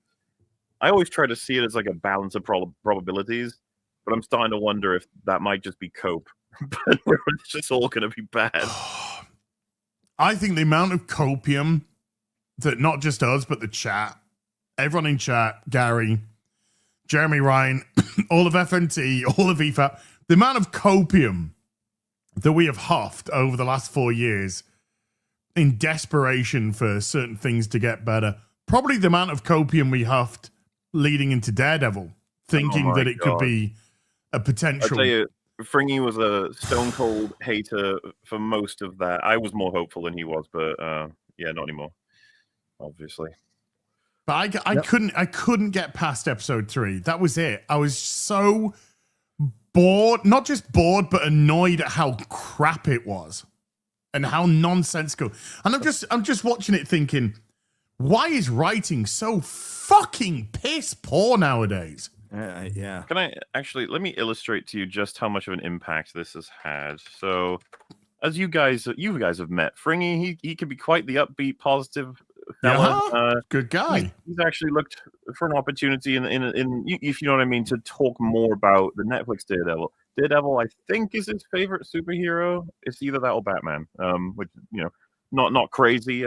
I always try to see it as like a balance of probabilities, but I'm starting to wonder if that might just be cope. But it's just all going to be bad. I think the amount of copium that not just us, but the chat, everyone in chat, Gary, Jeremy Ryan, all of FNT, all of EFAP, the amount of copium that we have huffed over the last 4 years in desperation for certain things to get better. Probably the amount of copium we huffed leading into Daredevil, thinking that it could be a potential. I'll tell you, Fringy was a stone cold hater for most of that. I was more hopeful than he was, but yeah, not anymore. Obviously. But I couldn't get past episode 3. That was it. I was so bored, not just bored, but annoyed at how crap it was and how nonsensical. And I'm just watching it thinking, why is writing so fucking piss poor nowadays? Yeah. Can I actually let me illustrate to you just how much of an impact this has had? So, as you guys have met Fringy, he can be quite the upbeat, positive fella. Yeah, good guy. He's actually looked for an opportunity in if you know what I mean, to talk more about the Netflix Daredevil. Daredevil, I think, is his favorite superhero. It's either that or Batman. Which not crazy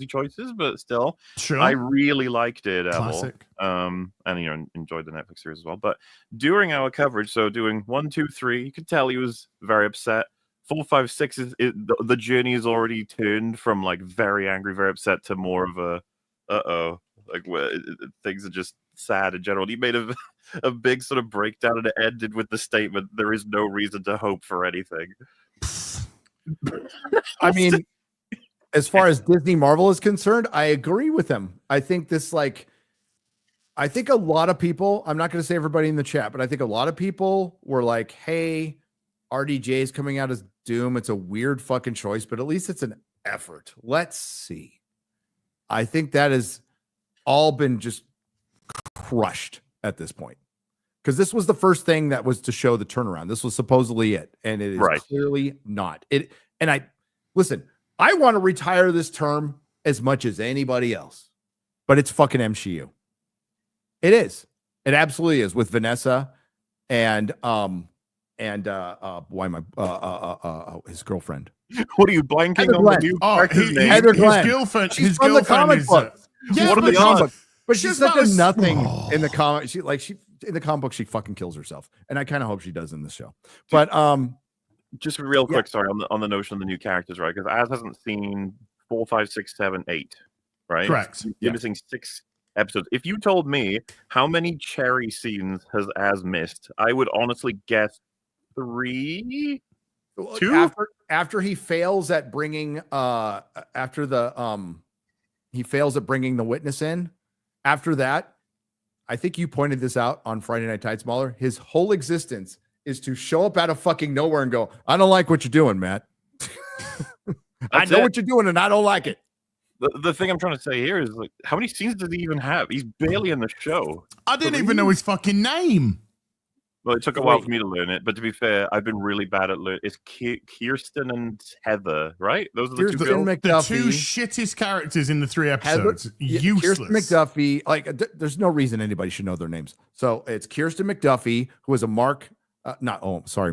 choices, but still, Sure. I really like Daredevil. Classic. And enjoyed the Netflix series as well. But during our coverage, so doing 1, 2, 3, you could tell he was very upset. 4, 5, 6 the journey is already turned from like very angry, very upset to more of a like where things are just sad in general. He made a big sort of breakdown and it ended with the statement, "There is no reason to hope for anything." I mean, as far as Disney Marvel is concerned, I agree with him. I think a lot of people, I'm not going to say everybody in the chat, but I think a lot of people were like, hey, RDJ is coming out as Doom. It's a weird fucking choice, but at least it's an effort. Let's see. I think that has all been just crushed at this point. Because this was the first thing that was to show the turnaround. This was supposedly it. And it is clearly not. Listen, I want to retire this term as much as anybody else, but it's fucking MCU. It is. It absolutely is with Vanessa and why am I his girlfriend? What are you blanking Heather on? Glenn. The new His Glenn. girlfriend. She's His from the girlfriend comic is. book. Yeah, What are but the she's- odds? But she's She's such not a a- nothing Oh. in the comic. She in the comic book, she fucking kills herself, and I kind of hope she does in this show. But Just real quick, sorry, on the notion of the new characters, right? Because Az hasn't seen 4, 5, 6, 7, 8, right? Correct. You're Yeah. missing 6 episodes. If you told me how many cherry scenes has Az missed, I would honestly guess 3. 2? after he fails at bringing he fails at bringing the witness in. After that, I think you pointed this out on Friday Night Tights Mauler. His whole existence is to show up out of fucking nowhere and go, I don't like what you're doing, Matt. I know what you're doing and I don't like it. The thing I'm trying to say here is, like, how many scenes does he even have? He's barely in the show. I didn't even know his fucking name. Well, it took a while for me to learn it, but to be fair, I've been really bad at learning. It's Kirsten and Heather, right? Those are the two girls. The two shittest characters in the 3 episodes. Useless. Kirsten McDuffie. Like, there's no reason anybody should know their names. So it's Kirsten McDuffie, who is a Mark Muller. Sorry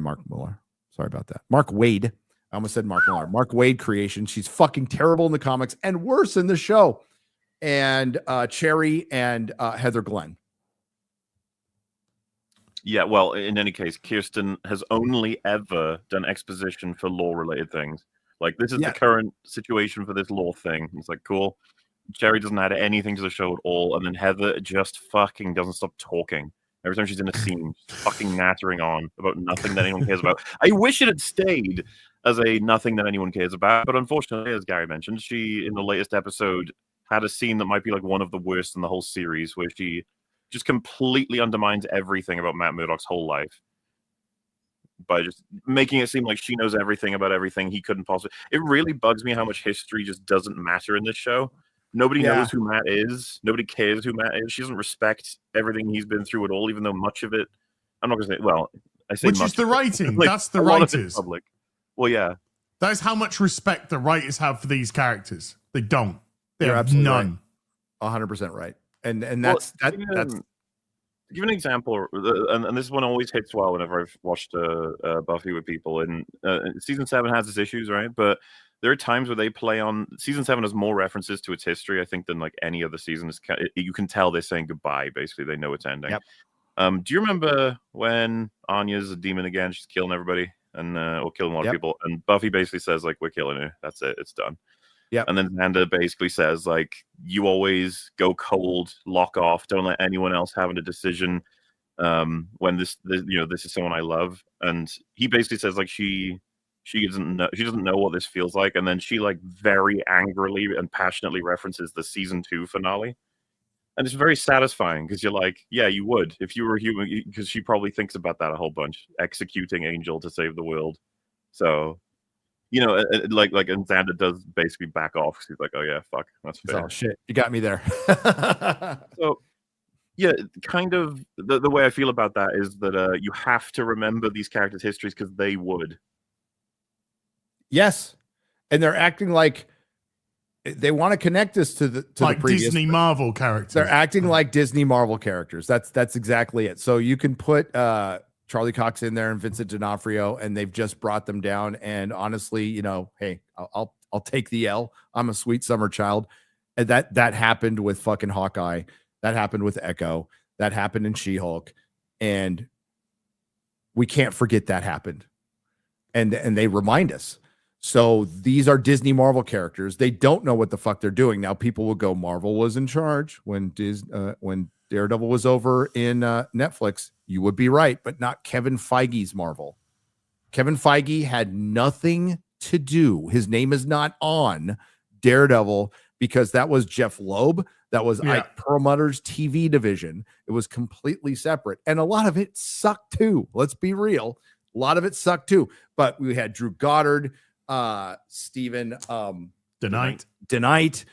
about that. Mark Wade. I almost said Mark Millar. Mark Wade creation. She's fucking terrible in the comics and worse in the show. And Cherry and Heather Glenn. Yeah, well, in any case, Kirsten has only ever done exposition for lore-related things. Like, this is the current situation for this lore thing. It's like, cool. Cherry doesn't add anything to the show at all, and then Heather just fucking doesn't stop talking. Every time she's in a scene, she's fucking nattering on about nothing that anyone cares about. I wish it had stayed as a nothing that anyone cares about, but unfortunately, as Gary mentioned, she, in the latest episode, had a scene that might be like one of the worst in the whole series, where she just completely undermines everything about Matt Murdock's whole life by just making it seem like she knows everything about everything he couldn't possibly. It really bugs me how much history just doesn't matter in this show. Nobody knows who Matt is. Nobody cares who Matt is. She doesn't respect everything he's been through at all, even though much of it, I'm not going to say, well, I say which much is the writing. Like, that's the writers. Public. Well, yeah. That is how much respect the writers have for these characters. They don't. They're have none. Right. 100% right. And that's that's to give an example, and this one always hits well whenever I've watched Buffy with people. And season 7 has its issues, right? But there are times where they play on. Season 7 has more references to its history, I think, than like any other season. You can tell they're saying goodbye. Basically, they know it's ending. Yep. Do you remember when Anya's a demon again? She's killing everybody and or killing a lot of people. And Buffy basically says like, "We're killing her. That's it. It's done." Yeah. And then Xander basically says, like, you always go cold, lock off, don't let anyone else have a decision when this is someone I love. And he basically says, like, she doesn't know what this feels like. And then she, like, very angrily and passionately references the season 2 finale. And it's very satisfying because you're like, yeah, you would if you were human, because she probably thinks about that a whole bunch, executing Angel to save the world. So, you know, like, and Xander does basically back off because he's like, oh, yeah, fuck, that's fair. Oh, shit, you got me there. So, yeah, kind of the way I feel about that is that you have to remember these characters' histories because they would. Yes. And they're acting like they want to connect us to the previous Disney Marvel characters. They're acting like Disney Marvel characters. That's exactly it. So you can put Charlie Cox in there and Vincent D'Onofrio, and they've just brought them down. And honestly, you know, hey, I'll take the L. I'm a sweet summer child. And that happened with fucking Hawkeye. That happened with Echo. That happened in She-Hulk. And we can't forget that happened. And they remind us. So these are Disney Marvel characters. They don't know what the fuck they're doing. Now people will go, Marvel was in charge when Daredevil was over in Netflix. You would be right, but not Kevin Feige's Marvel. Kevin Feige had nothing to do. His name is not on Daredevil because that was Jeff Loeb. That was Ike Perlmutter's TV division. It was completely separate. And a lot of it sucked too. Let's be real. A lot of it sucked too. But we had Drew Goddard, Stephen DeKnight,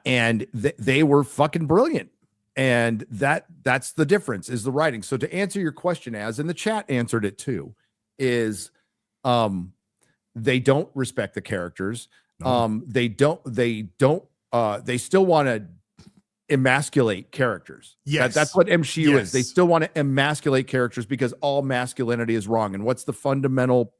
and they were fucking brilliant. And that's the difference is the writing. So to answer your question, as in the chat answered it too, is they don't respect the characters. They still want to emasculate characters. Yes. That's what MCU is. They still want to emasculate characters because all masculinity is wrong. And what's the fundamental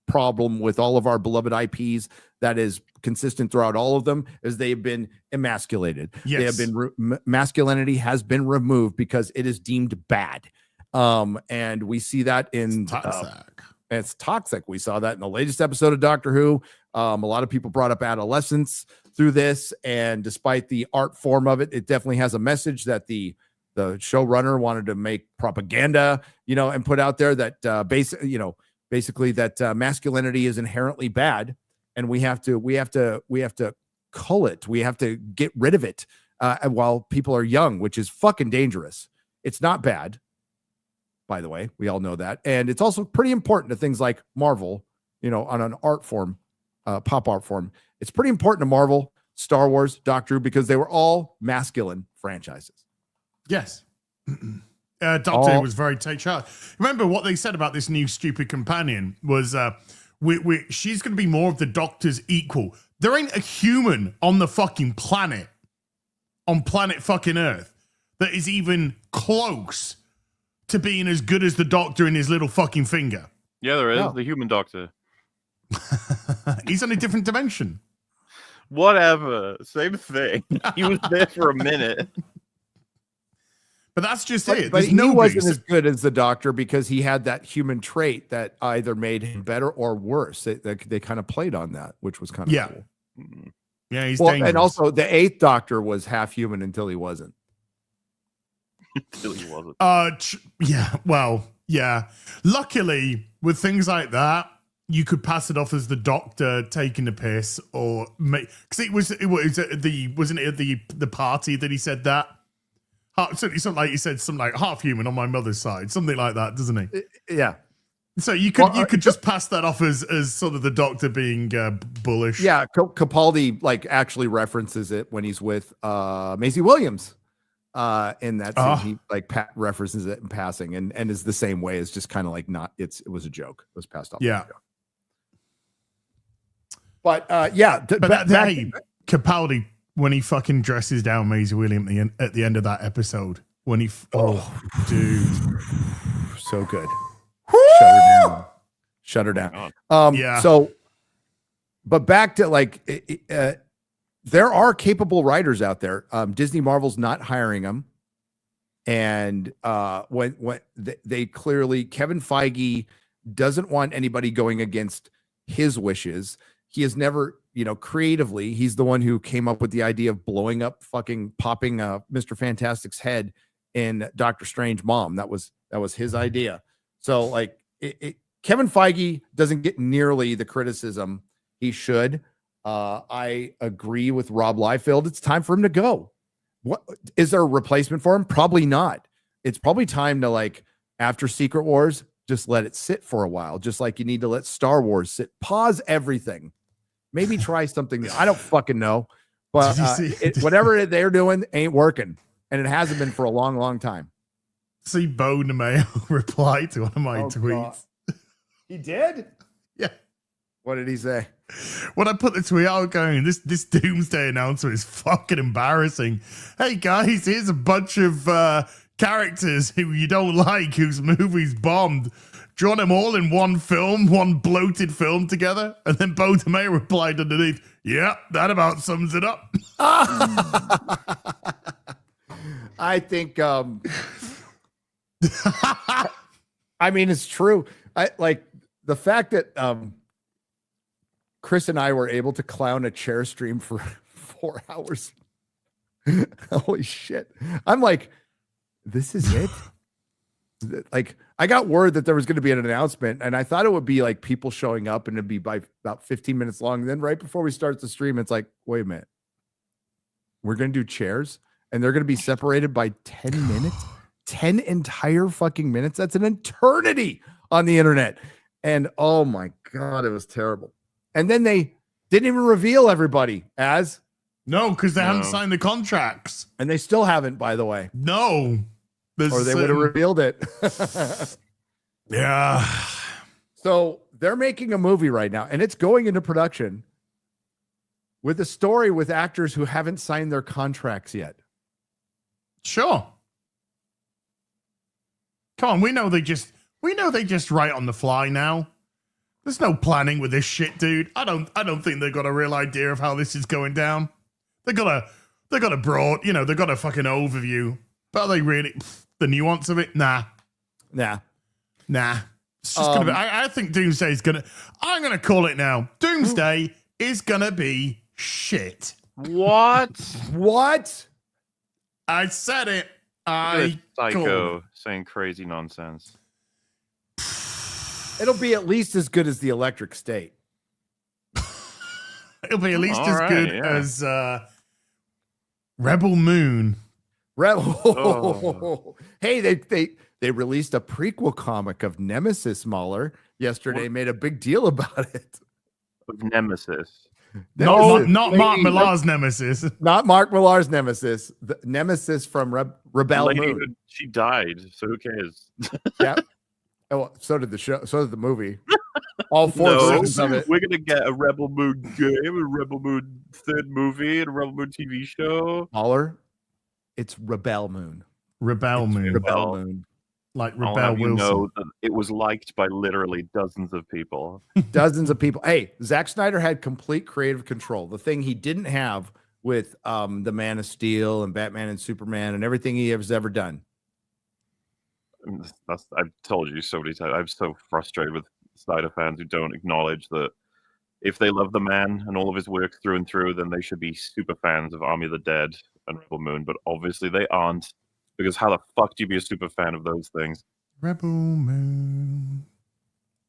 problem with all of our beloved IPs that is consistent throughout all of them is they've been emasculated. They have been masculinity has been removed because it is deemed bad. And we see that in it's toxic. We saw that in the latest episode of Doctor Who. A lot of people brought up adolescence through this, and despite the art form of it, it definitely has a message that the showrunner wanted to make propaganda, and put out there that basically that masculinity is inherently bad, and we have to cull it. We have to get rid of it while people are young, which is fucking dangerous. It's not bad, by the way. We all know that, and it's also pretty important to things like Marvel. On an art form, pop art form, it's pretty important to Marvel, Star Wars, Doctor Who, because they were all masculine franchises. Yes. Doctor Who was very take charge. Remember what they said about this new stupid companion was she's going to be more of the Doctor's equal. There ain't a human on the fucking planet, on planet fucking Earth, that is even close to being as good as the Doctor in his little fucking finger. Yeah, there is. The human Doctor. He's on a different dimension. Whatever. Same thing. He was there for a minute. But that's just it. But There's he no wasn't reason. as good as the Doctor because he had that human trait that either made him better or worse. They kind of played on that, which was kind of cool. Yeah, he's well, dangerous. and also the 8th Doctor was half human until he wasn't. Until he wasn't. Yeah. Well, yeah. Luckily, with things like that, you could pass it off as the Doctor taking the piss, or because it was at the party that he said that. Something like he said, something like half human on my mother's side, something like that, doesn't he? Yeah. So you could just pass that off as sort of the Doctor being bullish. Yeah, Capaldi like actually references it when he's with Maisie Williams. In that scene, he like references it in passing, and is the same way. It's just kind of like it was a joke. It was passed off. Yeah. But Capaldi, when he fucking dresses down Maisie Williams at the end of that episode, when he dude, so good. Shut her down. Yeah. So, but back to like, there are capable writers out there. Disney Marvel's not hiring them, and when they clearly, Kevin Feige doesn't want anybody going against his wishes. He has never, creatively, he's the one who came up with the idea of popping Mr. Fantastic's head in Doctor Strange Mom. That was his idea. So like Kevin Feige doesn't get nearly the criticism he should. I agree with Rob Liefeld. It's time for him to go. What is there a replacement for him? Probably not. It's probably time to, like, after Secret Wars, just let it sit for a while. Just like you need to let Star Wars sit. Pause everything. Maybe try something. I don't fucking know. But whatever they're doing ain't working. And it hasn't been for a long, long time. See Bo Nemeo reply to one of my tweets. God. He did? Yeah. What did he say? When I put the tweet out going, this Doomsday announcement is fucking embarrassing. Hey guys, here's a bunch of characters who you don't like, whose movies bombed. Draw them all in one film, one bloated film together. And then Bo DeMay replied underneath, yeah, that about sums it up. I think I mean, it's true. I like the fact that Chris and I were able to clown a chair stream for 4 hours. Holy shit. I'm like, this is it? Like, I got word that there was going to be an announcement, and I thought it would be like people showing up and it'd be by about 15 minutes long. And then right before we start the stream, it's like, wait a minute. We're going to do chairs and they're going to be separated by 10 minutes, 10 entire fucking minutes. That's an eternity on the internet. And oh my God, it was terrible. And then they didn't even reveal everybody as. No, because they haven't signed the contracts. And they still haven't, by the way. No. Or they would have revealed it. Yeah. So they're making a movie right now, and it's going into production with a story with actors who haven't signed their contracts yet. Sure. Come on, we know they just write on the fly now. There's no planning with this shit, dude. I don't think they've got a real idea of how this is going down. They got a broad, they got a fucking overview. But are they really the nuance of it? Nah. It's just gonna be, I think Doomsday is I'm gonna call it now. Doomsday is gonna be shit. What? I said it. Psycho saying crazy nonsense. It'll be at least as good as the Electric State. It'll be at least as good as Rebel Moon. Hey, they released a prequel comic of Nemesis Mahler yesterday. Made a big deal about it. Of Nemesis. Not Mark Millar's nemesis. Not Mark Millar's nemesis. The nemesis from Rebel Lady Moon. Hood, she died, so who cares? Yeah. Oh, well, so did the show. So did the movie. All four No, versions of it. we're gonna get a Rebel Moon game, a Rebel Moon third movie, and a Rebel Moon TV show. Caller, it's Rebel Moon. Rebel Moon. Rebel Moon. Like I'll Rebel have you Wilson. know that it was liked by literally dozens of people. Dozens of people. Hey, Zack Snyder had complete creative control. The thing he didn't have with the Man of Steel and Batman and Superman and everything he has ever done. I've told you so many times. I'm so frustrated with Snyder fans who don't acknowledge that if they love the man and all of his work through and through, then they should be super fans of Army of the Dead and Rebel Moon. But obviously they aren't, because how the fuck do you be a super fan of those things? Rebel Moon.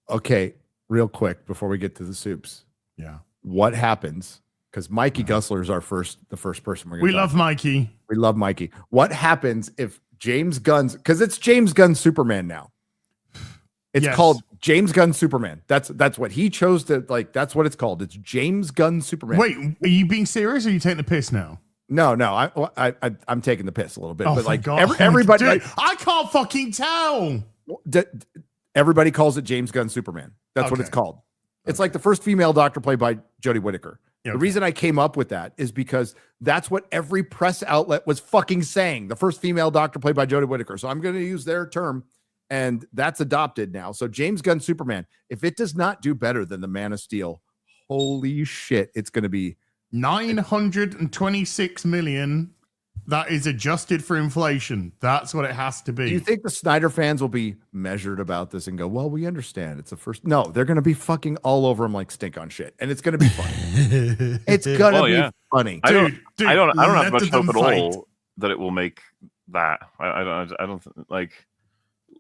Okay, real quick before we get to the soups. Yeah. What happens? Because Mikey Gussler is the first person we're going to We love Mikey. We love Mikey. What happens if James Gunn's, because it's James Gunn Superman now. It's called James Gunn Superman. That's what he chose to like. That's what it's called. It's James Gunn Superman. Wait, are you being serious or are you taking the piss now? No. I'm taking the piss a little bit, Oh, but like God. everybody, Dude, I can't fucking tell. Everybody calls it James Gunn Superman. That's what Okay. it's called. It's like the first female Doctor played by Jodie Whittaker. Yeah, The okay. reason I came up with that is because that's what every press outlet was fucking saying. The first female Doctor played by Jodie Whittaker. So I'm going to use their term, and that's adopted now. So James Gunn Superman, if it does not do better than the Man of Steel, holy shit, it's going to be 926 million. That is adjusted for inflation. That's what it has to be. Do you think the Snyder fans will be measured about this and go, well, we understand it's the first? No, they're going to be fucking all over him like stink on shit. And it's going to be funny. It's going to be funny. I don't have let much them hope at fight. all that it will make that. I don't like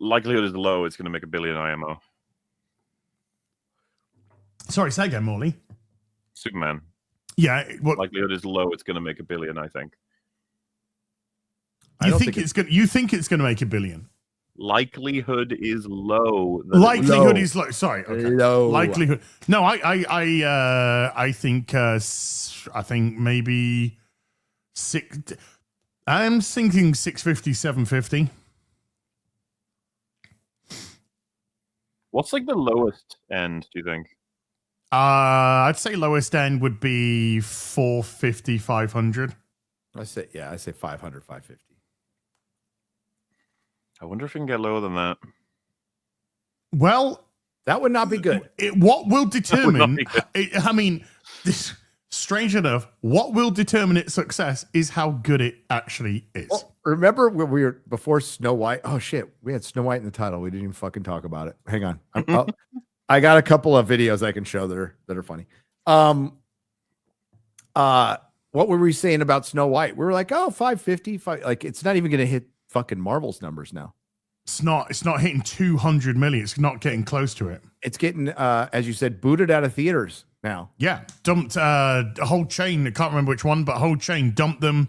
likelihood is low. It's going to make $1 billion IMO. Sorry, say again, Morley. Superman. Yeah, what Likelihood is low. It's going to make $1 billion. I think. I you don't think it's going? You think it's going to make $1 billion? Likelihood is low. that it- Likelihood Low. is low. Sorry, okay. Low. Likelihood. No, I think I think maybe six. I'm thinking 650, 750. What's like the lowest end? Do you think? I'd say lowest end would be 450, 500. I say 500, 550. I wonder if we can get lower than that. Well, That would not be good. What will determine? be good. I mean, this strange enough, what will determine its success is how good it actually is. Well, remember when we were before Snow White? Oh shit, we had Snow White in the title. We didn't even fucking talk about it. Hang on, I got a couple of videos I can show that are funny. What were we saying about Snow White? We were like, oh, 550, like it's not even going to hit fucking Marvel's numbers now. It's not hitting 200 million. It's not getting close to it. It's getting, as you said, booted out of theaters now. Yeah, dumped a whole chain. I can't remember which one, but a whole chain dumped them.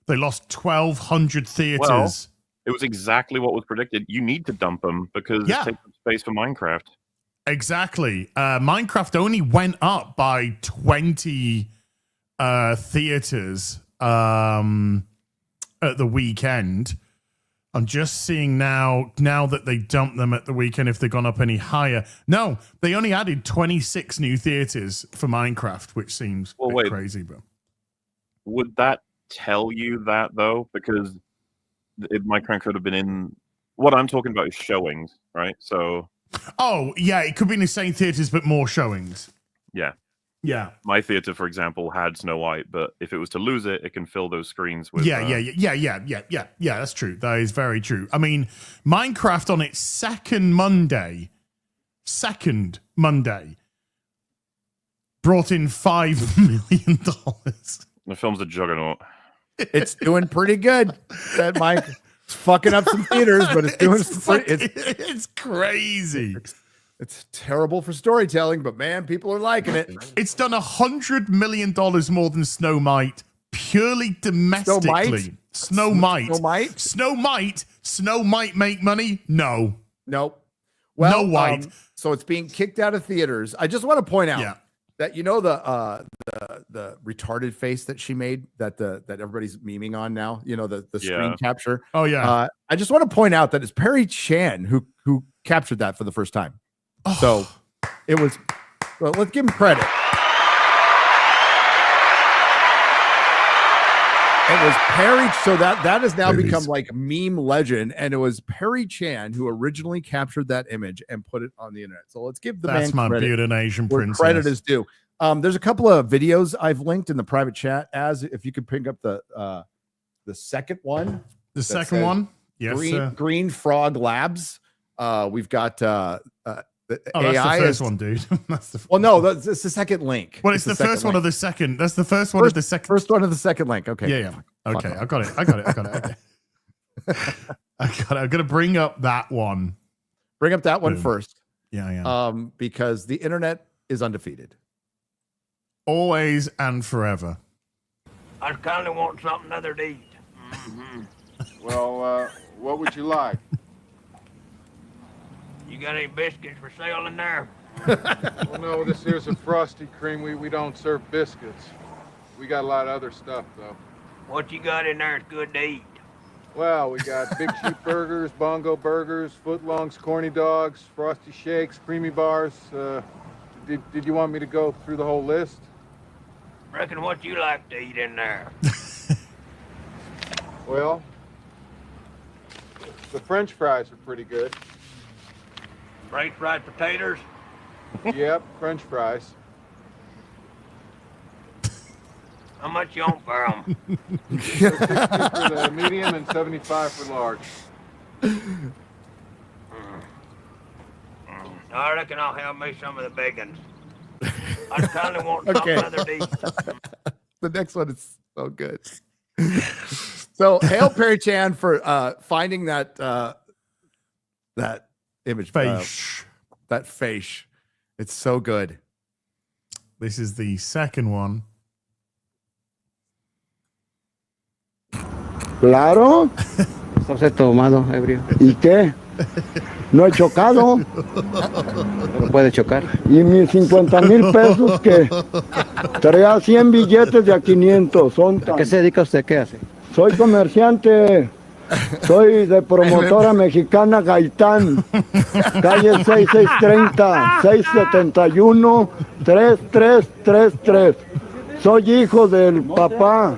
They lost 1,200 theaters. Well, it was exactly what was predicted. You need to dump them because Yeah. it takes up space for Minecraft. Exactly. Minecraft only went up by 20 theaters at the weekend. I'm just seeing now that they dumped them at the weekend if they've gone up any higher. No, they only added 26 new theaters for Minecraft, which seems a bit crazy. But Would that tell you that though? Because Minecraft could have been in. What I'm talking about is showings, right? So. Oh yeah, it could be in the same theaters but more showings. Yeah. Yeah. My theater, for example, had Snow White, but if it was to lose it, it can fill those screens with. Yeah. That's true. That is very true. I mean, Minecraft on its second Monday, brought in $5 million. The film's a juggernaut. It's doing pretty good. That Mike is fucking up some theaters, but it's doing It's crazy. It's terrible for storytelling, but man, people are liking it. It's done $100 million more than Snow Might purely domestically. Snow Might make money? No. Nope. Well, No White. so it's being kicked out of theaters. I just want to point out that the retarded face that she made that everybody's memeing on now, the screen capture. Oh yeah. I just want to point out that it's Perry Chan who captured that for the first time. Oh. So it was, well, let's give him credit. It was Perry, so that has now become like meme legend, and it was Perry Chan who originally captured that image and put it on the internet. So let's give the That's man my credit beautiful Asian where princess. credit is due. There's a couple of videos I've linked in the private chat. As if you could pick up the second one, the second one, yes, Green Frog Labs. We've got the AI. That's the first one, dude. Well, no, that's the second link. Well, it's the first one of the second. That's the first one of the second. First one of the second link. Okay. Yeah. Okay, I got it. Okay. I'm gonna bring up that one. Bring up that one first. Yeah. Because the internet is undefeated. Always and forever. I kind of want something other to eat. Well, what would you like? You got any biscuits for sale in there? Well, no, this here's a Frosty Cream. We don't serve biscuits. We got a lot of other stuff, though. What you got in there is good to eat. Well, we got Big Cheap Burgers, Bongo Burgers, Footlongs, Corny Dogs, Frosty Shakes, Creamy Bars. Did you want me to go through the whole list? Reckon what you like to eat in there? Well, the French fries are pretty good. French fried potatoes? Yep, French fries. How much you want for them? 60 for the medium and 75 for large. I reckon I'll have me some of the bacon. I kind of want something other to eat. The next one is so good. So hail Perry Chan for finding that image Face. That face. It's so good. This is the second one. Claro. Estás tomado, ebrio. ¿Y qué? No he chocado. No puede chocar. Y mis 50,000 pesos que traía 100 billetes de a 500. ¿A qué se dedica usted? ¿Qué hace? Soy comerciante. Soy de promotora mexicana Gaitán. Calle 6630, 671, 3333. Soy hijo del papá.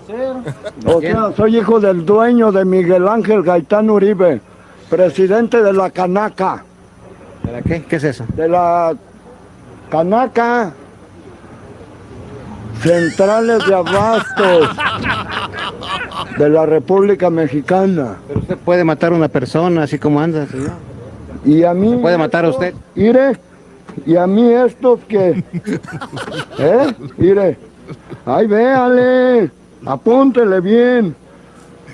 O sea, soy hijo del dueño de Miguel Ángel Gaitán Uribe, presidente de la Canaca. ¿De la qué? ¿Qué es eso? De la Canaca. Centrales de abastos de la República Mexicana. Pero usted puede matar a una persona así como anda, señor. Y a mí. ¿Puede matar a usted? Mire. Y a mí estos que. Mire. Ay, véale. Apúntele bien.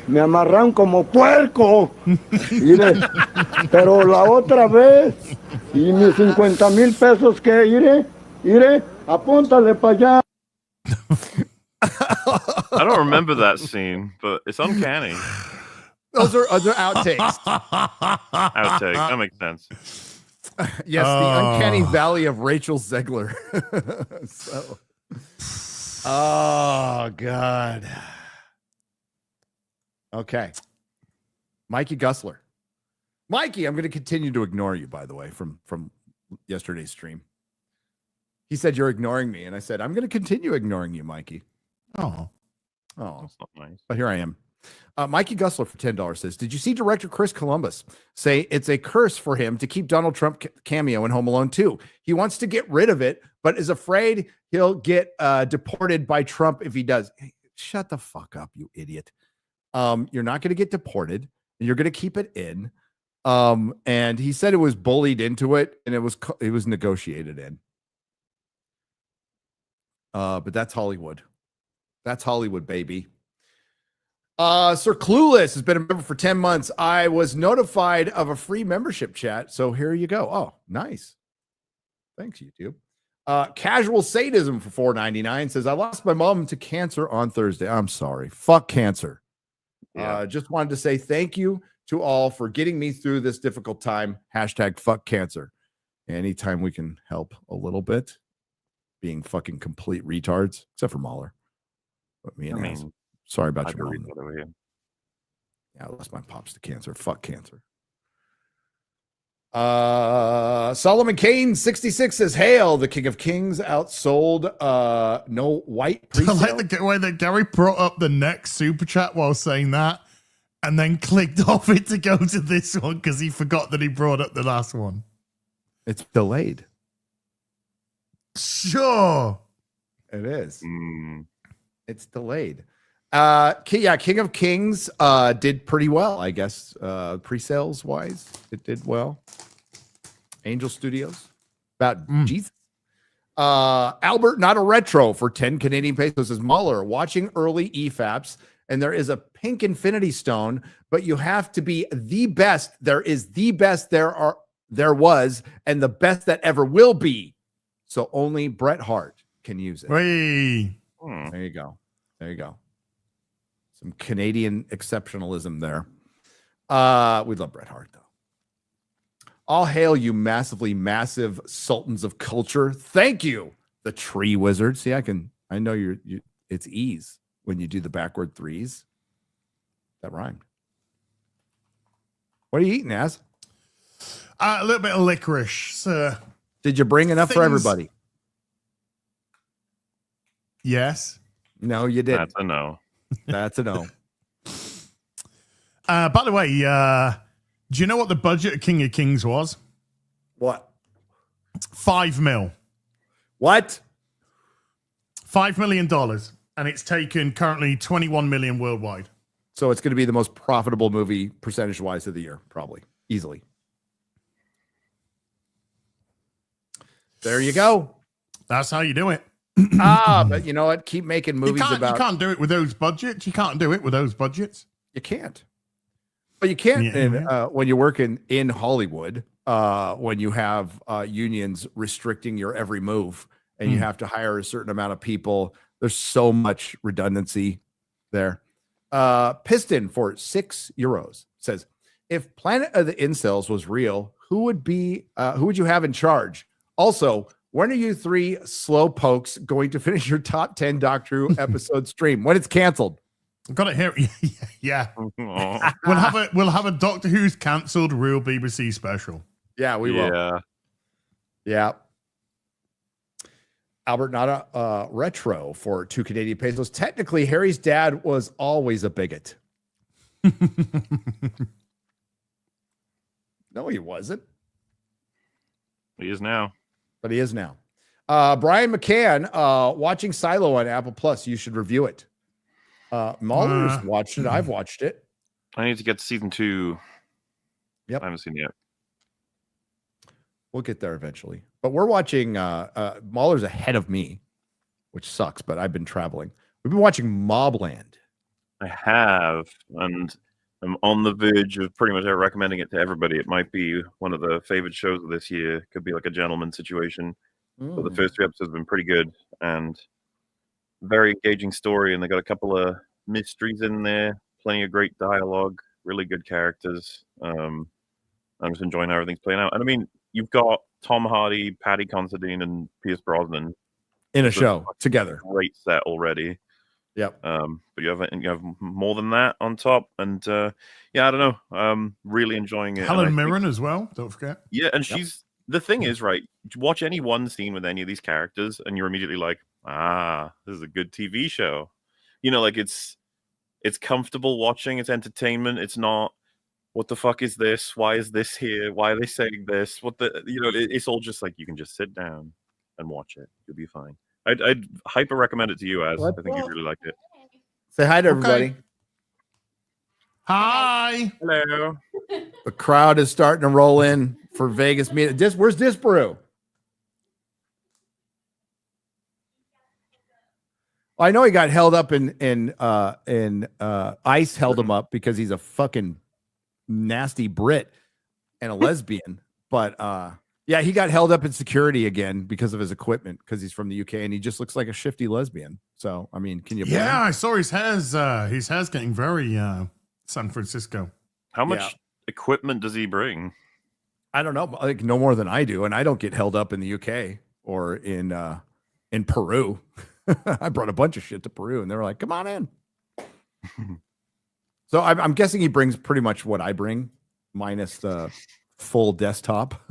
Me amarran como puerco. Mire. Pero la otra vez. Y mis 50,000 pesos que. Mire. Apúntale para allá. I don't remember that scene, but it's uncanny. Those are outtakes. Outtake. That makes sense. Yes, the uncanny valley of Rachel Zegler. Oh God. Okay. Mikey Gusler. Mikey, I'm going to continue to ignore you, by the way, from yesterday's stream. He said, you're ignoring me. And I said, I'm going to continue ignoring you, Mikey. Oh, That's not nice. But here I am. Mikey Gusler for $10 says, did you see director Chris Columbus say it's a curse for him to keep Donald Trump cameo in Home Alone 2? He wants to get rid of it, but is afraid he'll get deported by Trump if he does. Hey, shut the fuck up, you idiot. You're not going to get deported, and you're going to keep it in. And he said it was bullied into it, and it was negotiated in. But that's Hollywood. That's Hollywood, baby. Sir Clueless has been a member for 10 months. I was notified of a free membership chat, so here you go. Oh, nice. Thanks, YouTube. Casual Sadism for $4.99 says, I lost my mom to cancer on Thursday. I'm sorry. Fuck cancer. Yeah. Just wanted to say thank you to all for getting me through this difficult time. Hashtag fuck cancer. Anytime we can help a little bit, being fucking complete retards, except for Mahler. But me and Az. Sorry about your mom. Yeah, I lost my pops to cancer. Fuck cancer. Solomon Kane 66 says, "Hail, the King of Kings outsold no white I pre-sale." like the way that Gary brought up the next super chat while saying that, and then clicked off it to go to this one because he forgot that he brought up the last one. It's delayed. Sure, it is. It's delayed. King of Kings did pretty well, I guess. Pre-sales wise, it did well. Angel Studios, about Jesus. Albert, not a retro for 10 Canadian pesos, says Muller watching early EFAPs, and there is a pink Infinity Stone, but you have to be the best. There is the best there was, and the best that ever will be. So only Bret Hart can use it. Hey. There you go. There you go. Some Canadian exceptionalism there. We love Bret Hart, though. All hail you massively massive sultans of culture. Thank you, the tree wizard. See, I know you it's ease when you do the backward threes. That rhymed. What are you eating, Az? A little bit of licorice, sir. Did you bring enough for everybody? Yes. No, you didn't. That's a no. That's a no. By the way, do you know what the budget of King of Kings was? What? $5 million. What? $5 million, and it's taken currently 21 million worldwide. So it's going to be the most profitable movie percentage-wise of the year, probably easily. There you go. That's how you do it. But you know what? Keep making movies you can't do it with those budgets. You can't do it with those budgets. You can't. But you can't when you're working in Hollywood, when you have unions restricting your every move and you have to hire a certain amount of people. There's so much redundancy there. Piston for €6 says, if Planet of the Incels was real, who would you have in charge? Also, when are you three slow pokes going to finish your top 10 Doctor Who episode stream? When it's canceled? I've got it here. Yeah. We'll have a Doctor Who's cancelled real BBC special. Yeah, we will. Yeah. Albert, not a retro for 2 Canadian pesos. Technically, Harry's dad was always a bigot. No, he wasn't. He is now. But he is now. Brian McCann, watching Silo on Apple Plus. You should review it. Mahler's watched it. I've watched it. I need to get to season 2. Yep. I haven't seen it yet. We'll get there eventually. But we're watching Mahler's ahead of me, which sucks, but I've been traveling. We've been watching Mobland. I have, and I'm on the verge of pretty much recommending it to everybody. It might be one of the favorite shows of this year. Could be like a gentleman situation. But the first 3 episodes have been pretty good and very engaging story. And they got a couple of mysteries in there, plenty of great dialogue, really good characters. I'm just enjoying how everything's playing out. And I mean, you've got Tom Hardy, Paddy Considine, and Pierce Brosnan in a show together. Great set already. Yep. But you have more than that on top, and I don't know. Really enjoying it. Helen Mirren as well. Don't forget. Yeah, and she's the thing is, right? Watch any one scene with any of these characters, and you're immediately like, this is a good TV show. You know, like it's comfortable watching. It's entertainment. It's not. What the fuck is this? Why is this here? Why are they saying this? It's all just like you can just sit down and watch it. You'll be fine. I'd hyper recommend it to you, Az. I think you'd really like it. Say hi to everybody. Hi. Hello. The crowd is starting to roll in for Vegas meet. Where's Disparu? I know he got held up in ICE held him up because he's a fucking nasty Brit and a lesbian. But yeah, he got held up in security again because of his equipment because he's from the UK and he just looks like a shifty lesbian. So I mean, can you? Blame him? I saw his hair's getting very San Francisco. How much equipment does he bring? I don't know, like no more than I do, and I don't get held up in the UK or in in Peru. I brought a bunch of shit to Peru, and they were like, "Come on in." So I'm guessing he brings pretty much what I bring, minus the full desktop.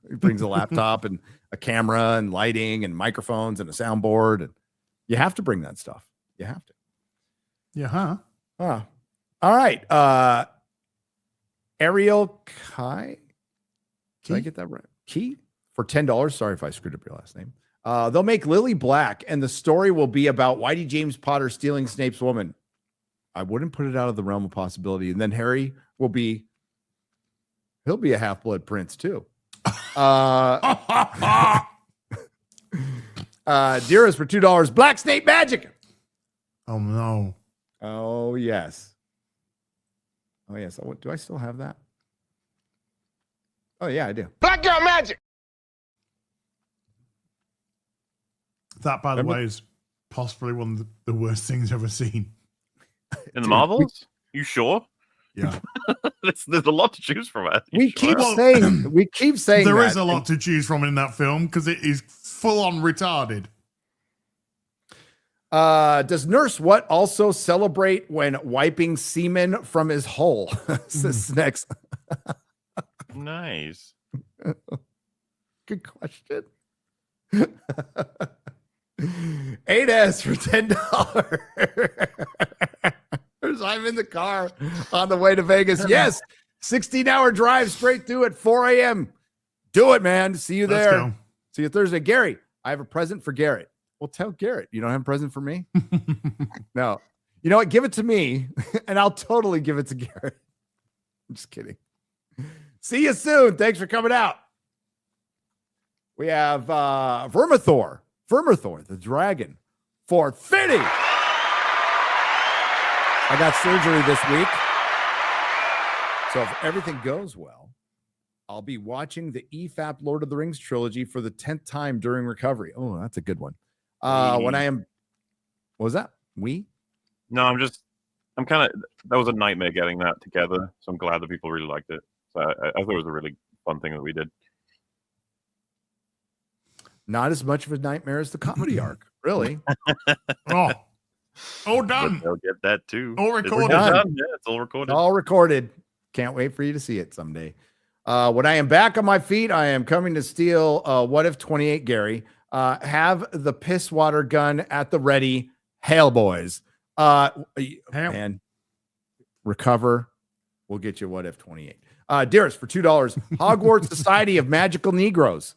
He brings a laptop and a camera and lighting and microphones and a soundboard, and you have to bring that stuff. You have to. Yeah, huh? All right. Ariel Kai. Did I get that right? Key for $10. Sorry if I screwed up your last name. They'll make Lily black, and the story will be about Whitey James Potter stealing Snape's woman. I wouldn't put it out of the realm of possibility. And then Harry will be, he'll be a half-blood prince too. Dearest for $2. Black Snape magic. Oh no. Oh yes. Oh yes. Do I still have that? Oh yeah, I do. Black girl magic. That, by the way, is possibly one of the worst things I've ever seen. In the Marvels? You sure? Yeah. there's a lot to choose from. We keep saying there that. is a lot to choose from in that film because it is full on retarded. Does Nurse What also celebrate when wiping semen from his hole? This next. Nice. Good question. 8S for $10. I'm in the car on the way to Vegas. Yes, 16-hour drive straight through at 4 a.m. Do it, man. See you there. Go. See you Thursday. Gary, I have a present for Garrett. Well, tell Garrett you don't have a present for me. No. You know what? Give it to me, and I'll totally give it to Garrett. I'm just kidding. See you soon. Thanks for coming out. We have Vermithor the dragon, for $50. I got surgery this week. So if everything goes well, I'll be watching the EFAP Lord of the Rings trilogy for the 10th time during recovery. Oh, that's a good one. When I am, what was that? No, I'm kind of, that was a nightmare getting that together. So I'm glad that people really liked it. So I thought it was a really fun thing that we did. Not as much of a nightmare as the comedy arc, really. Oh, done. But they'll get that too. All recorded. Yeah, it's all recorded. All recorded. Can't wait for you to see it someday. When I am back on my feet, I am coming to steal What If 28, Gary. Have the piss water gun at the ready. Hail, boys. And recover. We'll get you What If 28. Dearest for $2. Hogwarts Society of Magical Negroes.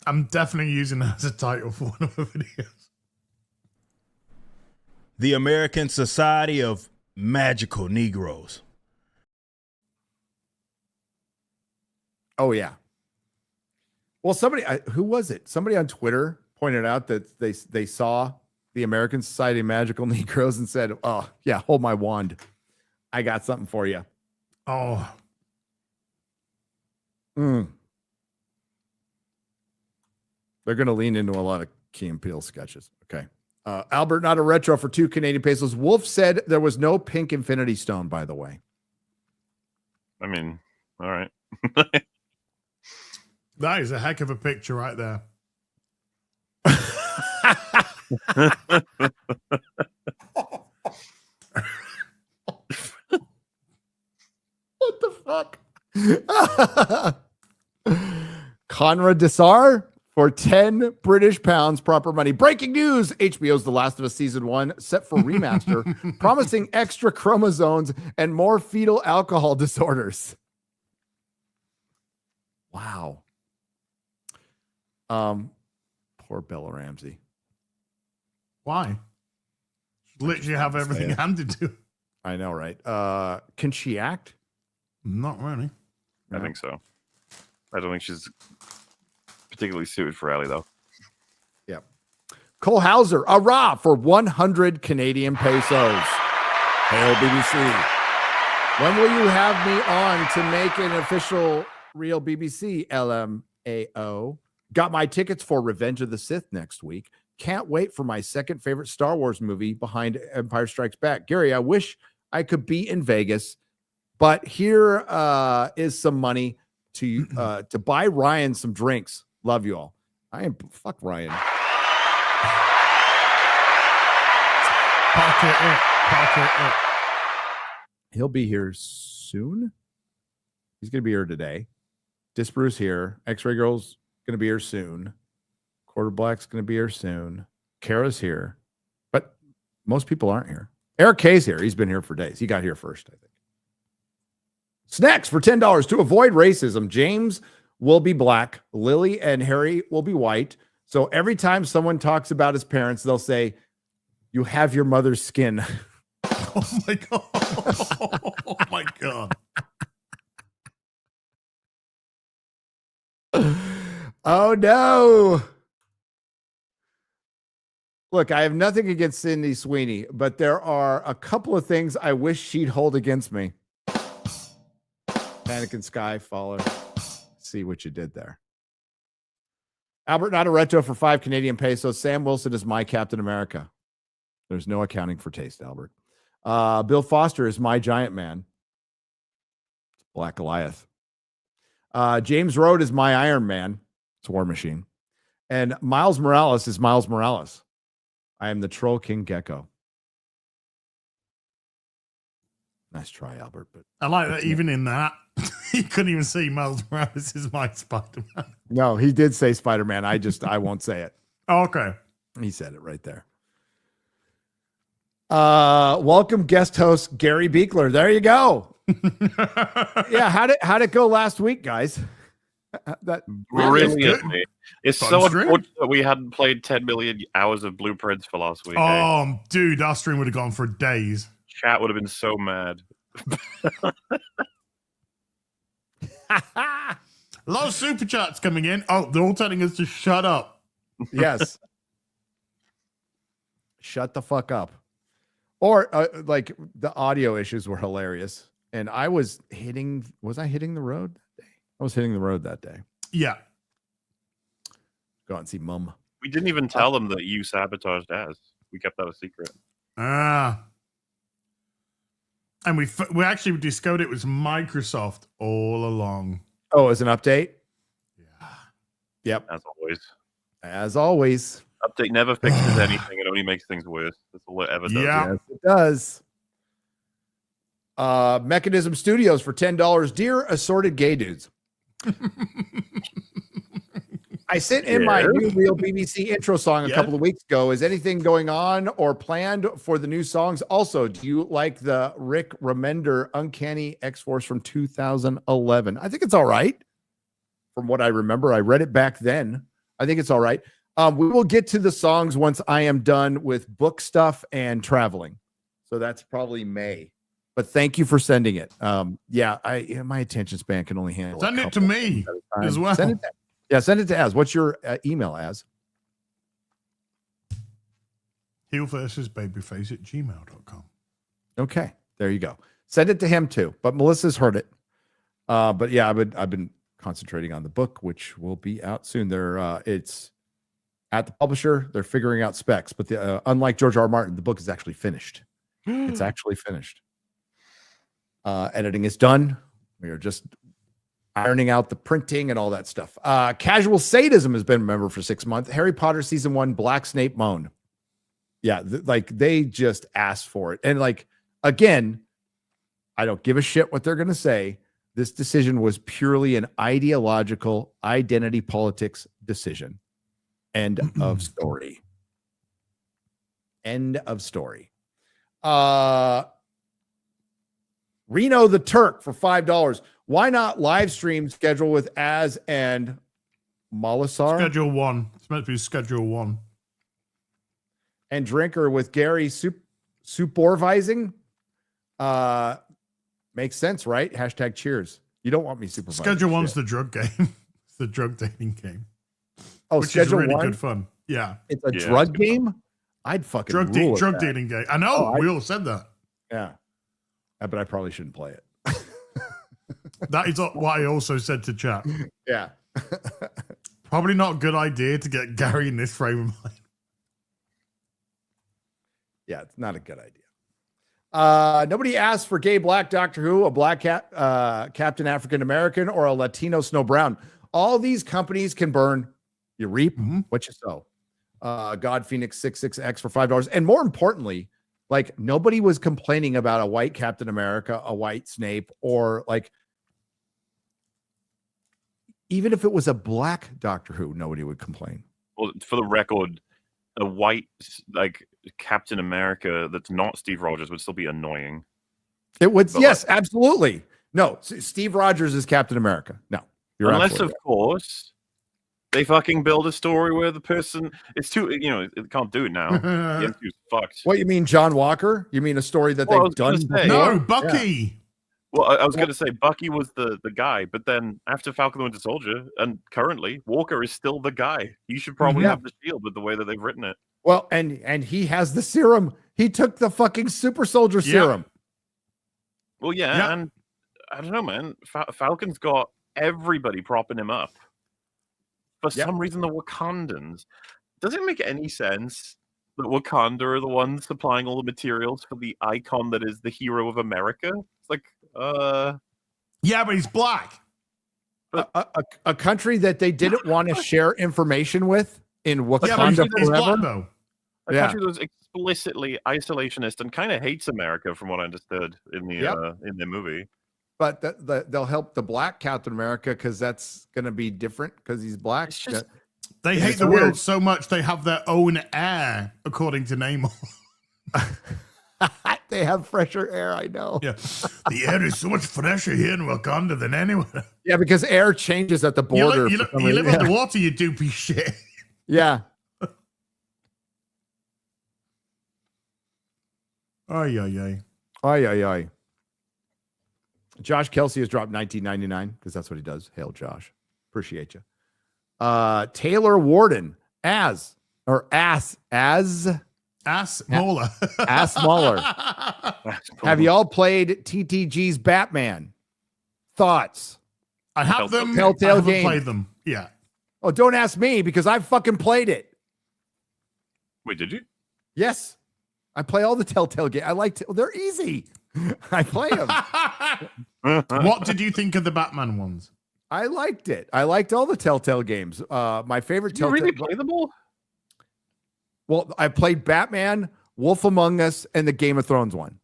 I'm definitely using that as a title for one of the videos. The American Society of Magical Negroes. Oh, yeah. Well, somebody, who was it? Somebody on Twitter pointed out that they saw the American Society of Magical Negroes and said, oh, yeah, hold my wand. I got something for you. Oh. They're going to lean into a lot of Key and Peele sketches. Okay. Albert, not a retro for 2 Canadian pesos. Wolf said there was no pink Infinity Stone, by the way. I mean, all right. That is a heck of a picture right there. What the fuck? Conrad Desar for 10 British pounds, proper money. Breaking news: HBO's The Last of Us Season 1 set for remaster, promising extra chromosomes and more fetal alcohol disorders. Wow. Poor Bella Ramsey. Why? Literally have everything handed to her. I know, right? Can she act? Not really. I think so. I don't think she's particularly suited for Ellie, though. Yep. Cole Hauser, a raw for 100 Canadian pesos. Hail BBC. When will you have me on to make an official real BBC LMAO? Got my tickets for Revenge of the Sith next week. Can't wait for my second favorite Star Wars movie behind Empire Strikes Back. Gary, I wish I could be in Vegas, but here is some money to buy Ryan some drinks. Love you all. Fuck Ryan. Pocket it. He'll be here soon. He's going to be here today. Disbrew's here. X-Ray Girl's going to be here soon. Quarter Black's going to be here soon. Kara's here. But most people aren't here. Eric K's here. He's been here for days. He got here first, I think. Snacks for $10 to avoid racism. James will be black. Lily and Harry will be white. So every time someone talks about his parents, they'll say, "You have your mother's skin." Oh my god. Oh my god. Oh no. Look, I have nothing against Sydney Sweeney, but there are a couple of things I wish she'd hold against me. Panic in Sky, follow. See what you did there. Albert, not a retro for 5 Canadian pesos. Sam Wilson is my Captain America. There's no accounting for taste, Albert. Bill Foster is my Giant Man. Black Goliath. James Rhodes is my Iron Man. It's War Machine. And Miles Morales is Miles Morales. I am the Troll King Gecko. Nice try, Albert. But I like that even in that, he couldn't even see Miles Morales is my Spider-Man. No, he did say Spider-Man. I won't say it. Oh, okay. He said it right there. Welcome guest host Gary Beekler. There you go. Yeah, how'd it go last week, guys? That Brilliantly. It's Fun so stream. unfortunate that we hadn't played 10 million hours of Blueprints for last week. Oh, dude, our stream would have gone for days. Chat would have been so mad. A lot of super chats coming in. Oh, they're all telling us to shut up. Yes. Shut the fuck up. Or like the audio issues were hilarious. And was I hitting the road that day? I was hitting the road that day. Yeah. Go out and see Mum. We didn't even tell them that you sabotaged Az. We kept that a secret. And we actually discovered it was Microsoft all along. Oh, as an update? Yeah. Yep. As always. As always. Update never fixes anything. It only makes things worse. That's all it ever does. Yeah. Yes, it does. Mechanism Studios for $10. Dear assorted gay dudes. I sent in my new Real BBC intro song a couple of weeks ago. Is anything going on or planned for the new songs? Also, do you like the Rick Remender Uncanny X-Force from 2011? I think it's all right. From what I remember, I read it back then. I think it's all right. We will get to the songs once I am done with book stuff and traveling. So that's probably May. But thank you for sending it. My attention span can only handle. Send it to me as well. Send it to Az. What's your email, Az? heelversusbabyface@gmail.com. Okay, there you go. Send it to him too. But Melissa's heard it. But yeah, I've been concentrating on the book, which will be out soon. It's at the publisher. They're figuring out specs, but unlike George R. R. Martin, the book is actually finished. It's actually finished. Editing is done. We are just ironing out the printing and all that stuff. Casual Sadism has been a member for 6 months. Harry Potter Season 1, Black Snape Moan. Yeah, they just asked for it. And again, I don't give a shit what they're going to say. This decision was purely an ideological identity politics decision. End of story. End of story. Reno the Turk for $5. Why not live stream schedule with Az and Malasar? Schedule 1. It's meant to be Schedule 1. And Drinker with Gary supervising? Makes sense, right? Hashtag cheers. You don't want me supervising. Schedule 1's the drug game. It's the drug dating game. Oh, which Schedule is really 1? good fun. Yeah. It's a drug game? I'd fucking drug dating game. I know. We all said that. Yeah. But I probably shouldn't play it. That is what I also said to chat. Yeah. Probably not a good idea to get Gary in this frame of mind. Yeah, it's not a good idea. Nobody asked for gay black Doctor Who, a black Captain African American, or a Latino Snow Brown. All these companies can burn. You reap what you sow. God Phoenix 66X for $5. And more importantly, like nobody was complaining about a white Captain America, a white Snape, or like even if it was a black Doctor Who, nobody would complain. Well, for the record, a white like Captain America that's not Steve Rogers would still be annoying. It would, But yes, absolutely. No, Steve Rogers is Captain America. No, you're unless absolutely of course they fucking build a story where the person it's too, it can't do it now. The MCU's fucked. What you mean, John Walker? You mean a story that Well, I they've was gonna done? say- before? No, Bucky. Yeah. Well, I was going to say Bucky was the guy, but then after Falcon the Winter Soldier, and currently Walker is still the guy. He should probably Yeah. have the shield with the way that they've written it. Well, and he has the serum. He took the fucking super soldier serum. Well, yeah, and I don't know, man. Falcon's got everybody propping him up. For some reason, the Wakandans. Does it make any sense that Wakanda are the ones supplying all the materials for the icon that is the hero of America? It's like, yeah, but he's black. A country that they didn't want to share information with in Wakanda Yeah, but he's forever. black though. a Yeah. country that was explicitly isolationist and kind of hates America, from what I understood in the movie. But they'll help the black Captain America because that's going to be different because he's black. It's just They hate It's the weird. world so much they have their own air, according to Namor. They have fresher air. I know. Yeah, the air is so much fresher here in Wakanda than anywhere. Yeah, because air changes at the You border. live, for some you live reason. underwater, you doopy shit. Yeah. Ay, ay, ay. Ay, ay, ay. Josh Kelsey has dropped $19.99 because that's what he does. Hail, Josh. Appreciate you. Taylor Warden as Ass Mola. Ass Muller. Have you all played TTG's Batman? Thoughts? I have them. Telltale I haven't game. played them. Yeah. Oh, don't ask me because I fucking played it. Wait, did you? Yes. I play all the Telltale games. I like they're easy. I play them. What did you think of the Batman ones? I liked it. I liked all the Telltale games. My favorite Did you Telltale. really play them all? Well, I played Batman, Wolf Among Us, and the Game of Thrones one.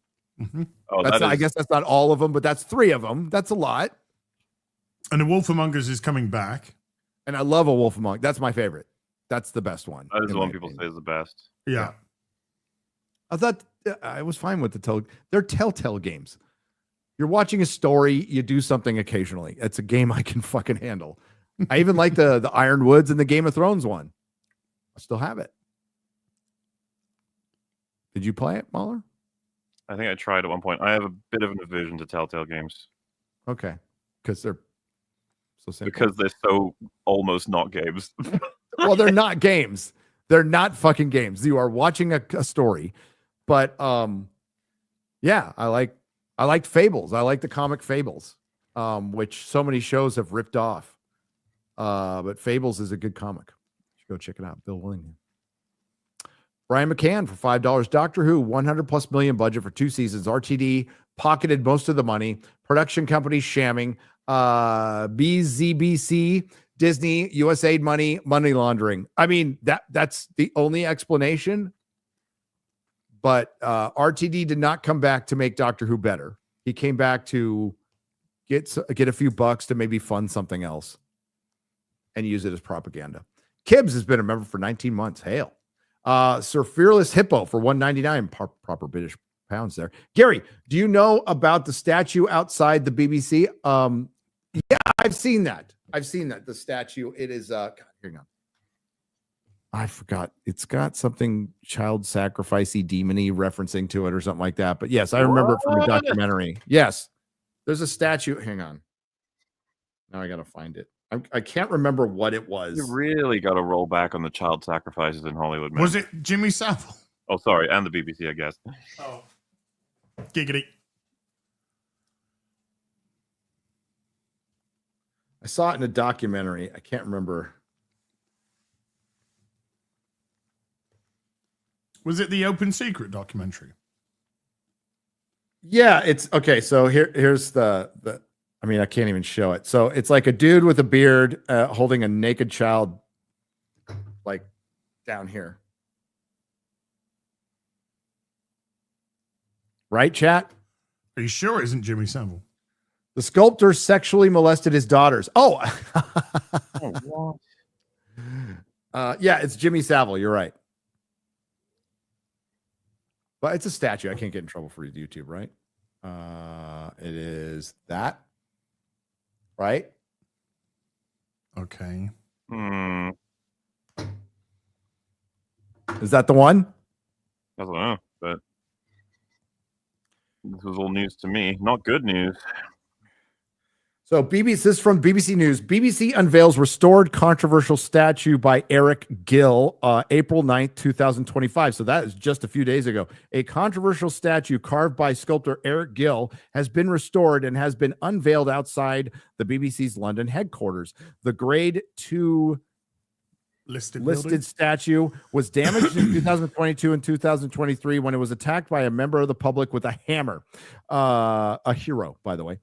Oh, That's that not, I is- guess that's not all of them, but that's 3 of them. That's a lot. And the Wolf Among Us is coming back. And I love a Wolf Among. That's my favorite. That's the best one. That is in the my one people opinion. say is the best. Yeah. I thought I was fine with they're Telltale games. You're watching a story, you do something occasionally. It's a game I can fucking handle. I even like the Ironwoods and the Game of Thrones one. I still have it. Did you play it, Mahler? I think I tried at one point. I have a bit of an aversion to Telltale games Okay. Because they're so simple. because they're so almost not games. Well, they're not games. They're not fucking games. You are watching a story. But yeah, I liked Fables. I like the comic Fables, which so many shows have ripped off. But Fables is a good comic. You should go check it out. Bill Willingham. Brian McCann for $5. Doctor Who, 100 plus million budget for 2 seasons. RTD pocketed most of the money. Production company shamming. BZBC, Disney, USAID money laundering. I mean, that's the only explanation. But RTD did not come back to make Doctor Who better. He came back to get a few bucks to maybe fund something else and use it as propaganda. Kibbs has been a member for 19 months. Hail. Sir Fearless Hippo for $1.99. Proper British pounds there. Gary, do you know about the statue outside the BBC? Yeah, I've seen that. The statue. It is God, hang on. I forgot. It's got something child sacrificey demony referencing to it or something like that. But yes, I remember it from a documentary. Yes. There's a statue. Hang on. Now I gotta find it. I can't remember what it was. You really got to roll back on the child sacrifices in Hollywood, man. Was it Jimmy Savile? Oh, sorry, and the BBC, I guess. Oh. Giggity. I saw it in a documentary. I can't remember. Was it the Open Secret documentary? Yeah, it's okay. So here's the I mean, I can't even show it. So it's like a dude with a beard holding a naked child like down here. Right, chat? Are you sure it isn't Jimmy Savile? The sculptor sexually molested his daughters. Oh, yeah, it's Jimmy Savile. You're right. But it's a statue. I can't get in trouble for YouTube, right? It is that, right? Okay. Is that the one? I don't know, but this was all news to me. Not good news. So BBC, this is from BBC News. BBC unveils restored controversial statue by Eric Gill, April 9th, 2025. So that is just a few days ago. A controversial statue carved by sculptor Eric Gill has been restored and has been unveiled outside the BBC's London headquarters. The grade 2 listed statue was damaged in 2022 and 2023 when it was attacked by a member of the public with a hammer. A hero, by the way.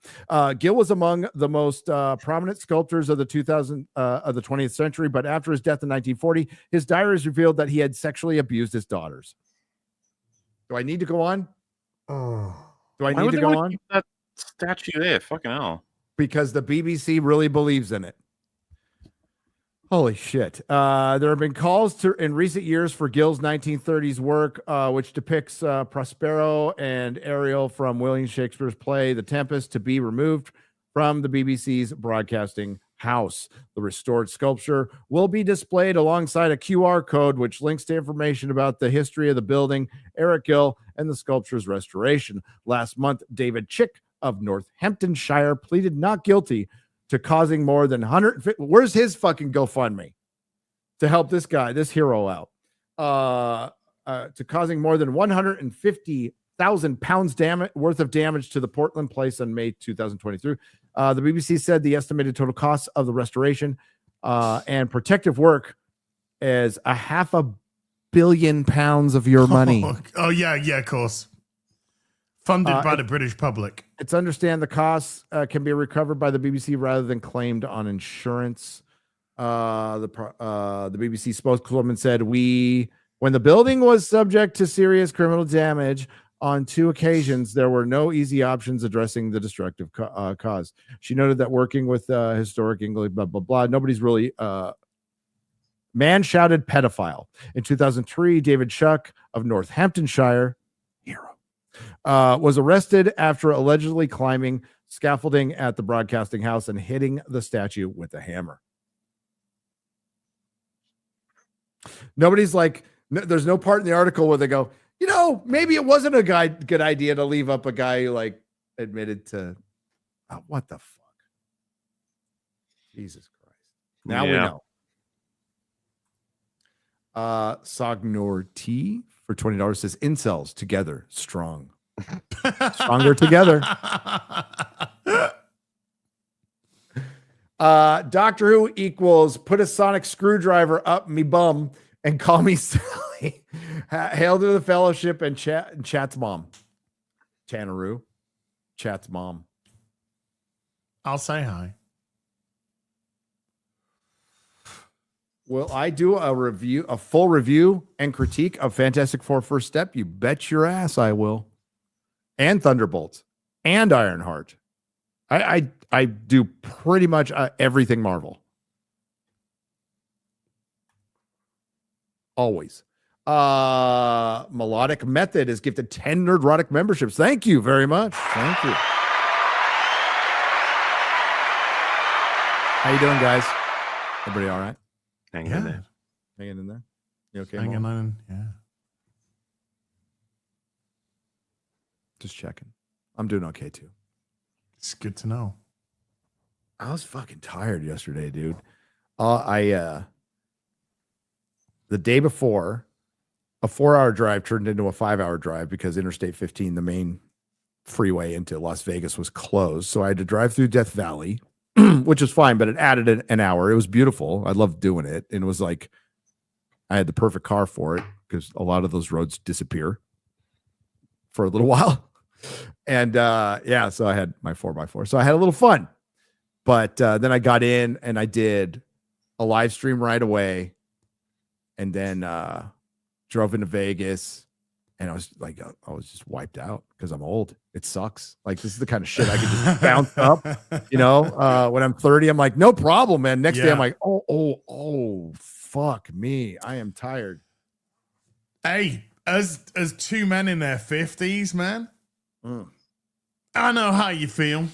Gill was among the most prominent sculptors of the 20th century, but after his death in 1940, his diaries revealed that he had sexually abused his daughters. Do I need to go on? Do I need to go on? Keep that statue there, fucking hell. Because the BBC really believes in it. Holy shit. There have been calls in recent years for Gill's 1930s work, which depicts Prospero and Ariel from William Shakespeare's play The Tempest, to be removed from the BBC's broadcasting house. The restored sculpture will be displayed alongside a QR code which links to information about the history of the building, Eric Gill, and the sculpture's restoration. Last month, David Chick of Northamptonshire pleaded not guilty to causing more than 150. Where's his fucking GoFundMe to help this guy, this hero out? To causing more than 150,000 pounds worth of damage to the Portland Place in May 2023. The BBC said the estimated total cost of the restoration and protective work is £500 million of your money. Oh yeah, of course. Funded by the British public. It's understand the costs can be recovered by the BBC rather than claimed on insurance. The BBC spokeswoman said, when the building was subject to serious criminal damage on 2 occasions, there were no easy options addressing the destructive cause. She noted that working with historic England, blah, blah, blah, nobody's really... Man shouted pedophile. In 2003, David Chuck of Northamptonshire, hero, was arrested after allegedly climbing scaffolding at the broadcasting house and hitting the statue with a hammer. Nobody's like, there's no part in the article where they go, maybe it wasn't a good idea to leave up a guy who admitted to, what the fuck? Jesus Christ. Now we know. Sognor T for $20 says incels together strong. Stronger together. Doctor Who equals put a sonic screwdriver up me bum and call me Sally. Hail to the fellowship and chat's mom. Tanaroo. Chat's mom. I'll say hi. Will I do a full review and critique of Fantastic Four First Step? You bet your ass I will. And Thunderbolts and Ironheart. I do pretty much everything Marvel. Always. Melodic Method is gifted 10 Nerdrotic memberships. Thank you very much. Thank you. How you doing, guys? Everybody all right? Hanging in there. Hanging in there? You okay? Hanging in, yeah. Just checking. I'm doing okay, too. It's good to know. I was fucking tired yesterday, dude. The day before, a 4-hour drive turned into a 5-hour drive because Interstate 15, the main freeway into Las Vegas, was closed. So I had to drive through Death Valley, which is fine, but it added an hour. It was beautiful. I loved doing it. And it was like, I had the perfect car for it because a lot of those roads disappear for a little while. And so I had my 4x4. So I had a little fun. But then I got in and I did a live stream right away. and then drove into Vegas, and I was just wiped out because I'm old. It sucks. Like, this is the kind of shit I could just bounce up. When I'm 30, I'm like, no problem, man. Next day, I'm like, oh, fuck me. I am tired. Hey, as two men in their 50s, man, I know how you feel.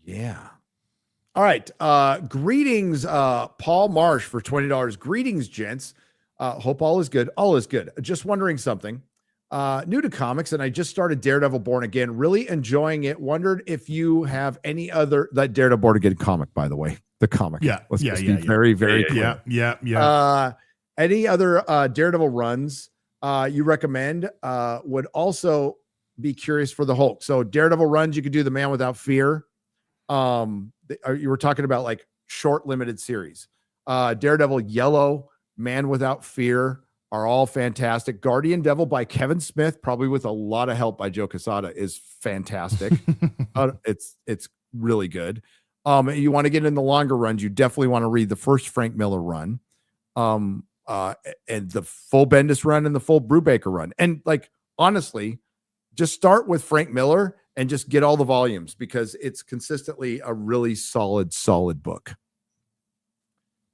Yeah. All right. Greetings, Paul Marsh for $20. Greetings, gents. Hope all is good. All is good. Just wondering something. New to comics, and I just started Daredevil Born Again. Really enjoying it. Wondered if you have any other that Daredevil Born Again comic, by the way. The comic. Let's just be very, very clear. Yeah. Any other Daredevil runs you recommend? Would also be curious for the Hulk. So Daredevil runs, you could do the Man Without Fear. You were talking about like short limited series. Daredevil Yellow, Man Without Fear are all fantastic. Guardian Devil by Kevin Smith, probably with a lot of help by Joe Quesada, is fantastic. It's really good. You want to get in the longer runs, you definitely want to read the first Frank Miller run, and the full Bendis run and the full Brubaker run. And like, honestly, just start with Frank Miller and just get all the volumes, because it's consistently a really solid book.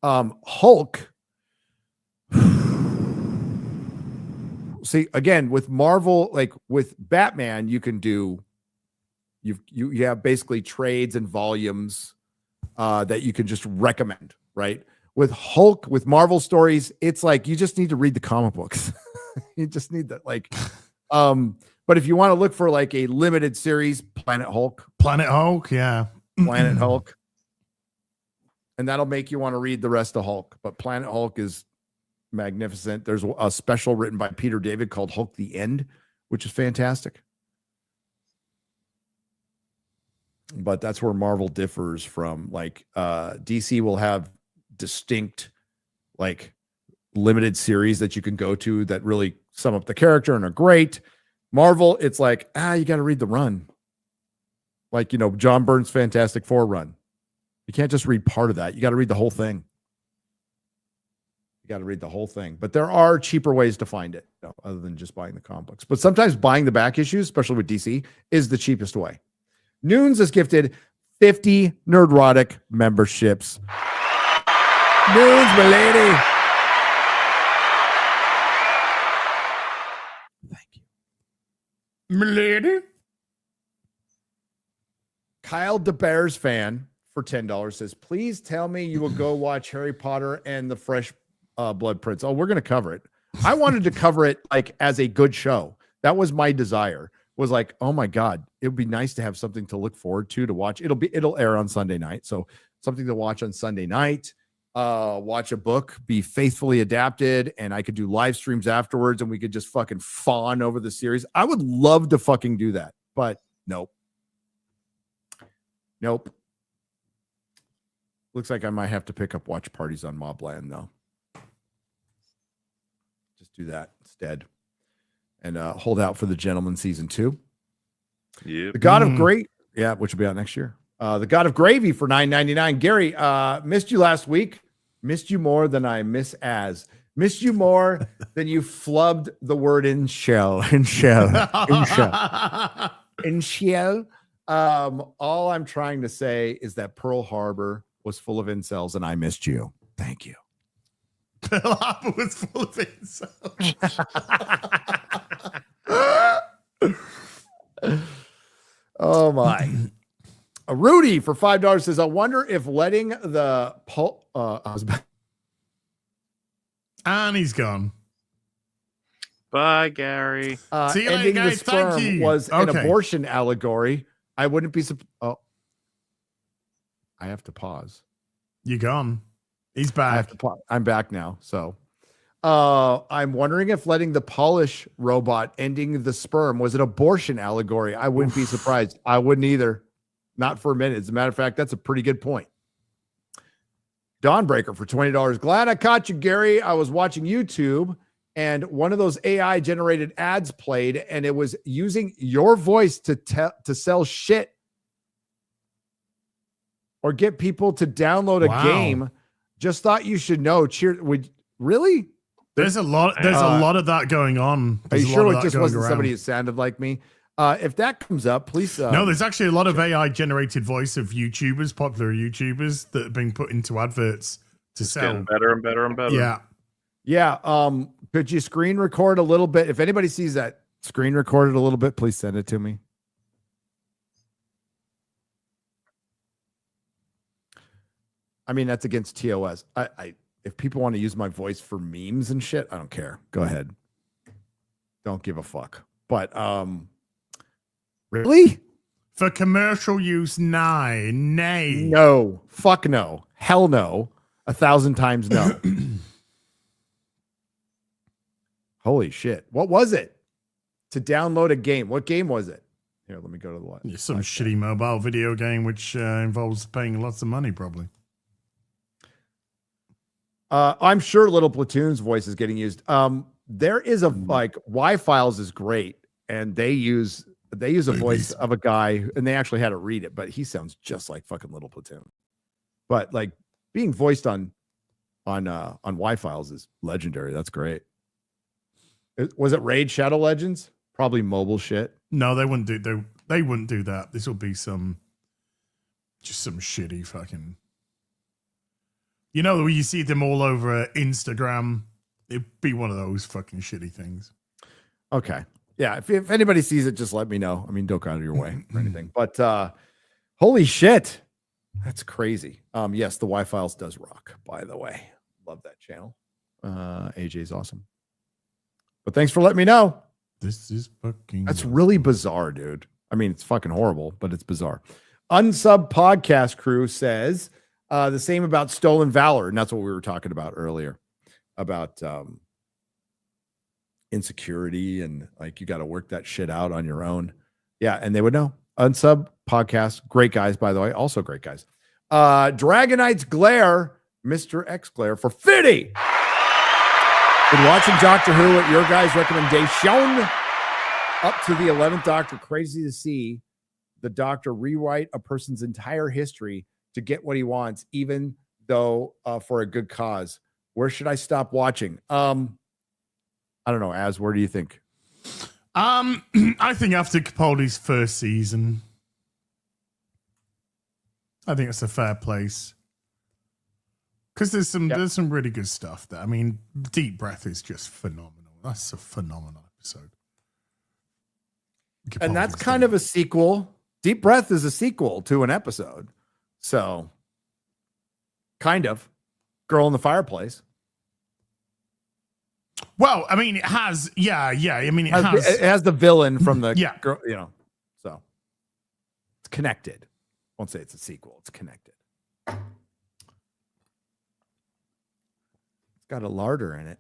Hulk. See, again, with Marvel, like with Batman, you can do, you have basically trades and volumes that you can just recommend, right? With Hulk, with Marvel stories, it's like, you just need to read the comic books. You just need that, like, but if you want to look for like a limited series, Planet Hulk, yeah. Planet Hulk. And that'll make you want to read the rest of Hulk. But Planet Hulk is magnificent. There's a special written by Peter David called Hulk the End, which is fantastic. But that's where Marvel differs from, like, DC will have distinct, like, limited series that you can go to that really sum up the character and are great. Marvel, it's like, you got to read the run. Like, John Byrne's Fantastic Four run. You can't just read part of that. You got to read the whole thing. But there are cheaper ways to find it, other than just buying the comic books. But sometimes buying the back issues, especially with DC, is the cheapest way. Noons has gifted 50 Nerdrotic memberships. Noons, my lady. Thank you. My lady. Kyle DeBears fan for $10 says, please tell me you will go watch Harry Potter and the Fresh Blood Prince. Oh, we're going to cover it. I wanted to cover it like as a good show. That was my desire, was like, oh my God, it would be nice to have something to look forward to watch. It'll air on Sunday night. So something to watch on Sunday night, watch a book, be faithfully adapted. And I could do live streams afterwards and we could just fucking fawn over the series. I would love to fucking do that, but nope. Looks like I might have to pick up watch parties on Mobland though. Just do that instead, and hold out for The Gentleman season 2. Yep. The God of Great, which will be out next year. The God of Gravy for $9.99. Gary, missed you last week. Missed you more than I miss as. Missed you more than you flubbed the word in shell. All I'm trying to say is that Pearl Harbor was full of incels, and I missed you. Thank you. Pearl Harbor was full of incels. Oh my. Rudy for $5 says, I wonder if letting the and he's gone. Bye, Gary. See you ending later, the guys. Thank sperm you. was an Okay. abortion allegory. I wouldn't be I have to pause. You gone. He's back. I'm back now. So I'm wondering if letting the polish robot ending the sperm was an abortion allegory. I wouldn't be surprised. I wouldn't either. Not for a minute. As a matter of fact, that's a pretty good point. Dawnbreaker for $20. Glad I caught you, Gary. I was watching YouTube and one of those AI generated ads played and it was using your voice to sell shit or get people to download a game Just thought you should know. Would really? There's a lot of that going on. Are you There's a sure lot it of that just going wasn't around. somebody that sounded like me? If that comes up, please. No, there's actually a lot of AI generated voice of YouTubers, popular YouTubers, that have been put into adverts to sell. Getting better and better and better. Yeah. Yeah. Could you screen record a little bit? If anybody sees that screen recorded a little bit, please send it to me. I mean, that's against TOS. If people want to use my voice for memes and shit, I don't care. Go ahead. Don't give a fuck. But really? For commercial use, nay. No. Fuck no. Hell no. 1,000 times no. Holy shit. What was it? To download a game. What game was it? Here, let me go to the one. Some shitty mobile video game which involves paying lots of money, probably. I'm sure Little Platoon's voice is getting used. There is a Y-Files is great, and they use a voice of a guy, and they actually had to read it, but he sounds just like fucking Little Platoon. But like being voiced on Y-Files is legendary. That's great. Was it Raid Shadow Legends? Probably mobile shit. No, they wouldn't do that. This will be just some shitty fucking. You know, when you see them all over Instagram, it'd be one of those fucking shitty things. Okay. Yeah. If anybody sees it, just let me know. I mean, don't go out of your way or anything. But holy shit. That's crazy. Yes, the Y-Files does rock, by the way. Love that channel. AJ's awesome. But thanks for letting me know. This is fucking. That's really bizarre, dude. I mean, it's fucking horrible, but it's bizarre. Unsub Podcast Crew says the same about Stolen Valor. And that's what we were talking about earlier about insecurity and like you got to work that shit out on your own. Yeah. And they would know. Unsub Podcast. Great guys, by the way. Also great guys. Dragonite's Glare, Mr. X Glare for 50. Been watching Doctor Who at your guys' recommendation up to the 11th Doctor. Crazy to see the Doctor rewrite a person's entire history to get what he wants, even though for a good cause. Where should I stop watching? I don't know. Az, where do you think? I think after Capaldi's first season, I think it's a fair place. Because there's some really good stuff there. I mean, Deep Breath is just phenomenal. That's a phenomenal episode. And that's kind of a sequel. Deep Breath is a sequel to an episode. So, kind of. Girl in the Fireplace. Well, I mean, it has, yeah. I mean, it has the villain from the girl, so it's connected. I won't say it's a sequel. It's connected. It's got a larder in it.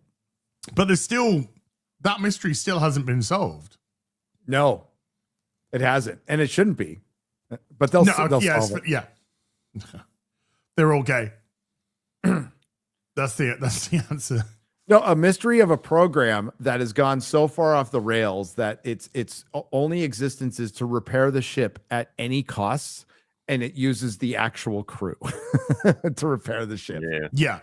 But that mystery still hasn't been solved. No, it hasn't. And it shouldn't be. But they'll solve it. Yeah. They're all gay. That's the answer. No, a mystery of a program that has gone so far off the rails that its only existence is to repair the ship at any costs, and it uses the actual crew to repair the ship. Yeah.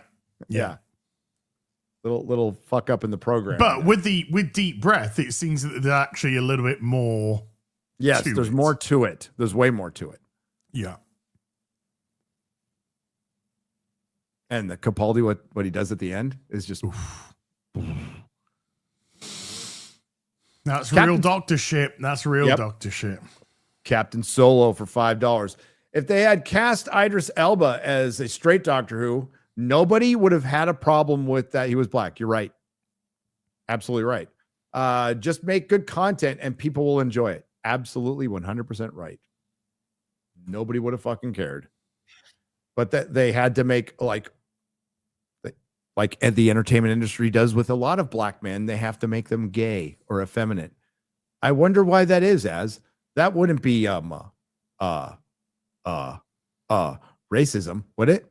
Little fuck up in the program. But with Deep Breath, it seems that there's actually a little bit more. Yes, there's more to it. There's way more to it. Yeah. And the Capaldi, what he does at the end is just. That's real doctor shit. That's real doctor shit. Captain Solo for $5. If they had cast Idris Elba as a straight Doctor Who, nobody would have had a problem with that. He was black. You're right. Absolutely right. Just make good content and people will enjoy it. Absolutely 100% right. Nobody would have fucking cared. But that they had to make like the entertainment industry does with a lot of black men, they have to make them gay or effeminate. I wonder why that is, as that wouldn't be racism, would it?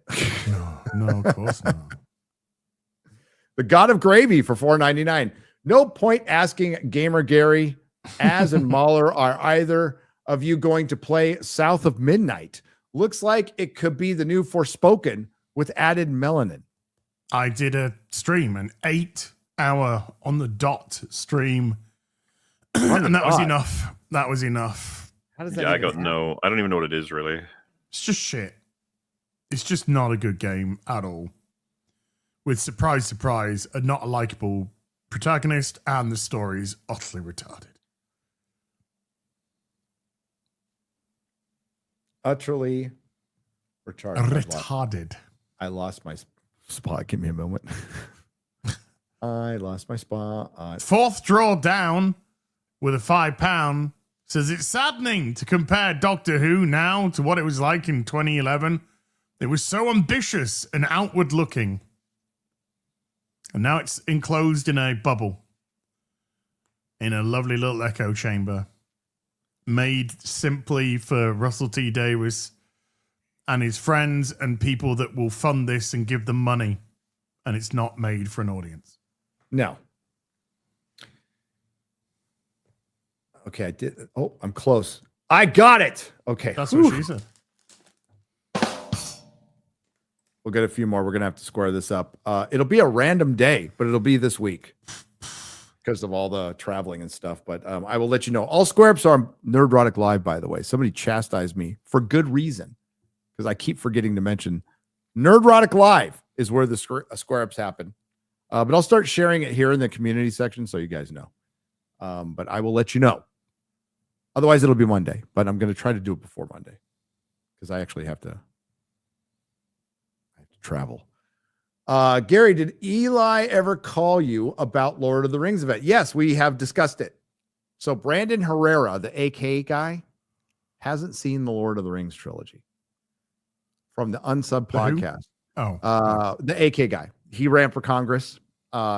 No, of course not. The God of Gravy for $4.99. No point asking Gamer Gary, Az and Mahler, are either of you going to play South of Midnight? Looks like it could be the new Forspoken with added melanin. I did a stream, an 8-hour on the dot stream, and that was enough. That was enough. How does that? Yeah, I don't even know what it is really. It's just shit. It's just not a good game at all. With surprise, surprise, a not a likable protagonist, and the story's utterly retarded. Utterly retarded. I lost my spot. Give me a moment. I lost my spot. Fourth draw down with a £5 says it's saddening to compare Doctor Who now to what it was like in 2011. It was so ambitious and outward looking. And now it's enclosed in a bubble. In a lovely little echo chamber. Made simply for Russell T Davies and his friends and people that will fund this and give them money. And it's not made for an audience. No. Okay, I did. Oh, I'm close. I got it. Okay. That's what she said. We'll get a few more. We're going to have to square this up. It'll be a random day, but it'll be this week because of all the traveling and stuff. But I will let you know. All square ups are on Nerdrotic Live, by the way. Somebody chastised me for good reason because I keep forgetting to mention Nerdrotic Live is where the square ups happen. But I'll start sharing it here in the community section so you guys know. But I will let you know. Otherwise, it'll be Monday. But I'm going to try to do it before Monday because I actually have to travel. Gary, did Eli ever call you about Lord of the Rings event? Yes, we have discussed it. So Brandon Herrera, the AK guy, hasn't seen the Lord of the Rings trilogy from the Unsub podcast. The AK guy. He ran for Congress.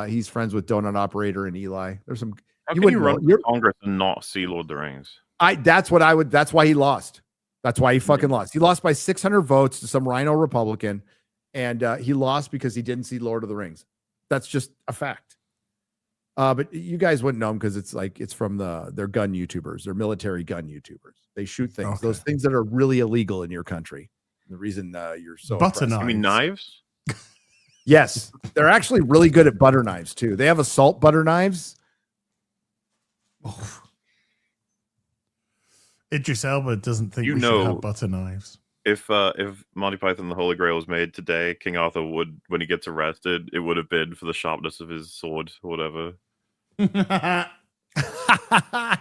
He's friends with Donut Operator and Eli. There's some. How can you run for Congress and not see Lord of the Rings? That's why he lost. That's why he fucking lost. He lost by 600 votes to some rhino Republican. And he lost because he didn't see Lord of the Rings. That's just a fact. But you guys wouldn't know him because it's from their gun YouTubers, they're military gun YouTubers. They shoot things, those things that are really illegal in your country. The reason you're so butter knives. You mean knives? Yes, they're actually really good at butter knives too. They have assault butter knives. Idris Elba doesn't think we should have butter knives. If Monty Python and the Holy Grail was made today, King Arthur would, when he gets arrested, it would have been for the sharpness of his sword or whatever.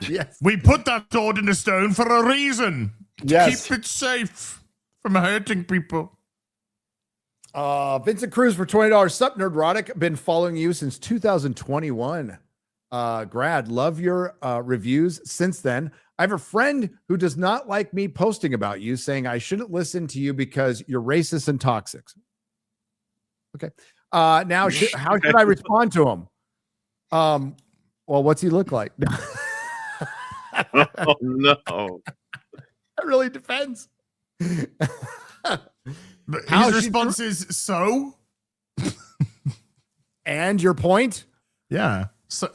Yes. We put that sword in the stone for a reason. To keep it safe from hurting people. Vincent Cruz for $20. Sup, Nerdrotic. Been following you since 2021. Grad, love your reviews since then. I have a friend who does not like me posting about you, saying I shouldn't listen to you because you're racist and toxic. Okay. Now, how should I respond to him? Well, what's he look like? Oh, no. That really depends. His response is, so? And your point? Yeah.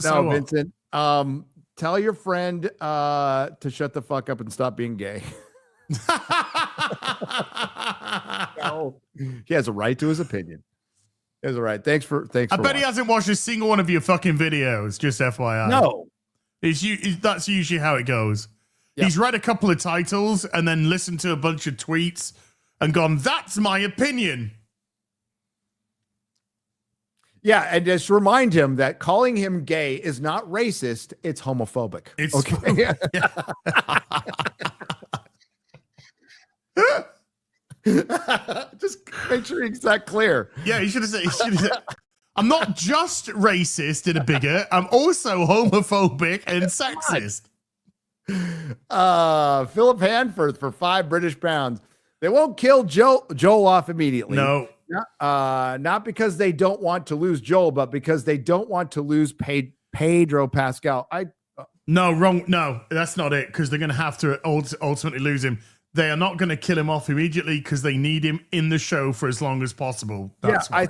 No, Vincent. Tell your friend to shut the fuck up and stop being gay. No. He has a right to his opinion. He has a right. Thanks for I bet he hasn't watched a single one of your fucking videos, just FYI. No. That's usually how it goes. Yep. He's read a couple of titles and then listened to a bunch of tweets and gone, that's my opinion. Yeah, and just remind him that calling him gay is not racist, it's homophobic. It's okay. Just make sure he's that clear. Yeah, he should have said, I'm not just racist and a bigot, I'm also homophobic and sexist. Philip Hanford for £5 They won't kill Joel off immediately. No. Not because they don't want to lose Joel, but because they don't want to lose Pedro Pascal. No, wrong. No, that's not it. Because they're going to have to ultimately lose him. They are not going to kill him off immediately because they need him in the show for as long as possible. That's why.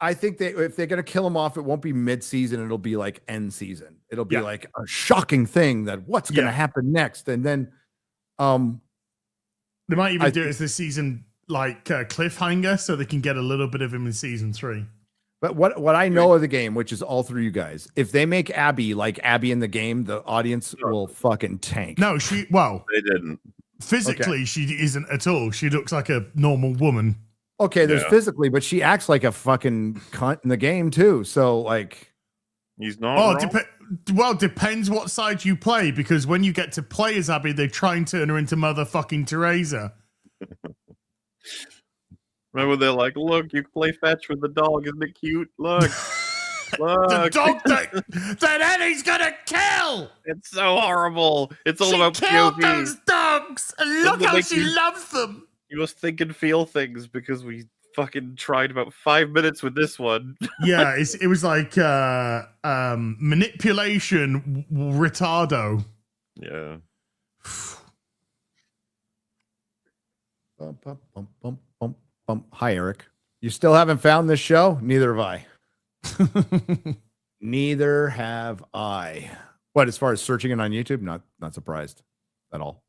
I think if they're going to kill him off, it won't be mid-season. It'll be like end season. It'll be like a shocking thing that what's going to happen next, and then they might even do it as the season cliffhanger so they can get a little bit of him in season 3. But what I know of the game, which is all through you guys, if they make Abby like Abby in the game, the audience will fucking tank. No, they didn't. Physically, she isn't at all. She looks like a normal woman. Okay, there's physically, but she acts like a fucking cunt in the game too. So like, he's not. Depends what side you play, because when you get to play as Abby, they try and turn her into motherfucking Teresa. Remember, they're like, "Look, you play fetch with the dog. Isn't it cute? Look, look, the dog that Eddie's gonna kill. It's so horrible. It's all she about killed POV. those dogs, and look how she loves them. You must think and feel things because we fucking tried about 5 minutes with this one. Yeah, it was like manipulation retardo. Yeah. Hi, Eric. You still haven't found this show? Neither have I. Neither have I. What, as far as searching it on YouTube? Not surprised at all.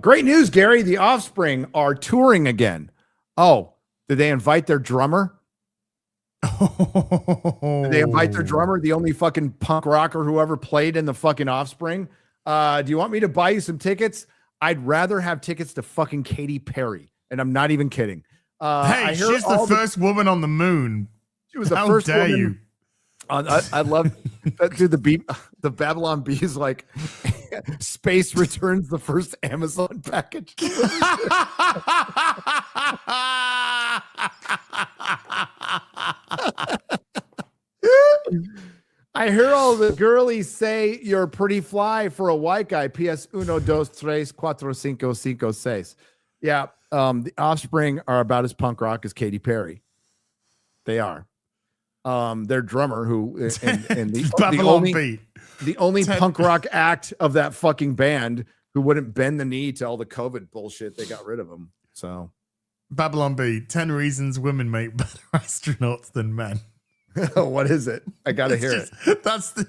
Great news, Gary. The Offspring are touring again. Oh, did they invite their drummer? Did they invite their drummer? The only fucking punk rocker who ever played in the fucking Offspring. Do you want me to buy you some tickets? I'd rather have tickets to fucking Katy Perry, and I'm not even kidding. Hey, she's the first woman on the moon. She was the How first dare woman. you? I love dude. The Babylon Bee is like space returns the first Amazon package. I hear all the girlies say you're pretty fly for a white guy. PS uno, dos, tres, cuatro, cinco, cinco, seis. Yeah, the Offspring are about as punk rock as Katy Perry. They are. Their drummer, who and the only punk rock act of that fucking band, who wouldn't bend the knee to all the COVID bullshit, they got rid of him. So, Babylon B, 10 reasons women make better astronauts than men. What is it? I gotta hear it. That's the.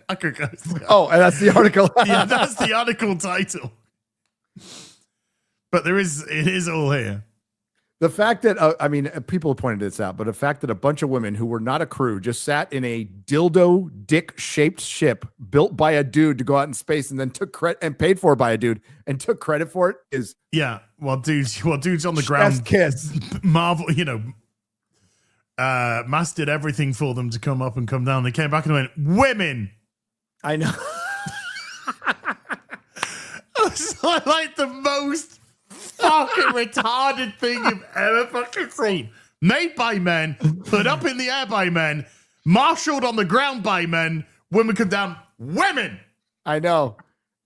I could go. Oh, and that's the article. Yeah, that's the article title. But it is all here. The fact that I mean, people have pointed this out, but the fact that a bunch of women who were not a crew just sat in a dildo dick shaped ship built by a dude to go out in space and then took credit and paid for by a dude and took credit for it is While dudes on the ground kiss. Marvel, Mass did everything for them to come up and come down. They came back and went, women. I know. It's like the most fucking retarded thing you've ever fucking seen. Made by men, put up in the air by men, marshaled on the ground by men. Women come down. Women. I know.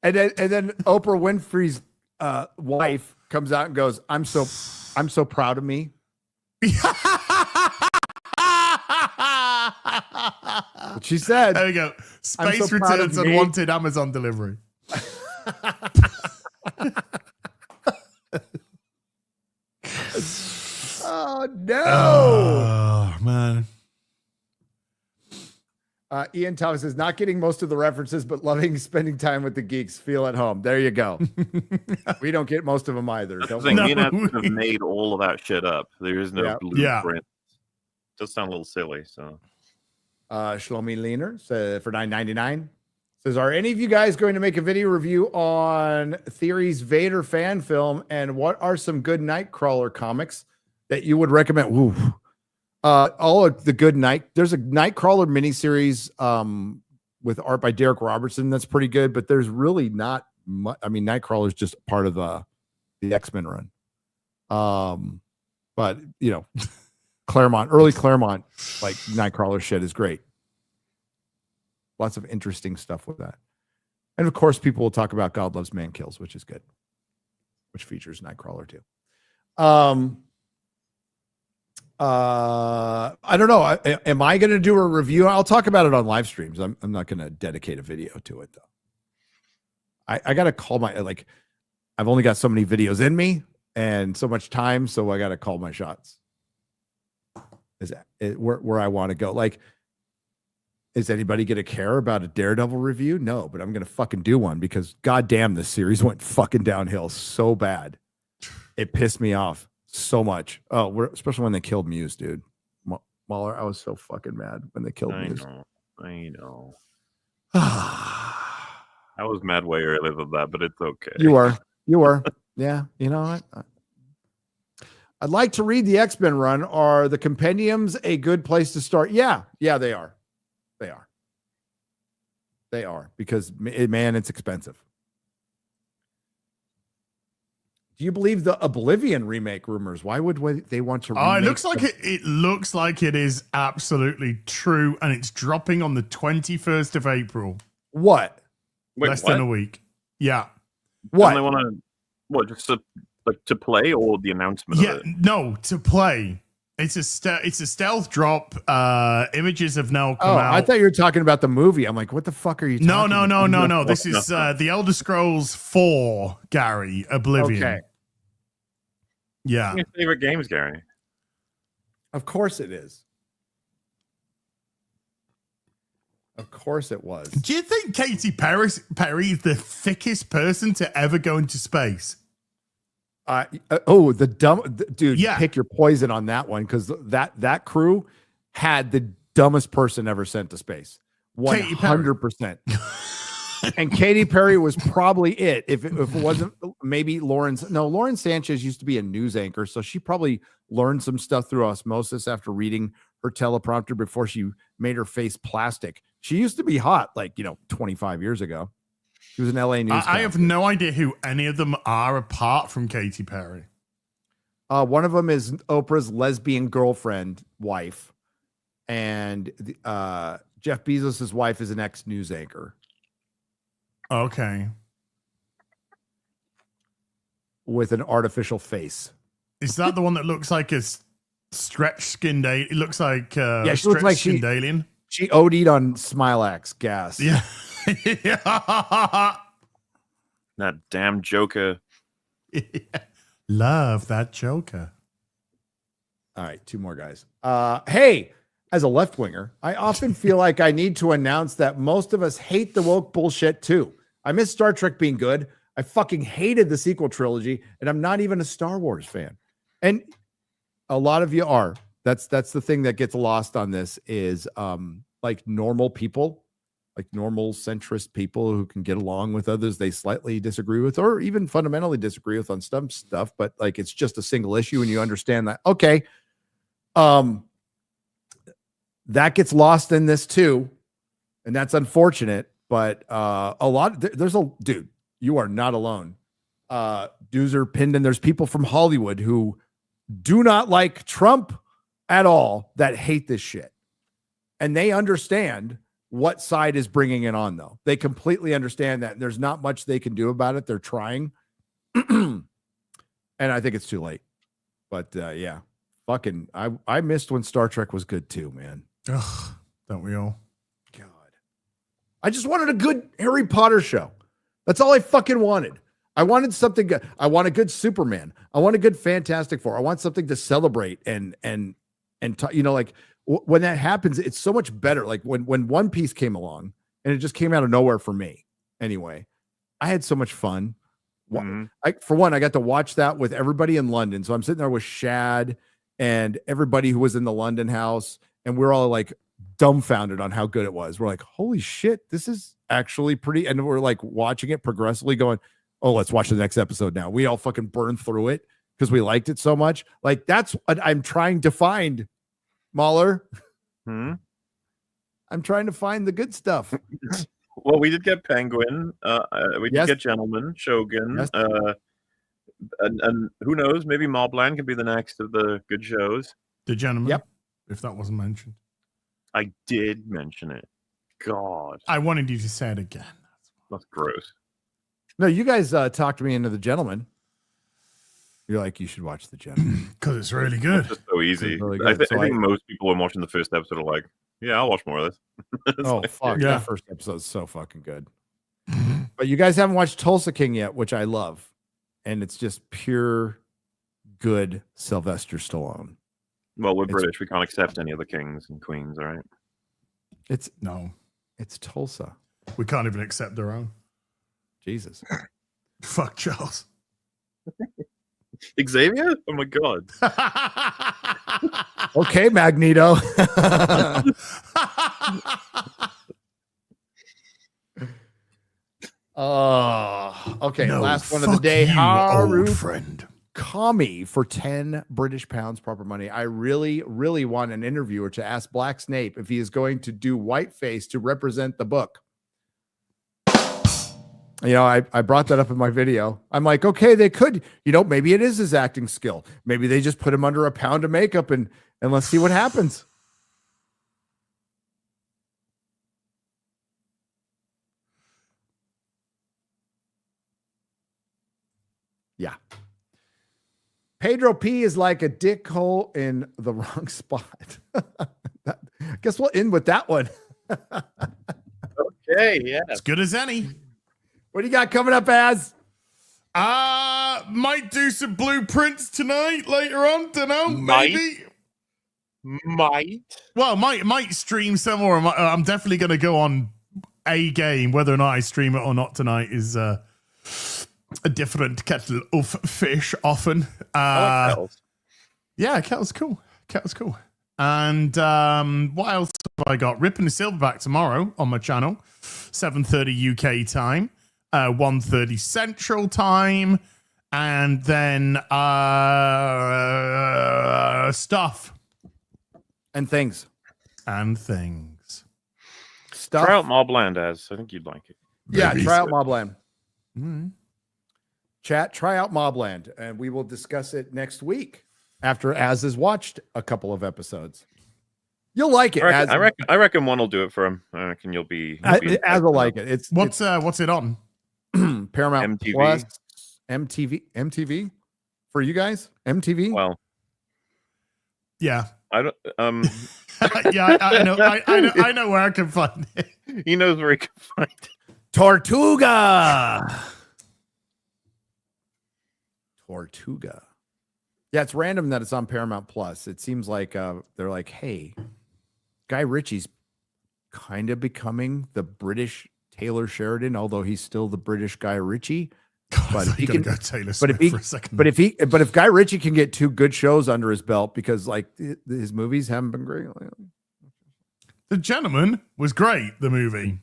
And then Oprah Winfrey's wife comes out and goes, I'm so proud of me. What she said. There we go. Space returns unwanted Amazon delivery. Oh no! Oh man. Ian Thomas says, not getting most of the references, but loving spending time with the geeks. Feel at home. There you go. We don't get most of them either. Don't me and Adam have made all of that shit up. There is no blueprint. Does sound a little silly. So, Shlomi Leaner for $9.99 says, are any of you guys going to make a video review on Theory's Vader fan film? And what are some good Nightcrawler comics that you would recommend? Ooh. All of the good there's a Nightcrawler miniseries with art by Derek Robertson that's pretty good, but there's really not much. I mean, Nightcrawler is just part of the X-Men run. But early Claremont, like Nightcrawler shit is great. Lots of interesting stuff with that. And of course, people will talk about God Loves Man Kills, which is good, which features Nightcrawler too. I don't know. Am I going to do a review? I'll talk about it on live streams. I'm not going to dedicate a video to it though. I got to call I've only got so many videos in me and so much time. So I got to call my shots. Is where I want to go. Like Is anybody going to care about a Daredevil review? No, but I'm going to fucking do one because goddamn, this series went fucking downhill so bad. It pissed me off so much. Oh, especially when they killed Muse, dude. Mahler, I was so fucking mad when they killed Muse. I know. I was mad way earlier than that, but it's okay. You were. Yeah, you know what? I'd like to read the X-Men run. Are the compendiums a good place to start? Yeah, they are. They are because, man, it's expensive. Do you believe the Oblivion remake rumors? Why would they want to? It looks like it looks like it is absolutely true, and it's dropping on the 21st of April. What? Wait, Less than a week. Yeah. What? They want to just to play or the announcement? Yeah, of it? no, to play. It's a stealth drop. Images have now come out. I thought you were talking about the movie. I'm like, what the fuck are you talking about? No. This is the Elder Scrolls 4, Gary, Oblivion. Okay. Yeah. Your favorite games, Gary? Of course it is. Of course it was. Do you think Katy Perry is the thickest person to ever go into space? The dumb dude. Yeah. Pick your poison on that one because that crew had the dumbest person ever sent to space. 100%. And Katy Perry was probably it. If it wasn't maybe Lauren Sanchez used to be a news anchor, so she probably learned some stuff through osmosis after reading her teleprompter before she made her face plastic. She used to be hot, 25 years ago. She was an LA news. I have no idea who any of them are apart from Katy Perry. One of them is Oprah's lesbian girlfriend, wife, and Jeff Bezos' wife is an ex-news anchor. Okay. With an artificial face. Is that the one that looks like a stretch skinned alien? It looks like she looks like alien. She OD'd on Smilax gas. Yeah. That damn Joker. Love that Joker. All right, 2 more guys. Hey, as a left-winger, I often feel like I need to announce that most of us hate the woke bullshit too. I miss Star Trek being good. I fucking hated the sequel trilogy, and I'm not even a Star Wars fan. And a lot of you are. That's the thing that gets lost on this is normal people, normal centrist people who can get along with others they slightly disagree with or even fundamentally disagree with on some stuff, but it's just a single issue and you understand that. Okay. That gets lost in this too. And that's unfortunate, but dude, you are not alone. Dudes are pinned and there's people from Hollywood who do not like Trump at all that hate this shit. And they understand what side is bringing it on, though. They completely understand that. There's not much they can do about it. They're trying. And I think it's too late. But yeah, fucking, I missed when Star Trek was good too, man. Ugh, don't we all? God. I just wanted a good Harry Potter show. That's all I fucking wanted. I wanted something good. I want a good Superman. I want a good Fantastic Four. I want something to celebrate and when that happens, it's so much better. Like when One Piece came along and it just came out of nowhere for me. Anyway, I had so much fun. Mm-hmm. I got to watch that with everybody in London. So I'm sitting there with Shad and everybody who was in the London house. And we're all dumbfounded on how good it was. We're like, holy shit, this is actually pretty. And we're watching it progressively going, oh, let's watch the next episode now. We all fucking burned through it because we liked it so much. That's what I'm trying to find. Mahler. I'm trying to find the good stuff. Well, we did get Penguin. We did get Gentleman, Shogun. Yes. And who knows? Maybe Mobland can be the next of the good shows. The Gentleman. Yep. If that wasn't mentioned. I did mention it. God. I wanted you to say it again. That's gross. No, you guys talked me into The Gentleman. You're like, you should watch The Gentleman. Because it's really good. It's just so easy. Really I think most people when watching the first episode are like, yeah, I'll watch more of this. Fuck. Yeah. That first episode is so fucking good. But you guys haven't watched Tulsa King yet, which I love. And it's just pure good Sylvester Stallone. Well, we're British. We can't accept any of the kings and queens, all right? It's No. It's Tulsa. We can't even accept their own. Jesus. Fuck Charles. Xavier? Oh my god. Okay, Magneto. Oh, okay. No, last one of the fuck day. you, Haru old friend. Kami for 10 British pounds proper money. I really, really want an interviewer to ask Black Snape if he is going to do whiteface to represent the book. You know, I brought that up in my video. I'm like, okay, they could, you know, maybe it is his acting skill. Maybe they just put him under a pound of makeup and let's see what happens. Yeah. Pedro P is like a dick hole in the wrong spot. I guess we'll end with that one. Okay, yeah. As good as any. What do you got coming up, Az? Might do some blueprints tonight later on. Don't know. Maybe. Might. Well, might stream somewhere. I'm definitely going to go on a game. Whether or not I stream it or not tonight is a different kettle of fish. Often. I like Kettles. Yeah, Kettle's cool. Kettle's cool. And what else have I got? Ripping the Silverback tomorrow on my channel, 7:30 UK time, 1:30 Central time, and then stuff And things. Stuff. Try out Mobland, Az. I think you'd like it. Yeah, Maybe. try out Mobland. Mm-hmm. Chat, try out Mobland, and we will discuss it next week after Az has watched a couple of episodes. You'll like it. I reckon one will do it for him. I reckon you'll be. Az will like it. What's it on? Paramount MTV. Plus, MTV for you guys. MTV. Well, Yeah. I don't. Yeah, I know where I can find it. He knows where he can find it. Tortuga. Yeah, it's random that it's on Paramount Plus. It seems like they're like, hey, Guy Ritchie's kind of becoming the British Taylor Sheridan, although he's still the British Guy Ritchie. But if he can go Taylor but Swift for a second. but if Guy Ritchie can get 2 good shows under his belt, because like his movies haven't been great. The Gentleman was great. The movie.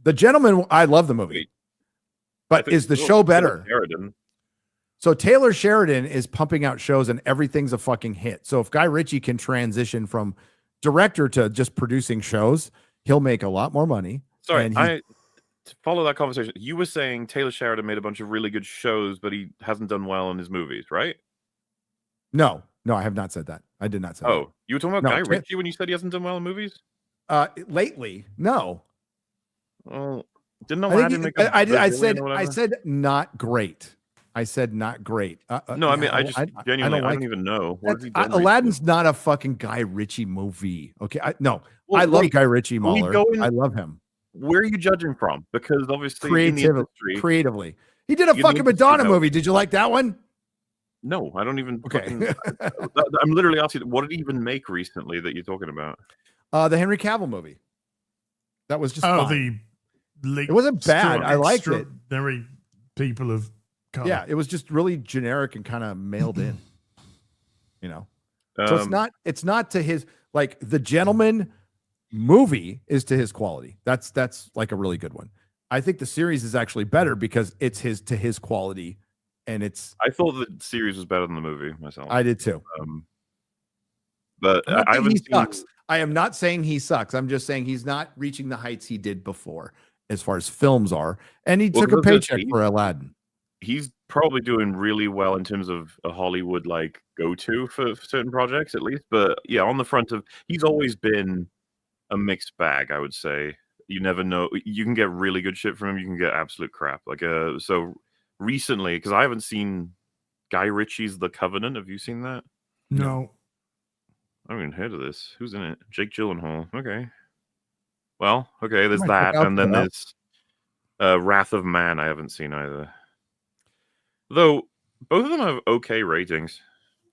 The Gentleman, I love the movie, but is the show better? Sheridan. So Taylor Sheridan is pumping out shows and everything's a fucking hit. So if Guy Ritchie can transition from director to just producing shows, he'll make a lot more money. Sorry, to follow that conversation, you were saying Taylor Sheridan made a bunch of really good shows, but he hasn't done well in his movies, right? No, I have not said that. I did not say that. Oh, you were talking about No, Guy Ritchie when you said he hasn't done well in movies? Lately, no. Well, didn't Aladdin make a I Brazilian or whatever? said not great. I said not great. No, I mean, I just genuinely, I don't even know. What has he done Aladdin's not a fucking Guy Ritchie movie. Okay, I love Guy Ritchie, we Mahler. go in- I love him. Where are you judging from? Because obviously, in the industry, creatively, he did a you fucking need to see Madonna that. movie. Did you like that one? no, I don't even. Okay. I'm literally asking, what did he even make recently that you're talking about? The Henry Cavill movie. That was just fine. It wasn't bad. I liked it. Extraordinary people of color. Yeah, it was just really generic and kind of mailed in. You know, so it's not to his, like, The Gentleman movie is to his quality. That's like a really good one. I think the series is actually better because it's to his quality, and it's. I thought the series was better than the movie myself. I did too. But I haven't he seen. sucks. I am not saying he sucks. I'm just saying he's not reaching the heights he did before, as far as films are. And he took a paycheck for Aladdin. He's probably doing really well in terms of a Hollywood like go-to for certain projects, at least. But yeah, on the front of, he's always been a mixed bag, I would say. You never know. You can get really good shit from him. You can get absolute crap. Like so recently, because I haven't seen Guy Ritchie's The Covenant. Have you seen that? No. I haven't even heard of this. Who's in it? Jake Gyllenhaal. Okay. Well, okay, there's Might that. check out And then that. there's Wrath of Man. I haven't seen either. Though, both of them have okay ratings.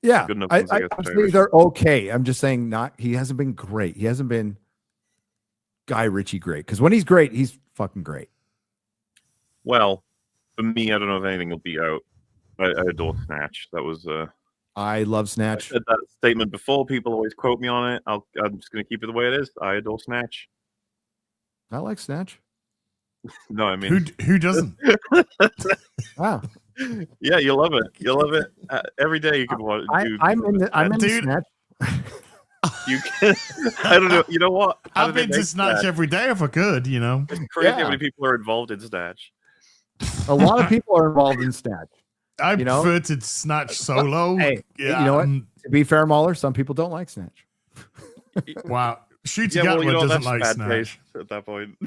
Yeah, Good enough I ones, I guess, think Irish. they're okay. I'm just saying he hasn't been great. He hasn't been Guy Ritchie great? Because when he's great, he's fucking great. Well, for me, I don't know if anything will be out. I adore Snatch. That was I love I Snatch. said that statement before. People always quote me on it. I'm just going to keep it the way it is. I adore Snatch. I like Snatch. No, I mean, who doesn't? Wow. Yeah, you love it. You love it. Every day you can watch. I'm in Dude. Snatch. You can. I don't know. You know what? How I've do they been to make Snatch that? every day if I could, you know. It's crazy Yeah. how many people are involved in Snatch. A lot of people are involved in Snatch. I You know? prefer to Snatch solo. Hey, yeah, you know what? To be fair, Mahler, some people don't like Snatch. Wow. Shooty Yeah, well, Gatwa you know, doesn't that's like bad Snatch. taste at that point.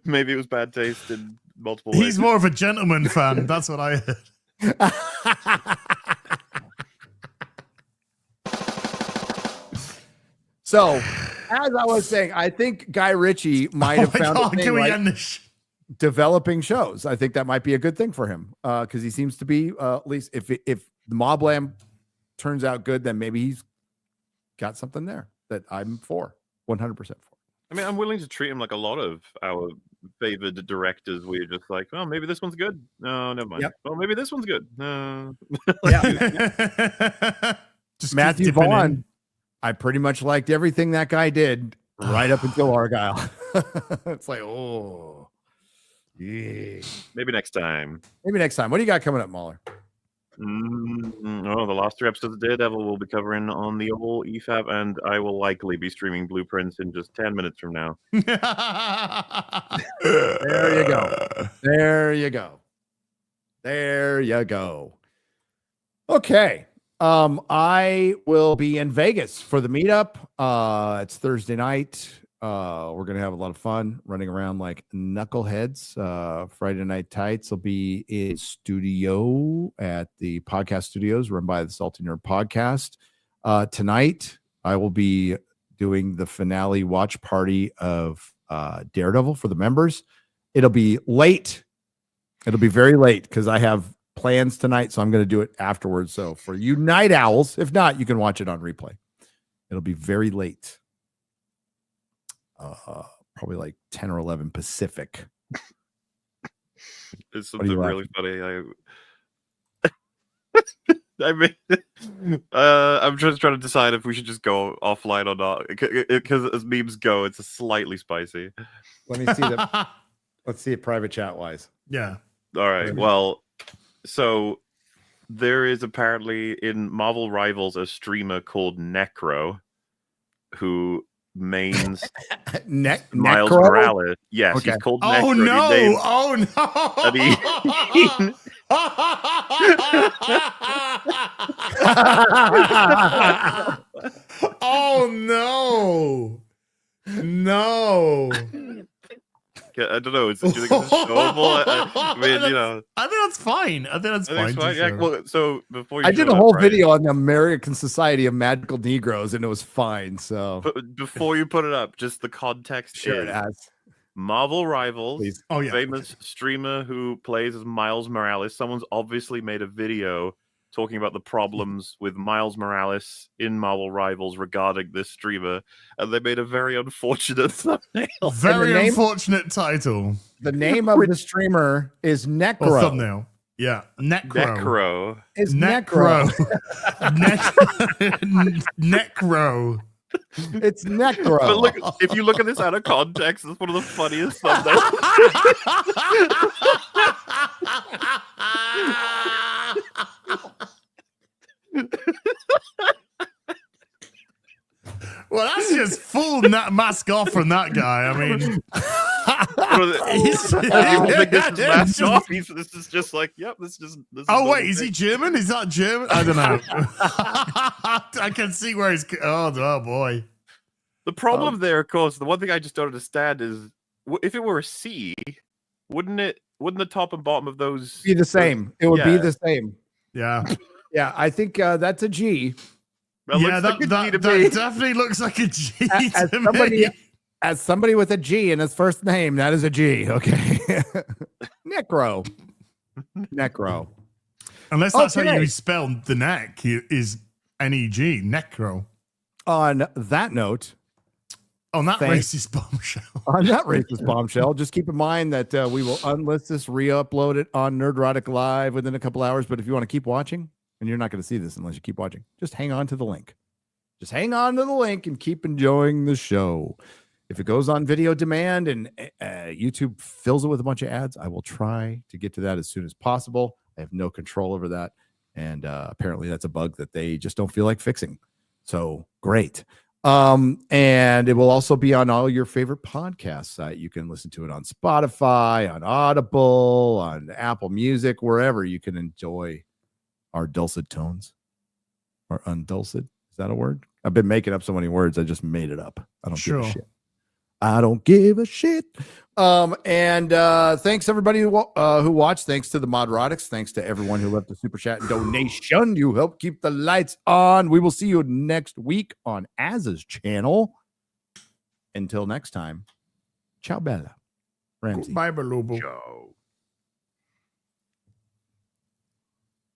Maybe it was bad taste in multiple ways. He's more of a gentleman fan. That's what I heard. So, as I was saying, I think Guy Ritchie might have Oh my found God, a thing can we like end this? developing shows. I think that might be a good thing for him because he seems to be at least if the Moblam turns out good, then maybe he's got something there that I'm for 100% for. I mean, I'm willing to treat him like a lot of our favored directors. We're just like, oh, maybe this one's good. No, never mind. Yep. Well, maybe this one's good. Just Matthew keep dipping Vaughn, in. I pretty much liked everything that guy did right up until Argyle. It's like, oh, yeah. Maybe next time. Maybe next time. What do you got coming up, Mahler? Oh, the last 3 episodes of Daredevil we'll be covering on the old EFAB, and I will likely be streaming Blueprints in just 10 minutes from now. There you go. There you go. There you go. Okay. I will be in Vegas for the meetup. It's Thursday night. We're gonna have a lot of fun running around like knuckleheads. Friday Night Tights will be in studio at the podcast studios run by the Salty Nerd Podcast. Tonight I will be doing the finale watch party of Daredevil for the members. It'll be late. It'll be very late because I have plans tonight, so I'm going to do it afterwards. So for you night owls, if not, you can watch it on replay. It'll be very late. Probably like 10 or 11 Pacific. It's What are you something really funny. I mean, I'm just trying to decide if we should just go offline or not. Because as memes go, it's slightly spicy. Let me see that. Let's see it private chat wise. Yeah. All right. Well, so there is apparently in Marvel Rivals a streamer called Necro who mains Miles Necro? Morales. Yes, Okay. he's called Oh Necro. and he no! names- Oh no! and Oh no! No! I don't know. Do you think it's showable? I mean, you know, I think that's fine. I think that's I think fine. it's to fine. Yeah, show. well, so before you I did show a that, whole Brian, video on the American Society of Magical Negroes, and it was fine. So But before you put it up, just the context share it is as Marvel Rivals. please. Oh yeah. Famous streamer who plays as Miles Morales. Someone's obviously made a video talking about the problems with Miles Morales in Marvel Rivals regarding this streamer, and they made a very unfortunate thumbnail. Very name- unfortunate title The name of the streamer is or Necro. thumbnail. Yeah, Necro. Necro. Is Necro. Necro. It's Necro. But look, if you look at this out of context, it's one of the funniest thumbnails. Well, that's just full mask off from that guy. I mean, People think this is masked off. This is just like, yep, this is. oh wait, is he German? Is that German? I don't know. I can see where he's. Oh boy. The problem there, of course, the one thing I just don't understand is if it were a C, wouldn't the top and bottom of those be the same. It would be Yeah. the same. Yeah. Yeah, I think that's a G. That Yeah, looks like a G that to me. definitely looks like a G As to somebody, me. as somebody with a G in his first name, that is a G. Okay. Necro. Necro. Unless that's how Okay. you spell the neck is Neg. Necro. On that note, On that Thanks. racist bombshell. On that racist bombshell, just keep in mind that we will unlist this, re-upload it on Nerdrotic Live within a couple hours. But if you want to keep watching, and you're not going to see this unless you keep watching, just hang on to the link. Just hang on to the link and keep enjoying the show. If it goes on video demand and YouTube fills it with a bunch of ads, I will try to get to that as soon as possible. I have no control over that. And apparently that's a bug that they just don't feel like fixing. So great. And it will also be on all your favorite podcasts. You can listen to it on Spotify, on Audible, on Apple Music, wherever you can enjoy our dulcet tones. Or undulcet. Is that a word? I've been making up so many words. I just made it up. I don't give a shit. I don't give a shit. And thanks everybody who watched. Thanks to the Modrotics. Thanks to everyone who left a super chat and donation. You help keep the lights on. We will see you next week on Az's channel. Until next time, ciao bella. Ramsey. Bye, Balubo. Ciao.